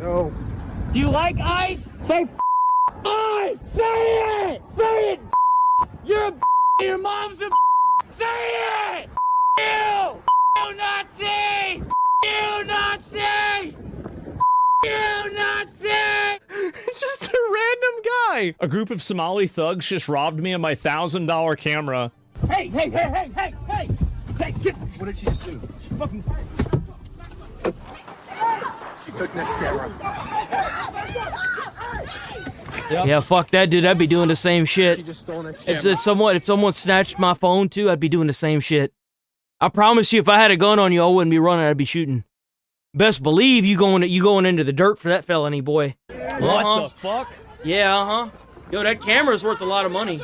No. Do you like ICE? Say ICE! Say it! Say it! You're a your mom's a say it! You! You Nazi! You Nazi! You Nazi! Just a random guy. A group of Somali thugs just robbed me of my $1,000 camera. Hey, hey, hey, hey, hey, hey! Hey, get! What did she just do? She fucking... She took next camera. Yep. Yeah, fuck that, dude. I'd be doing the same shit. She just stole next camera. If someone snatched my phone too, I'd be doing the same shit. I promise you, if I had a gun on you, I wouldn't be running. I'd be shooting. Best believe you going into the dirt for that felony, boy. What the fuck? Yeah, Yo, that camera's worth a lot of money.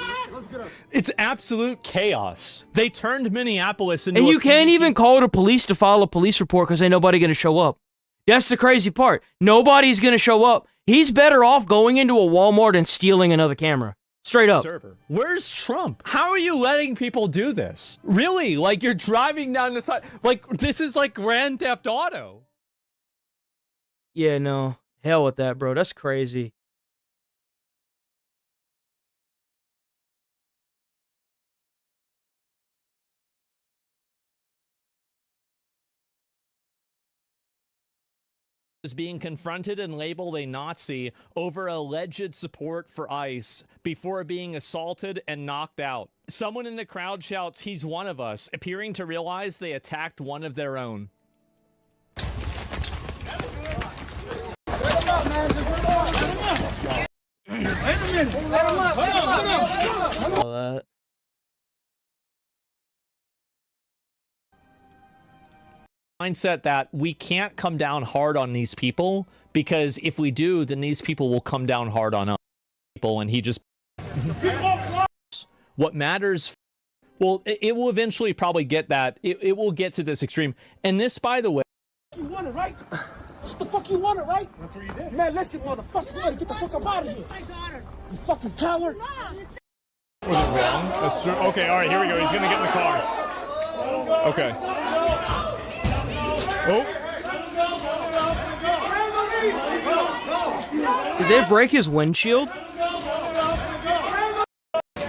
It's absolute chaos. They turned Minneapolis into and you a can't even call the police to file a police report because ain't nobody gonna show up. That's the crazy part. Nobody's gonna show up. He's better off going into a Walmart and stealing another camera. Straight up. server. Where's Trump? How are you letting people do this? Really? Like, you're driving down the side. Like, this is like Grand Theft Auto. Yeah, no. Hell with that, bro. That's crazy. Is being confronted and labeled a Nazi over alleged support for ICE before being assaulted and knocked out. Someone in the crowd shouts, "He's one of us," appearing to realize they attacked one of their own. Mindset that we can't come down hard on these people, because if we do, then these people will come down hard on us. And he just... What matters... Well, it will eventually probably get that. It will get to this extreme. And this, by the way... You want it, right? What the fuck you want it, right? That's what you did. Man, listen, motherfucker. You better get the fuck up out of here. You fucking coward. Was it wrong? That's true. Okay, all right, here we go. He's going to get in the car. Okay. Oh. Did they break his windshield?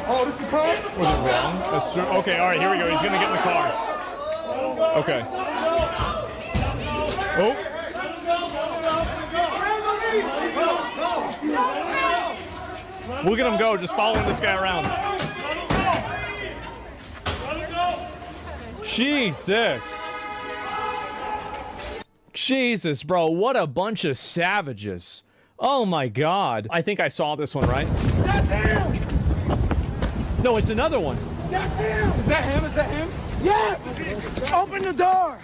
Oh, this is car? Was it wrong? That's true. Okay, all right, here we go. He's going to get in the car. Okay. Oh. Look at him go, just following this guy around. Jesus. Jesus, bro, what a bunch of savages. Oh my God. I think I saw this one, right? That's him! No, it's another one. That's him! Is that him? Is that him? Yes! Open the door!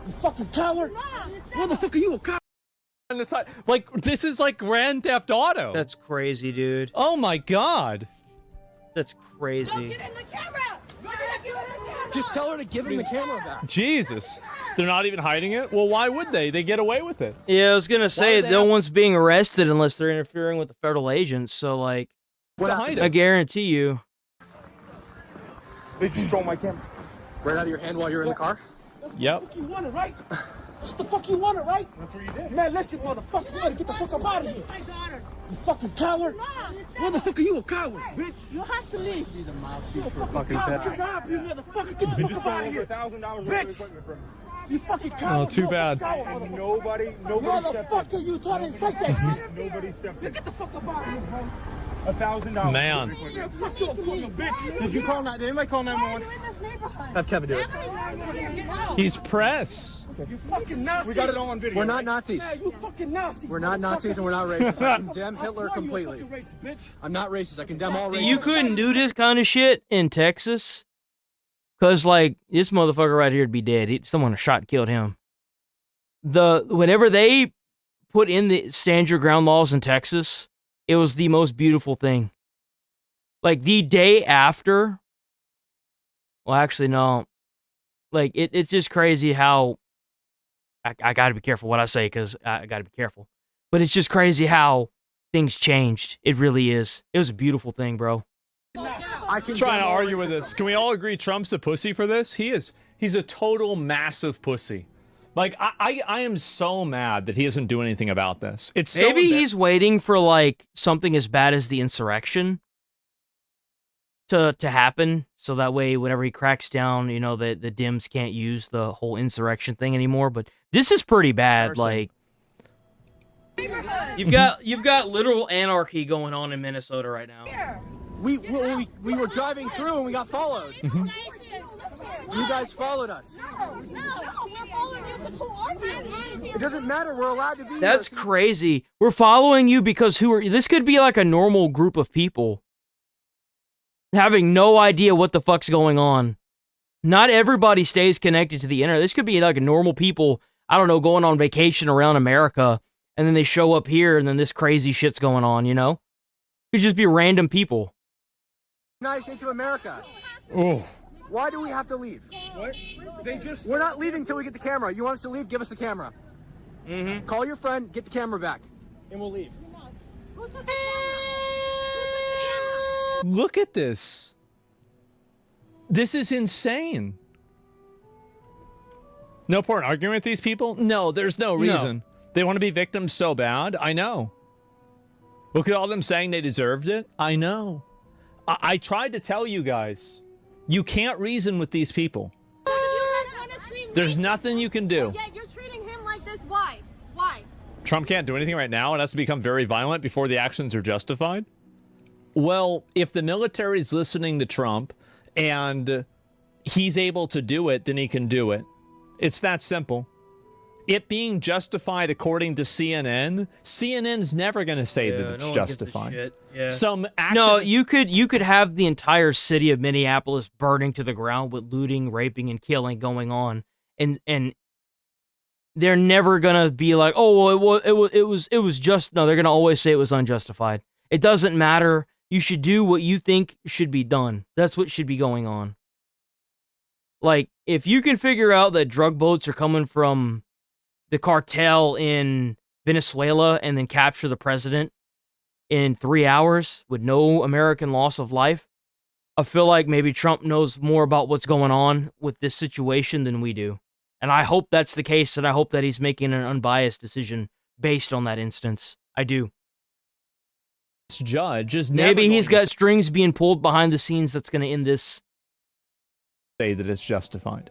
You fucking coward. Motherfucker, you a coward. On the side, like, this is like Grand Theft Auto. That's crazy, dude. Oh my god. That's crazy. Just tell her to give him the camera back. Jesus. They're not even hiding it? Well, why would they? They get away with it. Yeah, I was gonna say no one's being arrested unless they're interfering with the federal agents. So, like, I guarantee you. They just stole my camera. Right out of your hand while you're in the car? Yep. That's the fuck you wanted, right? That's the fuck you wanted, right? That's what you did. Man, listen, motherfucker, you better get the fuck up out of here. My daughter. You fucking coward. Motherfucker, you a coward, bitch. You have to leave. You a fucking coward. Get out, you motherfucker. Get the fuck up out of here. Bitch. You fucking coward. Oh, too bad. Nobody motherfucker, you trying to incite that shit. Nobody stepped in. Get the fuck up out of here, bro. $1,000. Man. Yeah, fuck you, bitch. Did you call 9? Did anybody call 911? Have Kevin do it. He's press. You fucking Nazis. We got it all on video. We're not Nazis. Yeah, you fucking Nazis. We're not Nazis and we're not racist. I condemn Hitler completely. Racist, I'm not racist. I condemn all racists. You couldn't do this kind of shit in Texas, cause like this motherfucker right here would be dead. Someone shot and killed him. Whenever they put in the stand your ground laws in Texas, it was the most beautiful thing. Like the day after. Well, actually, no. Like it's just crazy how. I got to be careful what I say because I got to be careful. But it's just crazy how things changed. It really is. It was a beautiful thing, bro. I'm trying to argue with this. Can we all agree Trump's a pussy for this? He is. He's a total massive pussy. Like, I am so mad that he doesn't do anything about this. It's Maybe he's waiting for, like, something as bad as the insurrection to happen, so that way whenever he cracks down, you know, the Dems can't use the whole insurrection thing anymore. But this is pretty bad. Like, you've got literal anarchy going on in Minnesota right now. We were driving through and we got followed. You guys followed us. No, we're following you because who are you? It doesn't matter. We're allowed to be That's here. crazy. We're following you because this could be like a normal group of people having no idea what the fuck's going on. Not everybody stays connected to the internet. This could be like a normal people, I don't know, going on vacation around America, and then they show up here, and then this crazy shit's going on, you know? It could just be random people. Nice into America. Oh. Why do we have to leave? What? We're not leaving till we get the camera. You want us to leave? Give us the camera. Mm-hmm. Call your friend, get the camera back. And we'll leave. Look at this. This is insane. No point arguing with these people? No, there's no reason. They want to be victims so bad. I know. Look at all them saying they deserved it. I know. I tried to tell you guys. You can't reason with these people. There's nothing you can do. Yeah, you're treating him like this. Why? Why? Trump can't do anything right now. It has to become very violent before the actions are justified. Well, if the military's listening to Trump and he's able to do it, then he can do it. It's that simple. It being justified according to CNN, CNN's never going to say that it's justified. Yeah. No, you could have the entire city of Minneapolis burning to the ground with looting, raping, and killing going on, and they're never gonna be like, oh, well, it was just. No, they're gonna always say it was unjustified. It doesn't matter. You should do what you think should be done. That's what should be going on. Like, if you can figure out that drug boats are coming from the cartel in Venezuela and then capture the president in 3 hours with no American loss of life, I feel like maybe Trump knows more about what's going on with this situation than we do. And I hope that's the case, and I hope that he's making an unbiased decision based on that instance. I do. Judge is maybe he's got strings being pulled behind the scenes that's going to end this. Say that it's justified.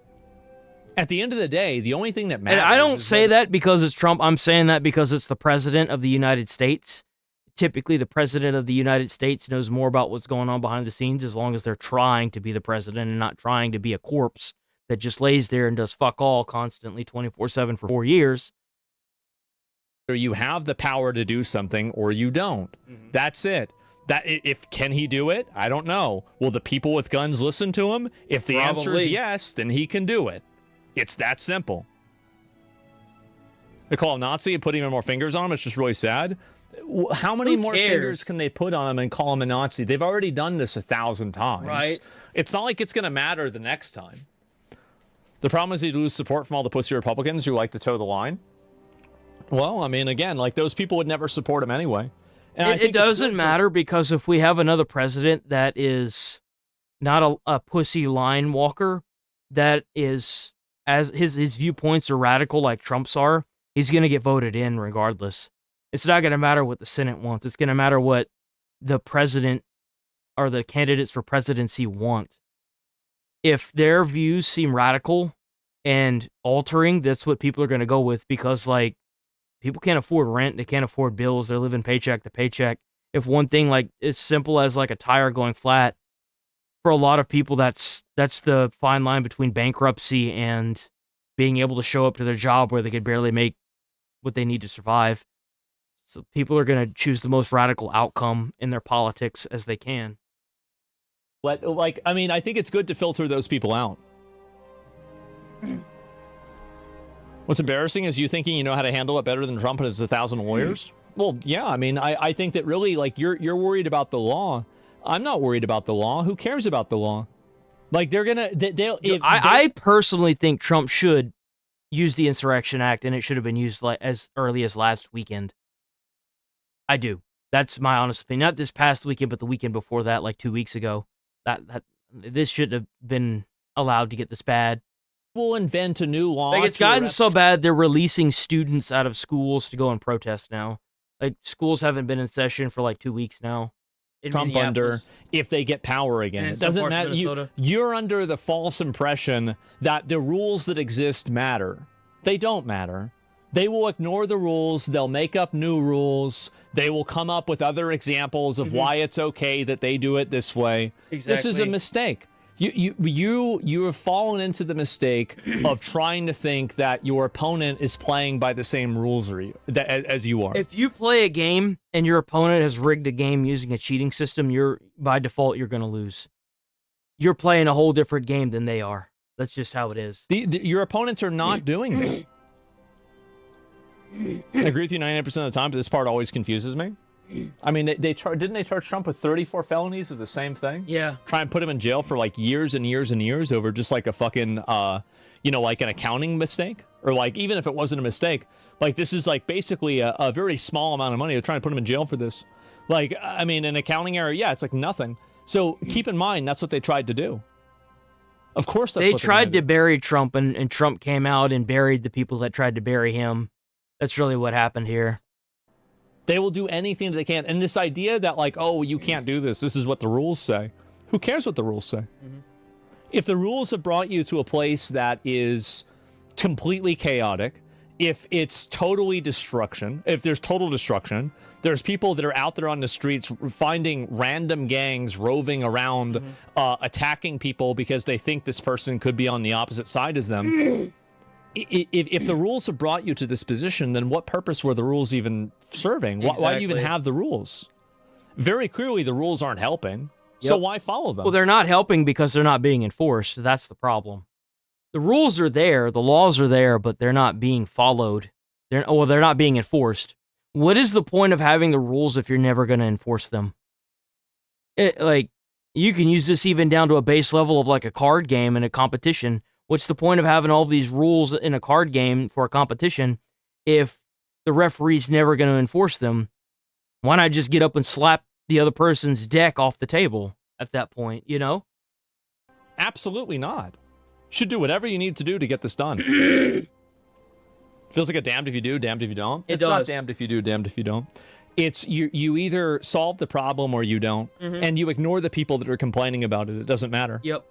At the end of the day, the only thing that matters. And I don't say that because it's Trump. I'm saying that because it's the president of the United States. Typically, the president of the United States knows more about what's going on behind the scenes as long as they're trying to be the president and not trying to be a corpse that just lays there and does fuck all constantly 24/7 for 4 years. Or you have the power to do something or you don't. Mm-hmm. That's it. Can he do it? I don't know. Will the people with guns listen to him? If the answer is yes, then he can do it. It's that simple. They call him Nazi and put even more fingers on him. It's just really sad. How many more fingers can they put on him and call him a Nazi? They've already done this 1,000 times. Right. It's not like it's going to matter the next time. The problem is you lose support from all the pussy Republicans who like to toe the line. Well, I mean, again, like those people would never support him anyway. And it doesn't matter because if we have another president that is not a pussy line walker, that is, as his viewpoints are radical like Trump's are, he's going to get voted in regardless. It's not going to matter what the Senate wants. It's going to matter what the president or the candidates for presidency want. If their views seem radical and altering, that's what people are going to go with because, like, people can't afford rent. They can't afford bills. They're living paycheck to paycheck. If one thing, like, as simple as, like, a tire going flat, for a lot of people, that's the fine line between bankruptcy and being able to show up to their job where they could barely make what they need to survive. So people are going to choose the most radical outcome in their politics as they can. Like, I mean, I think it's good to filter those people out. What's embarrassing is you thinking you know how to handle it better than Trump and his 1,000 lawyers. Well, yeah, I mean, I think that really, like, you're worried about the law. I'm not worried about the law. Who cares about the law? Like, they're gonna, I personally think Trump should use the Insurrection Act, and it should have been used like as early as last weekend. I do. That's my honest opinion. Not this past weekend, but the weekend before that, like 2 weeks ago. That this shouldn't have been allowed to get this bad. We'll invent a new law. Like, it's gotten so bad, they're releasing students out of schools to go and protest now. Like, schools haven't been in session for like 2 weeks now. Trump under, if they get power again. It doesn't matter. You're under the false impression that the rules that exist matter. They don't matter. They will ignore the rules. They'll make up new rules. They will come up with other examples of why it's okay that they do it this way. Exactly. This is a mistake. You have fallen into the mistake of trying to think that your opponent is playing by the same rules as you are. If you play a game and your opponent has rigged a game using a cheating system, by default you're going to lose. You're playing a whole different game than they are. That's just how it is. Your opponents are not doing that. I agree with you 99% of the time, but this part always confuses me. I mean, didn't they charge Trump with 34 felonies of the same thing? Yeah. Try and put him in jail for like years and years and years over just like a fucking, like an accounting mistake? Or like, even if it wasn't a mistake, like this is like basically a very small amount of money. They're trying to put him in jail for this. Like, I mean, an accounting error, yeah, it's like nothing. So keep in mind, that's what they tried to do. Of course that's they what tried to bury Trump, and Trump came out and buried the people that tried to bury him. That's really what happened here. They will do anything that they can. And this idea that, like, oh, you can't do this. This is what the rules say. Who cares what the rules say? If the rules have brought you to a place that is completely chaotic, if it's totally destruction, if there's total destruction, there's people that are out there on the streets finding random gangs roving around, attacking people because they think this person could be on the opposite side as them. If the rules have brought you to this position, then what purpose were the rules even serving? Exactly. Why do you even have the rules? Very clearly, the rules aren't helping. So why follow them? Well, they're not helping because they're not being enforced. That's the problem. The rules are there, the laws are there, but they're not being followed. They're not being enforced. What is the point of having the rules if you're never going to enforce them? Like, you can use this even down to a base level of like a card game in a competition. What's the point of having all these rules in a card game for a competition if the referee's never going to enforce them? Why not just get up and slap the other person's deck off the table at that point, you know? Absolutely not. Should do whatever you need to do to get this done. Feels like a damned if you do, damned if you don't. It's not damned if you do, damned if you don't. It's you either solve the problem or you don't, and you ignore the people that are complaining about it. It doesn't matter. Yep.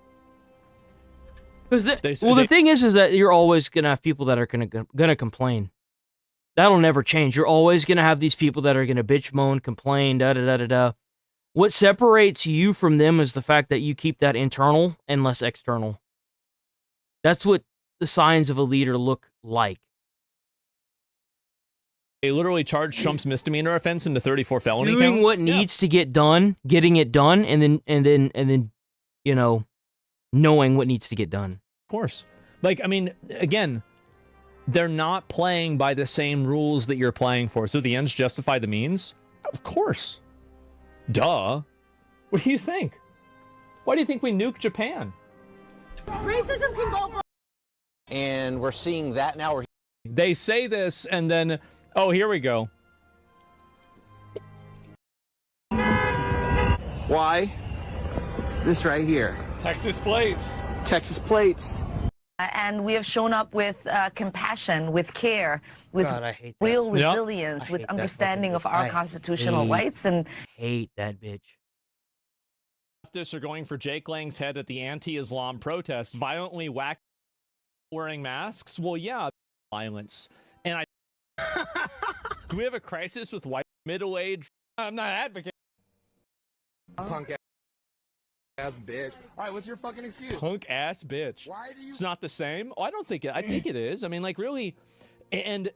Because the thing is that you're always gonna have people that are gonna complain. That'll never change. You're always gonna have these people that are gonna bitch, moan, complain, da da da da da. What separates you from them is the fact that you keep that internal and less external. That's what the signs of a leader look like. They literally charged Trump's misdemeanor offense into 34 felony counts. Doing what needs to get done, getting it done, and then, you know, knowing what needs to get done. Of course. Like, I mean, again, they're not playing by the same rules that you're playing for. So the ends justify the means? Of course. Duh. What do you think? Why do you think we nuked Japan? Racism can go for. And we're seeing that now. They say this and then, oh, here we go. Why? This right here. Texas plates. Texas plates. And we have shown up with compassion, with care, with real resilience, with understanding of our constitutional rights. And hate that bitch. Leftists are going for Jake Lang's head at the anti-Islam protest, violently wearing masks. Well, yeah, violence. And do we have a crisis with white middle-aged? I'm not advocating. Punk ass bitch. All right, what's your fucking excuse? Punk ass bitch. Why do you? It's not the same. Oh, I don't think it. I think it is. I mean, like, really, and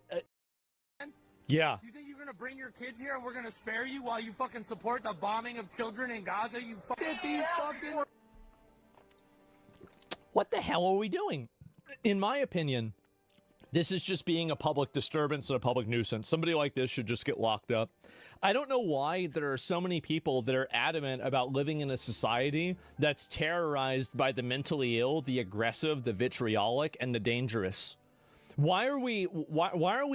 yeah. You think you're gonna bring your kids here and we're gonna spare you while you fucking support the bombing of children in Gaza? You fucking these fucking. What the hell are we doing? In my opinion, this is just being a public disturbance and a public nuisance. Somebody like this should just get locked up. I don't know why there are so many people that are adamant about living in a society that's terrorized by the mentally ill, the aggressive, the vitriolic, and the dangerous. Why are we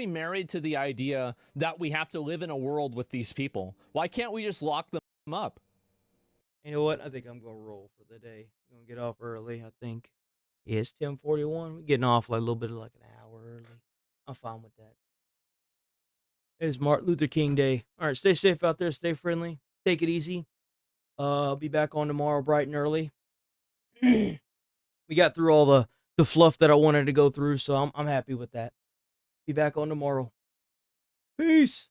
married to the idea that we have to live in a world with these people? Why can't we just lock them up? You know what? I think I'm going to roll for the day. I'm going to get off early, I think. Yeah, it's 10:41. We're getting off like a little bit of like an hour early. I'm fine with that. It's Martin Luther King Day. All right, stay safe out there. Stay friendly. Take it easy. I'll be back on tomorrow bright and early. We got through all the fluff that I wanted to go through, so I'm happy with that. Be back on tomorrow. Peace.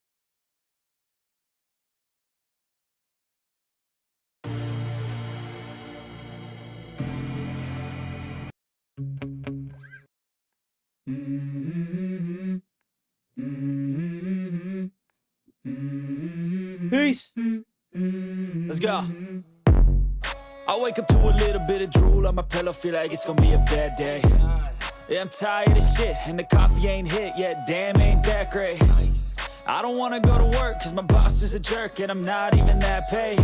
Peace. Let's go. I wake up to a little bit of drool on my pillow, feel like it's gonna be a bad day. Yeah, I'm tired of shit, and the coffee ain't hit yet, damn, ain't that great. I don't wanna go to work, cause my boss is a jerk, and I'm not even that paid.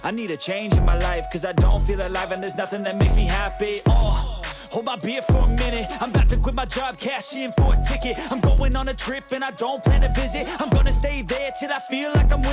I need a change in my life, cause I don't feel alive, and there's nothing that makes me happy. Hold my beer for a minute. I'm about to quit my job, cash in for a ticket. I'm going on a trip and I don't plan to visit. I'm gonna stay there till I feel like I'm winning.